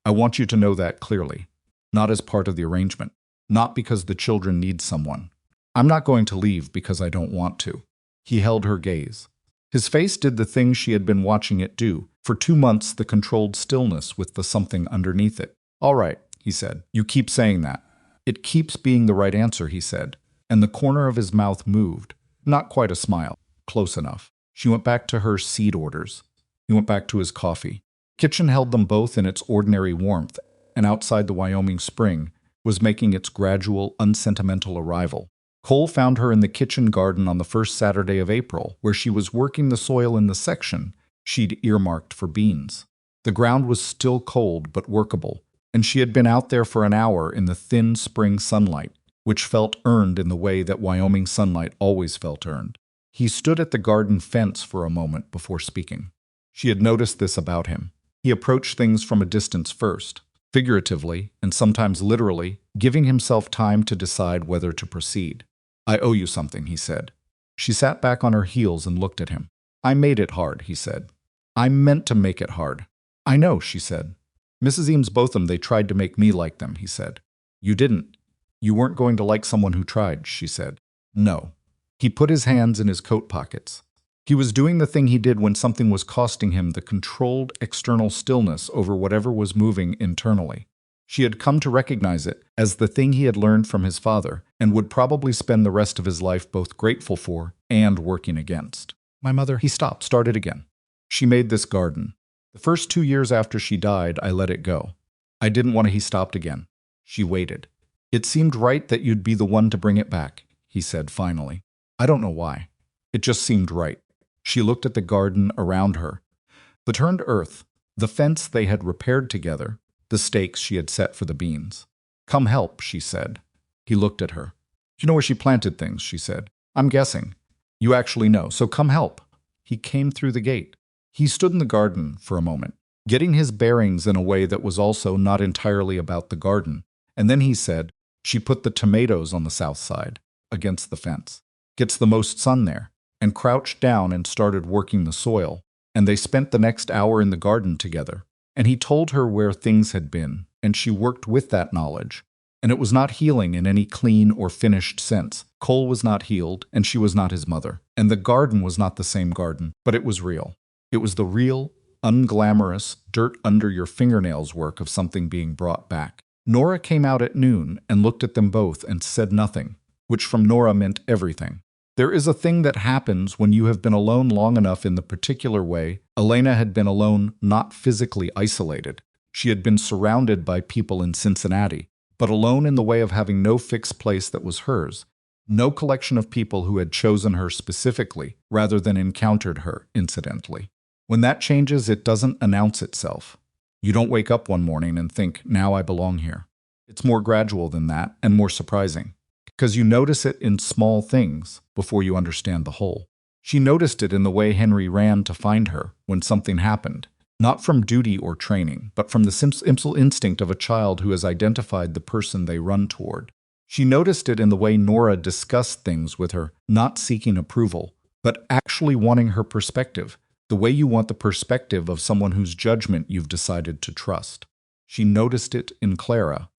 "I want you to know that clearly. Not as part of the arrangement. Not because the children need someone. I'm not going to leave because I don't want to." He held her gaze. His face did the thing she had been watching it do. For 2 months, the controlled stillness with the something underneath it. "All right," he said. "You keep saying that." "It keeps being the right answer," he said. And the corner of his mouth moved. Not quite a smile. Close enough. She went back to her seed orders. He went back to his coffee. Kitchen held them both in its ordinary warmth, and outside the Wyoming spring was making its gradual, unsentimental arrival. Cole found her in the kitchen garden on the first Saturday of April, where she was working the soil in the section she'd earmarked for beans. The ground was still cold but workable, and she had been out there for an hour in the thin spring sunlight, which felt earned in the way that Wyoming sunlight always felt earned. He stood at the garden fence for a moment before speaking. She had noticed this about him. He approached things from a distance first, figuratively and sometimes literally, giving himself time to decide whether to proceed. "I owe you something," he said. She sat back on her heels and looked at him. "I made it hard," he said. "I meant to make it hard." "I know," she said. "Mrs. Eames Botham, they tried to make me like them," he said. "You didn't. You weren't going to like someone who tried," she said. "No." He put his hands in his coat pockets. He was doing the thing he did when something was costing him the controlled external stillness over whatever was moving internally. She had come to recognize it as the thing he had learned from his father and would probably spend the rest of his life both grateful for and working against. "My mother," he stopped, started again. "She made this garden. The first 2 years after she died, I let it go. I didn't want to." He stopped again. She waited. "It seemed right that you'd be the one to bring it back," he said finally. "I don't know why. It just seemed right." She looked at the garden around her. The turned earth, the fence they had repaired together, the stakes she had set for the beans. "Come help," she said. He looked at her. "You know where she planted things," she said. "I'm guessing. You actually know, so come help. He came through the gate. He stood in the garden for a moment, getting his bearings in a way that was also not entirely about the garden. And then he said, she put the tomatoes on the south side, against the fence. Gets the most sun there. And crouched down and started working the soil. And they spent the next hour in the garden together. And he told her where things had been, and she worked with that knowledge. And it was not healing in any clean or finished sense. Cole was not healed, and she was not his mother. And the garden was not the same garden, but it was real. It was the real, unglamorous, dirt under your fingernails work of something being brought back. Nora came out at noon and looked at them both and said nothing, which from Nora meant everything. There is a thing that happens when you have been alone long enough in the particular way. Elena had been alone, not physically isolated. She had been surrounded by people in Cincinnati, but alone in the way of having no fixed place that was hers, no collection of people who had chosen her specifically rather than encountered her incidentally. When that changes, it doesn't announce itself. You don't wake up one morning and think, now I belong here. It's more gradual than that and more surprising, because you notice it in small things before you understand the whole. She noticed it in the way Henry ran to find her when something happened, not from duty or training, but from the simple instinct of a child who has identified the person they run toward. She noticed it in the way Nora discussed things with her, not seeking approval, but actually wanting her perspective, the way you want the perspective of someone whose judgment you've decided to trust. She noticed it in Clara,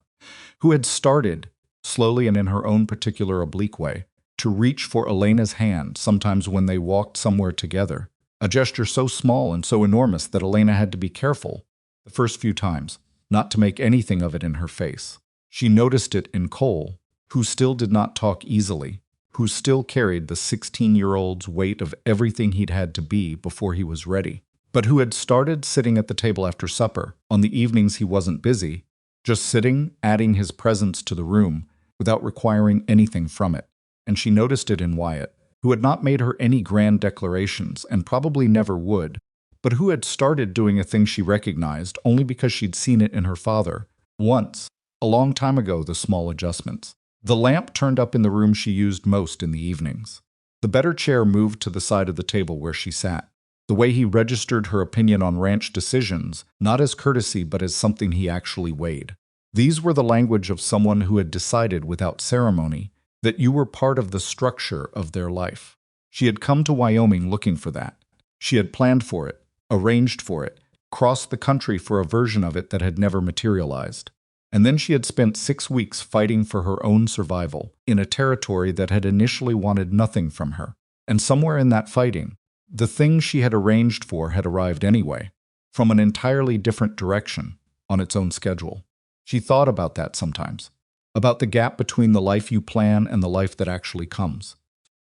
who had started, slowly and in her own particular oblique way, to reach for Elena's hand sometimes when they walked somewhere together, a gesture so small and so enormous that Elena had to be careful, the first few times, not to make anything of it in her face. She noticed it in Cole, who still did not talk easily, who still carried the 16-year-old's weight of everything he'd had to be before he was ready, but who had started sitting at the table after supper, on the evenings he wasn't busy, just sitting, adding his presence to the room, without requiring anything from it. And she noticed it in Wyatt, who had not made her any grand declarations and probably never would, but who had started doing a thing she recognized only because she'd seen it in her father, once, a long time ago, the small adjustments. The lamp turned up in the room she used most in the evenings. The better chair moved to the side of the table where she sat. The way he registered her opinion on ranch decisions, not as courtesy but as something he actually weighed. These were the language of someone who had decided without ceremony that you were part of the structure of their life. She had come to Wyoming looking for that. She had planned for it, arranged for it, crossed the country for a version of it that had never materialized. And then she had spent 6 weeks fighting for her own survival in a territory that had initially wanted nothing from her. And somewhere in that fighting, the thing she had arranged for had arrived anyway, from an entirely different direction, on its own schedule. She thought about that sometimes, about the gap between the life you plan and the life that actually comes,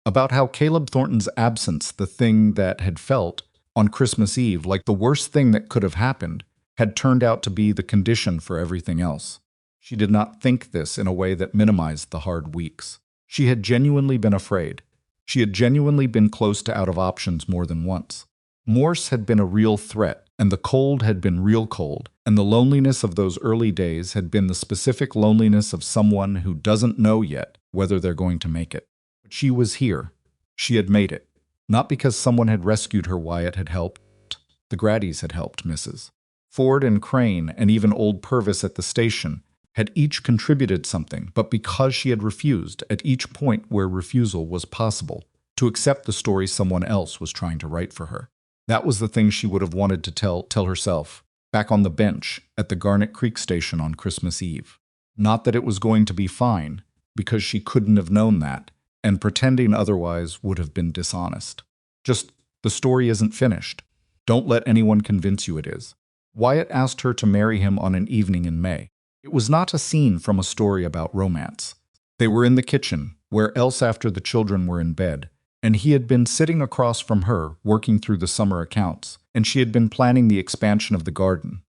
about how Caleb Thornton's absence, the thing that had felt, on Christmas Eve, like the worst thing that could have happened, had turned out to be the condition for everything else. She did not think this in a way that minimized the hard weeks. She had genuinely been afraid. She had genuinely been close to out of options more than once. Morse had been a real threat, and the cold had been real cold, and the loneliness of those early days had been the specific loneliness of someone who doesn't know yet whether they're going to make it. But she was here. She had made it. Not because someone had rescued her. Wyatt had helped. The Grady's had helped, Mrs. Ford and Crane, and even old Purvis at the station, had each contributed something, but because she had refused, at each point where refusal was possible, to accept the story someone else was trying to write for her. That was the thing she would have wanted to tell herself, back on the bench at the Garnet Creek station on Christmas Eve. Not that it was going to be fine, because she couldn't have known that, and pretending otherwise would have been dishonest. Just, the story isn't finished. Don't let anyone convince you it is. Wyatt asked her to marry him on an evening in May. It was not a scene from a story about romance. They were in the kitchen, where else after the children were in bed, and he had been sitting across from her, working through the summer accounts, and she had been planning the expansion of the garden.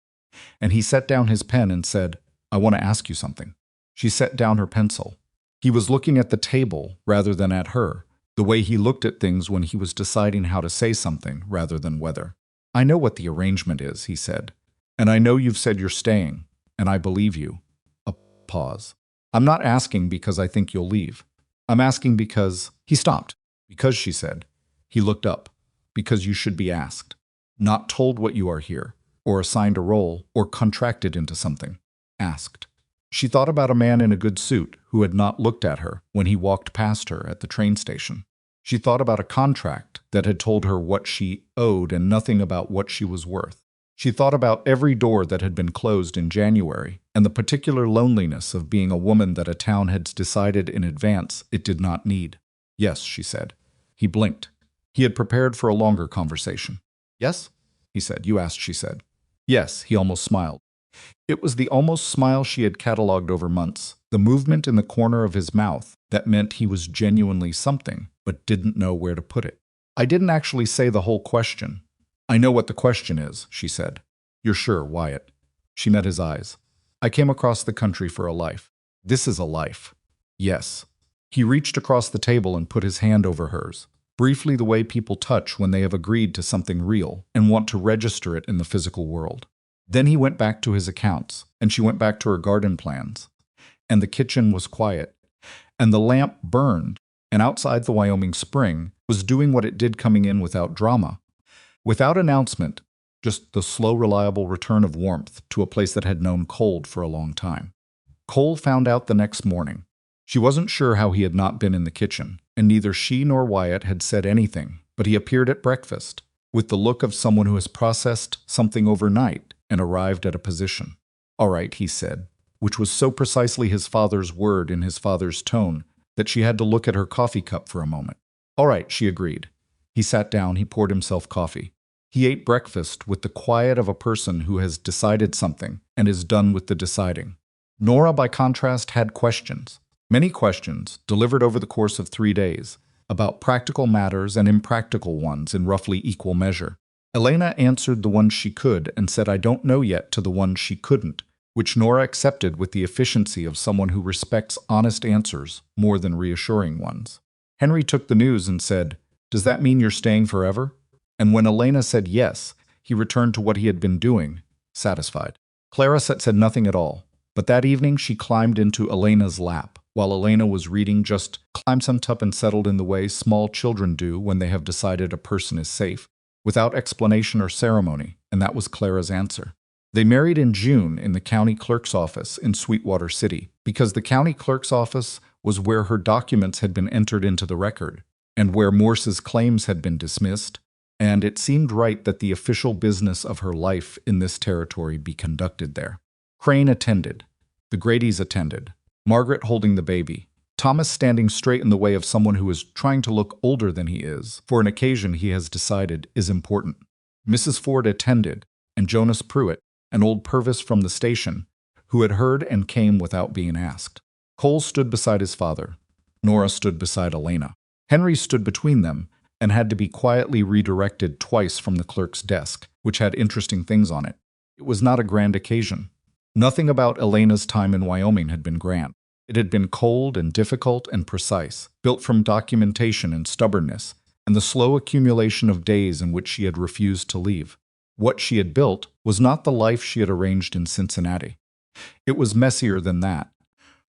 And he set down his pen and said, "I want to ask you something." She set down her pencil. He was looking at the table rather than at her, the way he looked at things when he was deciding how to say something rather than whether. "I know what the arrangement is," he said. "And I know you've said you're staying, and I believe you." A pause. "I'm not asking because I think you'll leave. I'm asking because—" He stopped, Because, she said. He looked up. Because you should be asked. Not told what you are here, or assigned a role, or contracted into something. Asked. She thought about a man in a good suit who had not looked at her when he walked past her at the train station. She thought about a contract that had told her what she owed and nothing about what she was worth. She thought about every door that had been closed in January and the particular loneliness of being a woman that a town had decided in advance it did not need. Yes, she said. He blinked. He had prepared for a longer conversation. Yes? He said. You asked, she said. Yes, he almost smiled. It was the almost smile she had catalogued over months, the movement in the corner of his mouth that meant he was genuinely something, but didn't know where to put it. I didn't actually say the whole question. I know what the question is, she said. You're sure, Wyatt? She met his eyes. I came across the country for a life. This is a life. Yes. He reached across the table and put his hand over hers, briefly the way people touch when they have agreed to something real and want to register it in the physical world. Then he went back to his accounts, and she went back to her garden plans. And the kitchen was quiet, and the lamp burned, and outside the Wyoming spring was doing what it did coming in without drama. Without announcement, just the slow, reliable return of warmth to a place that had known cold for a long time. Cole found out the next morning. She wasn't sure how he had not been in the kitchen, and neither she nor Wyatt had said anything, but he appeared at breakfast, with the look of someone who has processed something overnight and arrived at a position. All right, he said, which was so precisely his father's word in his father's tone that she had to look at her coffee cup for a moment. All right, she agreed. He sat down, he poured himself coffee. He ate breakfast with the quiet of a person who has decided something and is done with the deciding. Nora, by contrast, had questions. Many questions, delivered over the course of 3 days, about practical matters and impractical ones in roughly equal measure. Elena answered the ones she could and said I don't know yet to the ones she couldn't, which Nora accepted with the efficiency of someone who respects honest answers more than reassuring ones. Henry took the news and said, Does that mean you're staying forever? And when Elena said yes, he returned to what he had been doing, satisfied. Clara said nothing at all, but that evening she climbed into Elena's lap, while Elena was reading, just climbed some up and settled in the way small children do when they have decided a person is safe, without explanation or ceremony, and that was Clara's answer. They married in June in the county clerk's office in Sweetwater City, because the county clerk's office was where her documents had been entered into the record, and where Morse's claims had been dismissed, and it seemed right that the official business of her life in this territory be conducted there. Crane attended. The Gradys attended. Margaret holding the baby. Thomas standing straight in the way of someone who is trying to look older than he is, for an occasion he has decided is important. Mrs. Ford attended, and Jonas Pruitt, an old Purvis from the station, who had heard and came without being asked. Cole stood beside his father. Nora stood beside Elena. Henry stood between them, and had to be quietly redirected twice from the clerk's desk, which had interesting things on it. It was not a grand occasion. Nothing about Elena's time in Wyoming had been grand. It had been cold and difficult and precise, built from documentation and stubbornness, and the slow accumulation of days in which she had refused to leave. What she had built was not the life she had arranged in Cincinnati. It was messier than that,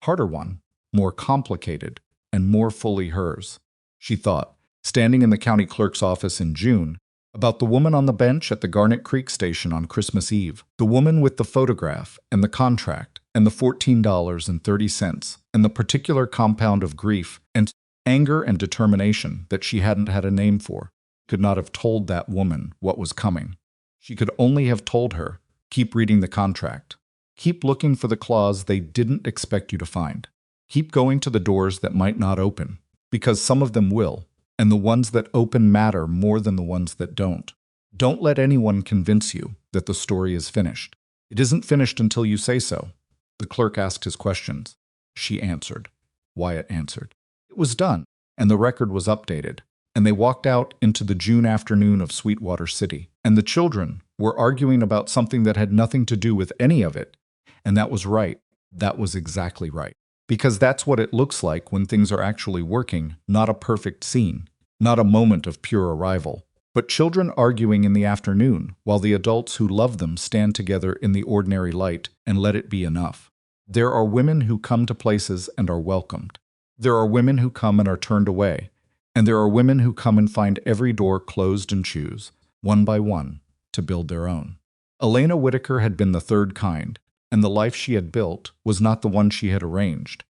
harder one, more complicated, and more fully hers. She thought, standing in the county clerk's office in June, about the woman on the bench at the Garnet Creek station on Christmas Eve, the woman with the photograph and the contract and the $14.30 and the particular compound of grief and anger and determination that she hadn't had a name for, could not have told that woman what was coming. She could only have told her, keep reading the contract. Keep looking for the clause they didn't expect you to find. Keep going to the doors that might not open, because some of them will, and the ones that open matter more than the ones that don't. Don't let anyone convince you that the story is finished. It isn't finished until you say so. The clerk asked his questions. She answered. Wyatt answered. It was done, and the record was updated, and they walked out into the June afternoon of Sweetwater City, and the children were arguing about something that had nothing to do with any of it, and that was right. That was exactly right. Because that's what it looks like when things are actually working, not a perfect scene, not a moment of pure arrival, but children arguing in the afternoon while the adults who love them stand together in the ordinary light and let it be enough. There are women who come to places and are welcomed. There are women who come and are turned away, And there are women who come and find every door closed and choose, one by one, to build their own. Elena Whitaker had been the third kind, and the life she had built was not the one she had arranged.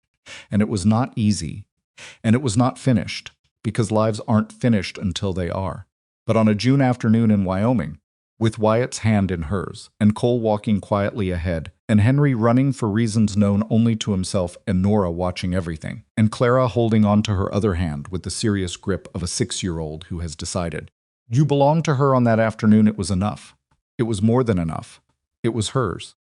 And it was not easy, and it was not finished, because lives aren't finished until they are. But on a June afternoon in Wyoming, with Wyatt's hand in hers, and Cole walking quietly ahead, and Henry running for reasons known only to himself, and Nora watching everything, and Clara holding on to her other hand with the serious grip of a 6-year-old who has decided. You belonged to her on that afternoon. It was enough. It was more than enough. It was hers.